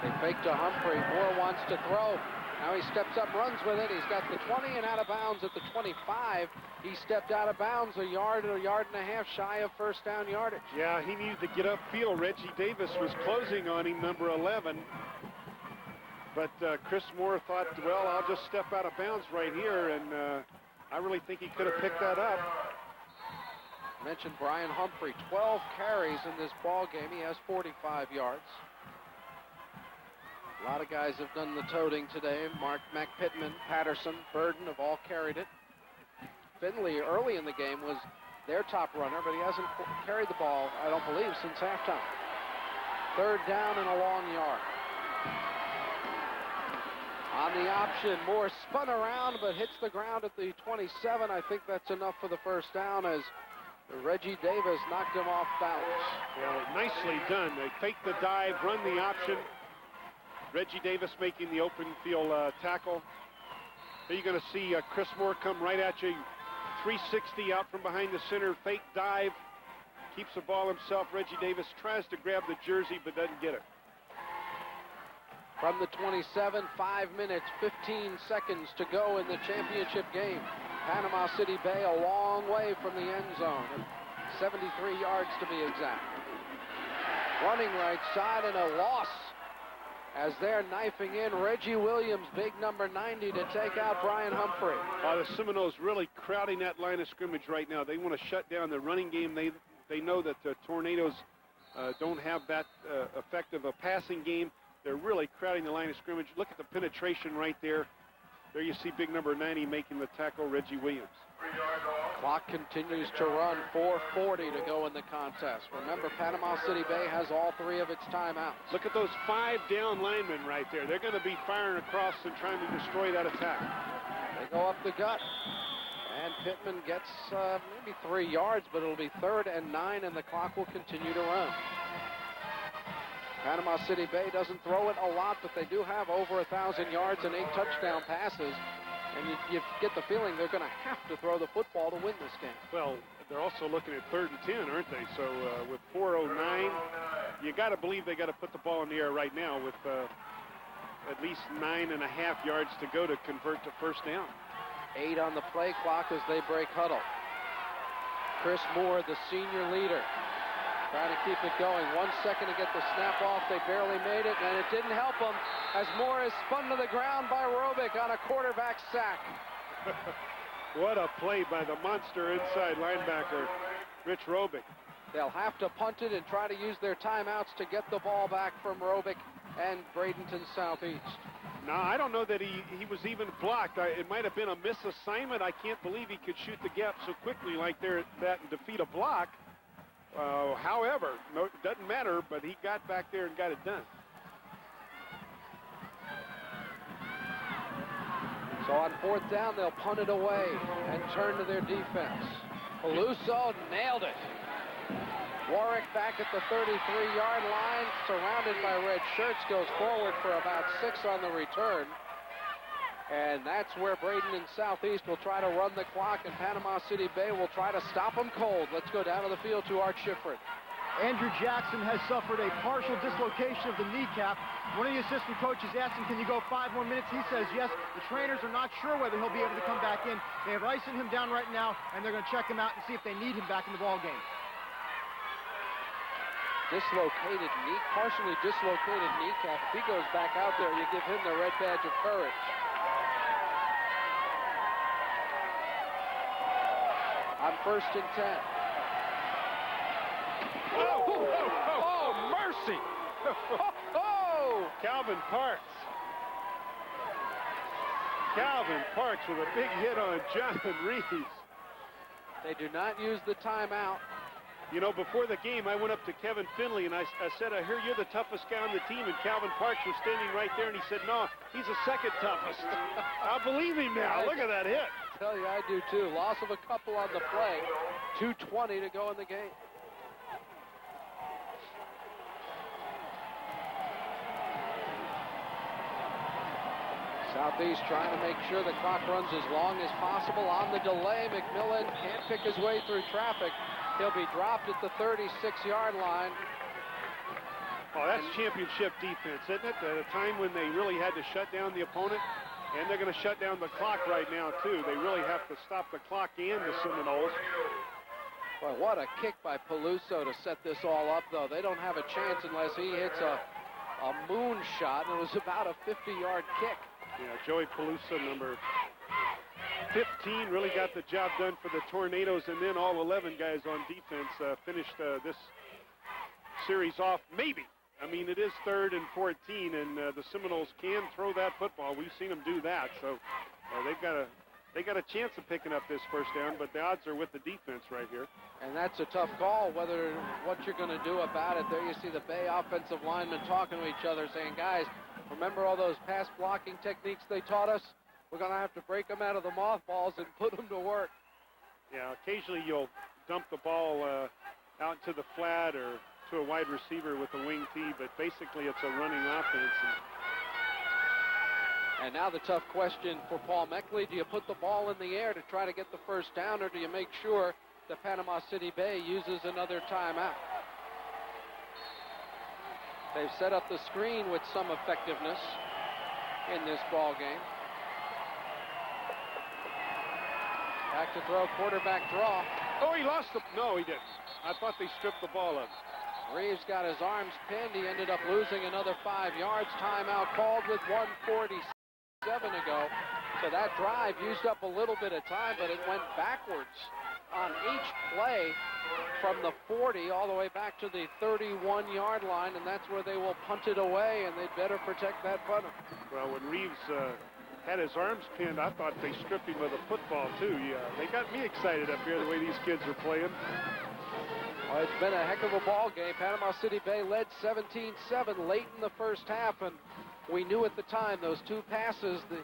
They fake to Humphrey. Moore wants to throw. Now he steps up, runs with it. He's got the 20 and out of bounds at the 25. He stepped out of bounds a yard and a half shy of first down yardage. Yeah, he needed to get upfield. Reggie Davis was closing on him, number 11. But Chris Moore thought, well, I'll just step out of bounds right here, and I really think he could have picked that up. Mentioned Brian Humphrey, 12 carries in this ball game. He has 45 yards. A lot of guys have done the toting today. Mac Pittman, Patterson, Burden have all carried it. Finley early in the game was their top runner, but he hasn't carried the ball, I don't believe, since halftime. 3rd down and a long yard. On the option, Moore spun around but hits the ground at the 27. I think that's enough for the first down as Reggie Davis knocked him off balance. Well, nicely done. They fake the dive, run the option. Reggie Davis making the open field tackle. Then you're going to see Chris Moore come right at you. 360 out from behind the center, fake dive. Keeps the ball himself. Reggie Davis tries to grab the jersey but doesn't get it. From the 27, 5 minutes, 15 seconds to go in the championship game. Panama City Bay a long way from the end zone. 73 yards to be exact. Running right side and a loss as they're knifing in Reggie Williams, big number 90, to take out Brian Humphrey. The Seminoles really crowding that line of scrimmage right now. They want to shut down the running game. They know that the Tornadoes don't have that effective a passing game. They're really crowding the line of scrimmage. Look at the penetration right there. There you see big number 90 making the tackle, Reggie Williams. Clock continues to run, 4:40 to go in the contest. Remember, Panama City Bay has all 3 of its timeouts. Look at those 5 down linemen right there. They're going to be firing across and trying to destroy that attack. They go up the gut, and Pittman gets maybe 3 yards, but it'll be 3rd and 9, and the clock will continue to run. Panama City Bay doesn't throw it a lot, but they do have over 1,000 yards and 8 touchdown passes. And you get the feeling they're going to have to throw the football to win this game. Well, they're also looking at 3rd and 10, aren't they? So with 4:09, you got to believe they got to put the ball in the air right now with at least 9.5 yards to go to convert to first down. 8 on the play clock as they break huddle. Chris Moore, the senior leader, trying to keep it going. 1 second to get the snap off. They barely made it, and it didn't help them as Moore is spun to the ground by Robick on a quarterback sack. What a play by the monster inside linebacker, Rich Robick. They'll have to punt it and try to use their timeouts to get the ball back from Robick and Bradenton Southeast. Now, I don't know that he was even blocked. It might have been a misassignment. I can't believe he could shoot the gap so quickly like that and defeat a block. However, no, it doesn't matter, but he got back there and got it done. So on 4th down, they'll punt it away and turn to their defense. Peluso nailed it. Warwick back at the 33-yard line, surrounded by red shirts, goes forward for about 6 on the return. And that's where Bradenton Southeast will try to run the clock, and Panama City Bay will try to stop them cold. Let's go down to the field to Art Schifrin. Andrew Jackson has suffered a partial dislocation of the kneecap. One of the assistant coaches asked him, can you go 5 more minutes? He says yes. The trainers are not sure whether he'll be able to come back in. They have icing him down right now, and they're going to check him out and see if they need him back in the ball game. Partially dislocated kneecap. If he goes back out there, you give him the red badge of courage. On 1st and 10. Oh, mercy! Calvin Parks. Calvin Parks with a big hit on John Reeves. They do not use the timeout. You know, before the game, I went up to Kevin Finley, and I said, I hear you're the toughest guy on the team, and Calvin Parks was standing right there, and he said, no, he's the 2nd toughest. I believe him now. Look at that hit. I tell you, I do too. Loss of a couple on the play. 2:20 to go in the game. Southeast trying to make sure the clock runs as long as possible. On the delay, McMillan can't pick his way through traffic. He'll be dropped at the 36-yard line. Oh, that's championship defense, isn't it? At a time when they really had to shut down the opponent, and they're going to shut down the clock right now, too. They really have to stop the clock and the Seminoles. Boy, what a kick by Peluso to set this all up, though. They don't have a chance unless he hits a moon shot, and it was about a 50-yard kick. Yeah, Joey Peluso, number 15, really got the job done for the Tornadoes, and then all 11 guys on defense finished this series off, maybe. I mean, it is 3rd and 14, and the Seminoles can throw that football. We've seen them do that, so they got a chance of picking up this first down, but the odds are with the defense right here. And that's a tough call, what you're going to do about it. There you see the Bay offensive linemen talking to each other, saying, guys, remember all those pass blocking techniques they taught us? We're going to have to break them out of the mothballs and put them to work. Yeah, occasionally you'll dump the ball out to the flat or to a wide receiver with a wing T, but basically it's a running offense. And now the tough question for Paul Meckley, do you put the ball in the air to try to get the first down, or do you make sure that Panama City Bay uses another timeout? They've set up the screen with some effectiveness in this ball game. Back to throw, quarterback draw. Oh, he lost the... No, he didn't. I thought they stripped the ball of him. Reeves got his arms pinned. He ended up losing another 5 yards. Timeout called with 1:47 to go. So that drive used up a little bit of time, but it went backwards on each play from the 40 all the way back to the 31-yard line, and that's where they will punt it away, and they'd better protect that punter. Well, when Reeves had his arms pinned, I thought they stripped him of the football, too. Yeah, they got me excited up here the way these kids are playing. Well, it's been a heck of a ball game. Panama City Bay led 17-7 late in the first half, and we knew at the time those two passes, the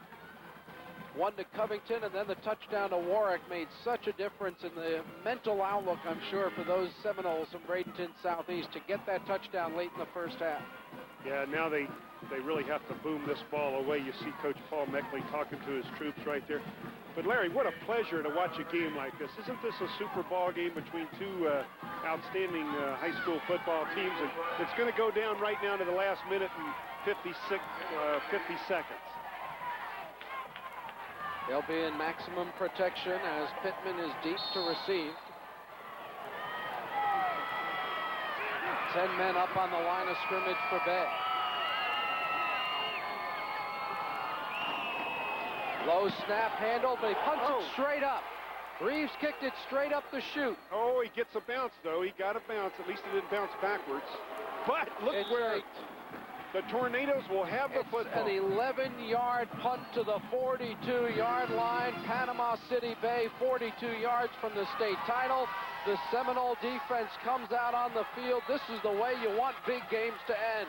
one to Covington and then the touchdown to Warwick, made such a difference in the mental outlook, I'm sure, for those Seminoles from Bradenton Southeast to get that touchdown late in the first half. Yeah, now they really have to boom this ball away. You see Coach Paul Meckley talking to his troops right there. But, Larry, what a pleasure to watch a game like this. Isn't this a super ball game between two outstanding high school football teams? And it's going to go down right now to the last minute and 50 seconds. They'll be in maximum protection as Pittman is deep to receive. 10 men up on the line of scrimmage for Bay. Low snap handle, but he punts it straight up. Reeves kicked it straight up the chute. Oh, he gets a bounce, though. He got a bounce. At least it didn't bounce backwards. But look where the Tornadoes will have the football. An 11-yard punt to the 42-yard line. Panama City Bay 42 yards from the state title. The Seminole defense comes out on the field. This is the way you want big games to end.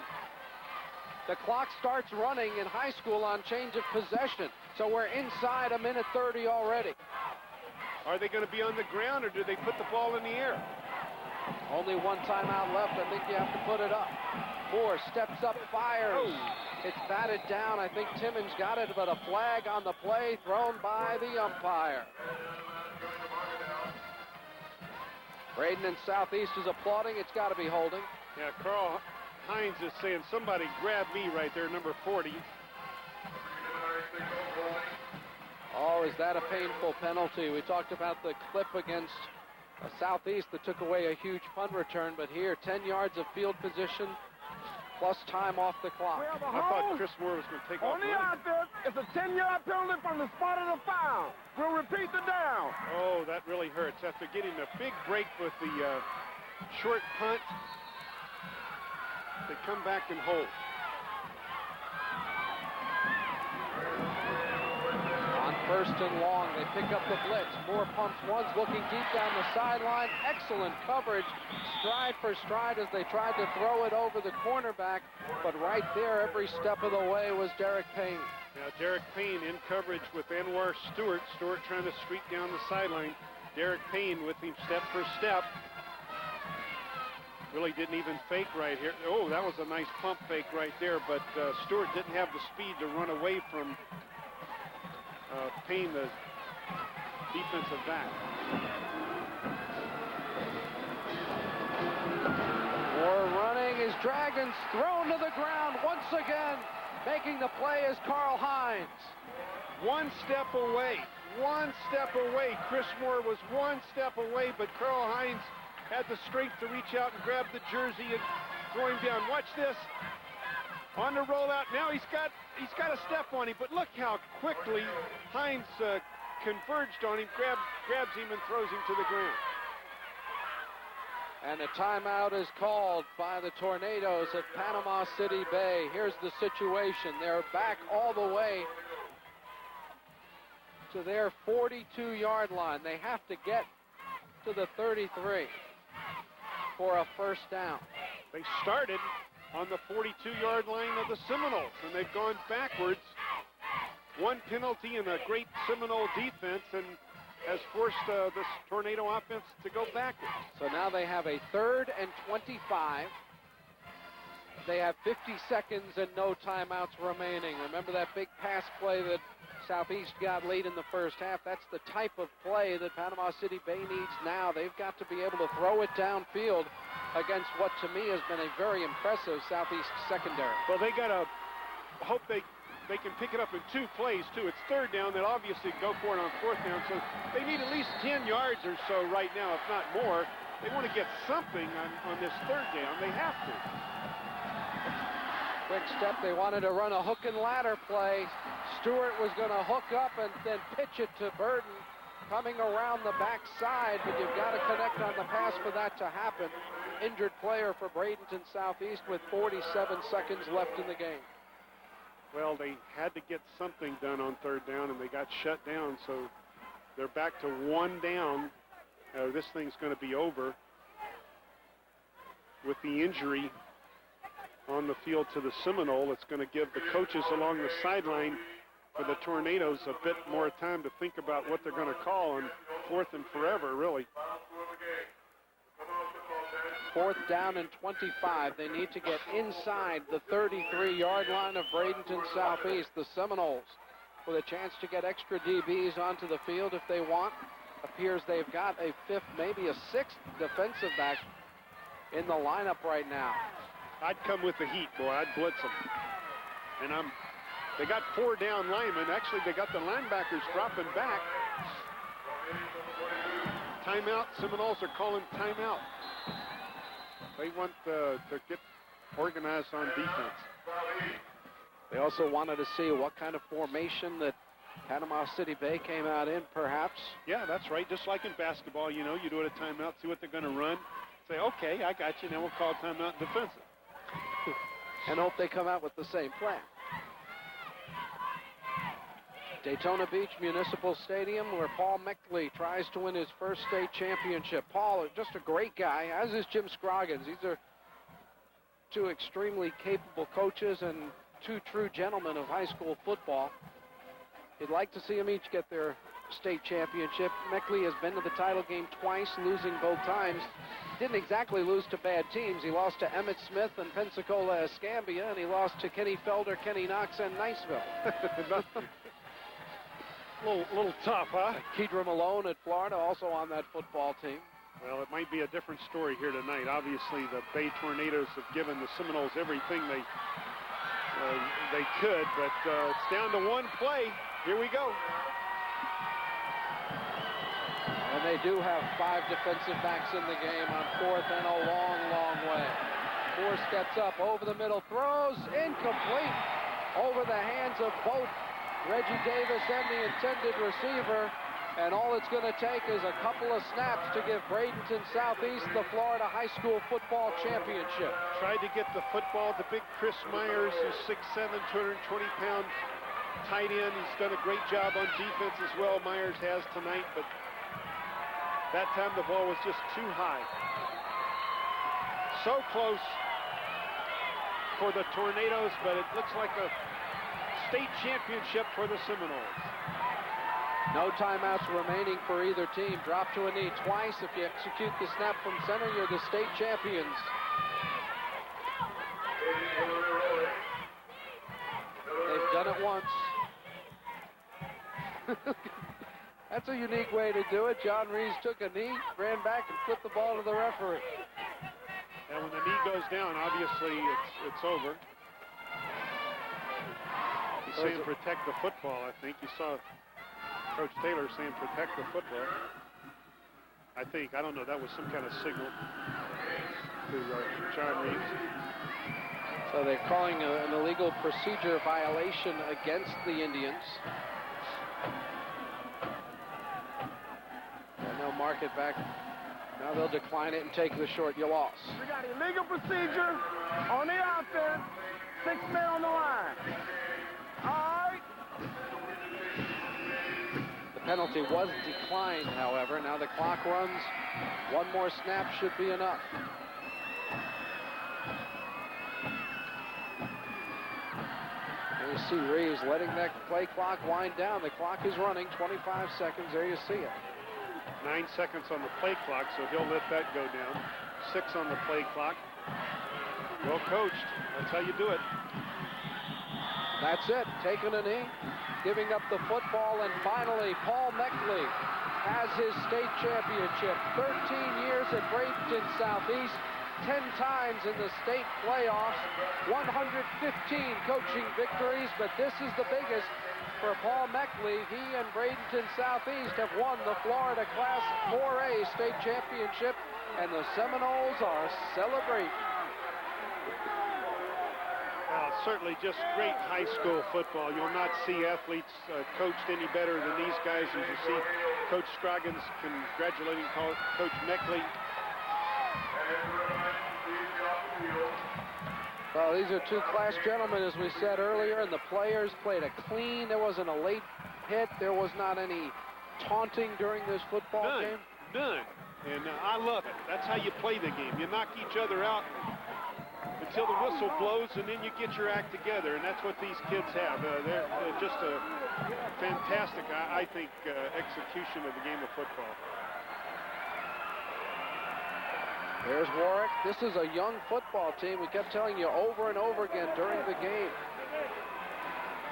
The clock starts running in high school on change of possession. So we're inside a minute 30 already. Are they going to be on the ground, or do they put the ball in the air? Only one timeout left. I think you have to put it up. Moore steps up, fires. It's batted down. I think Timmons got it, but a flag on the play thrown by the umpire. Bradenton Southeast is applauding. It's got to be holding. Yeah, Carl Hines is saying, somebody grab me right there, number 40. Oh, is that a painful penalty? We talked about the clip against Southeast that took away a huge punt return, but here 10 yards of field position plus time off the clock. I thought Chris Moore was going to take off. On the offense, it's a 10-yard penalty from the spot of the foul. We'll repeat the down. Oh, that really hurts. After getting a big break with the short punt, they come back and hold. On first and long, they pick up the blitz. Moore pumps once, looking deep down the sideline. Excellent coverage, stride for stride as they tried to throw it over the cornerback. But right there, every step of the way was Derek Payne. Now, Derek Payne in coverage with Anwar Stewart. Stewart trying to streak down the sideline. Derek Payne with him step for step. Really didn't even fake right here. Oh, that was a nice pump fake right there, but Stewart didn't have the speed to run away from pain the defensive back. More running is Dragons thrown to the ground once again. Making the play is Carl Hines. One step away. Chris Moore was one step away, but Carl Hines had the strength to reach out and grab the jersey and throw him down. Watch this. On the rollout. Now he's got a step on him, but look how quickly Hines converged on him, grabs him and throws him to the ground. And a timeout is called by the Tornadoes at Panama City Bay. Here's the situation. They're back all the way to their 42-yard line. They have to get to the 33 for a first down. They started on the 42-yard line of the Seminoles, and they've gone backwards. One penalty and a great Seminole defense, and has forced this Tornado offense to go backwards. So now they have a 3rd and 25. They have 50 seconds and no timeouts remaining. Remember that big pass play that Southeast got late in the first half? That's the type of play that Panama City Bay needs now. They've got to be able to throw it downfield against what to me has been a very impressive Southeast secondary. Well, they got to hope they can pick it up in 2 plays, too. It's 3rd down. They'll obviously go for it on 4th down. So they need at least 10 yards or so right now, if not more. They want to get something on this 3rd down. They have to. Quick step. They wanted to run a hook and ladder play. Stewart was going to hook up and then pitch it to Burden, coming around the backside, but you've got to connect on the pass for that to happen. Injured player for Bradenton Southeast with 47 seconds left in the game. Well, they had to get something done on 3rd down, and they got shut down, so they're back to 1 down. This thing's going to be over with the injury on the field to the Seminole. It's going to give the coaches along the sideline for the Tornadoes a bit more time to think about what they're going to call on 4th and forever, really. 4th down and 25. They need to get inside the 33-yard line of Bradenton Southeast. The Seminoles with a chance to get extra DBs onto the field if they want. Appears they've got a 5th, maybe a 6th defensive back in the lineup right now. I'd come with the heat, boy. I'd blitz them. And they got 4 down linemen. Actually, they got the linebackers dropping back. Timeout. Seminoles are calling timeout. They want to get organized on defense. They also wanted to see what kind of formation that Panama City Bay came out in, perhaps. Yeah, that's right. Just like in basketball, you know, you do it at timeout, see what they're going to run. Say, okay, I got you. Now we'll call timeout defensive. And hope they come out with the same plan. Daytona Beach Municipal Stadium, where Paul Meckley tries to win his first state championship. Paul, just a great guy, as is Jim Scroggins. These are 2 extremely capable coaches and 2 true gentlemen of high school football. You'd like to see them each get their state championship. Meckley has been to the title game twice, losing both times. Didn't exactly lose to bad teams. He lost to Emmett Smith and Pensacola Escambia, and he lost to Kenny Felder, Kenny Knox, and Niceville. A little tough, huh? Kedra Malone at Florida, also on that football team. Well, it might be a different story here tonight. Obviously, the Bay Tornadoes have given the Seminoles everything they could, but it's down to 1 play. Here we go. And they do have 5 defensive backs in the game on 4th and a long, long way. 4 steps up, over the middle, throws, incomplete. Over the hands of both Reggie Davis and the intended receiver. And all it's going to take is a couple of snaps to give Bradenton Southeast the Florida High School Football Championship. Tried to get the football to big Chris Myers, who's 6'7", 220-pound tight end. He's done a great job on defense as well, Myers has tonight, but that time the ball was just too high. So close for the Tornadoes, but it looks like a state championship for the Seminoles. No timeouts remaining for either team. Drop to a knee twice. If you execute the snap from center, you're the state champions. They've done it once. That's a unique way to do it. John Reese took a knee, ran back, and flipped the ball to the referee. And when the knee goes down, obviously it's over. He's saying protect the football, I think. You saw Coach Taylor saying protect the football. I think, I don't know, that was some kind of signal to John Reeves. So they're calling an illegal procedure violation against the Indians. And they'll mark it back. Now they'll decline it and take the short. You lost. We got illegal procedure on the offense. 6 men on the line. All right. The penalty was declined, however. Now the clock runs. One more snap should be enough. There you see Reeves letting that play clock wind down. The clock is running. 25 seconds. There you see it. 9 seconds on the play clock, so he'll let that go down. 6 on the play clock. Well coached. That's how you do it. That's it. Taking a knee, giving up the football, and finally Paul Meckley has his state championship. 13 years at Bradenton Southeast, 10 times in the state playoffs, 115 coaching victories, but this is the biggest for Paul Meckley. He and Bradenton Southeast have won the Florida Class 4A state championship, and the Seminoles are celebrating. Well, certainly just great high school football. You'll not see athletes coached any better than these guys. As you see Coach Scroggins congratulating Coach Meckley. Well, these are two class gentlemen, as we said earlier, and the players played a clean. There wasn't a late hit. There was not any taunting during this football game. None. And I love it. That's how you play the game. You knock each other out until the whistle blows, and then you get your act together, and that's what these kids have. They're just a fantastic, I think, execution of the game of football. There's Warwick. This is a young football team. We kept telling you over and over again during the game.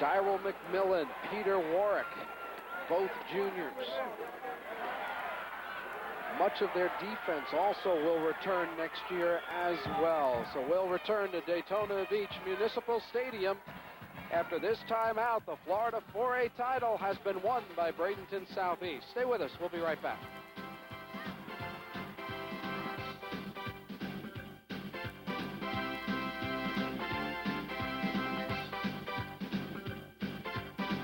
Dyral McMillan, Peter Warwick, both juniors. Much of their defense also will return next year as well. So we'll return to Daytona Beach Municipal Stadium. After this time out, the Florida 4A title has been won by Bradenton Southeast. Stay with us. We'll be right back.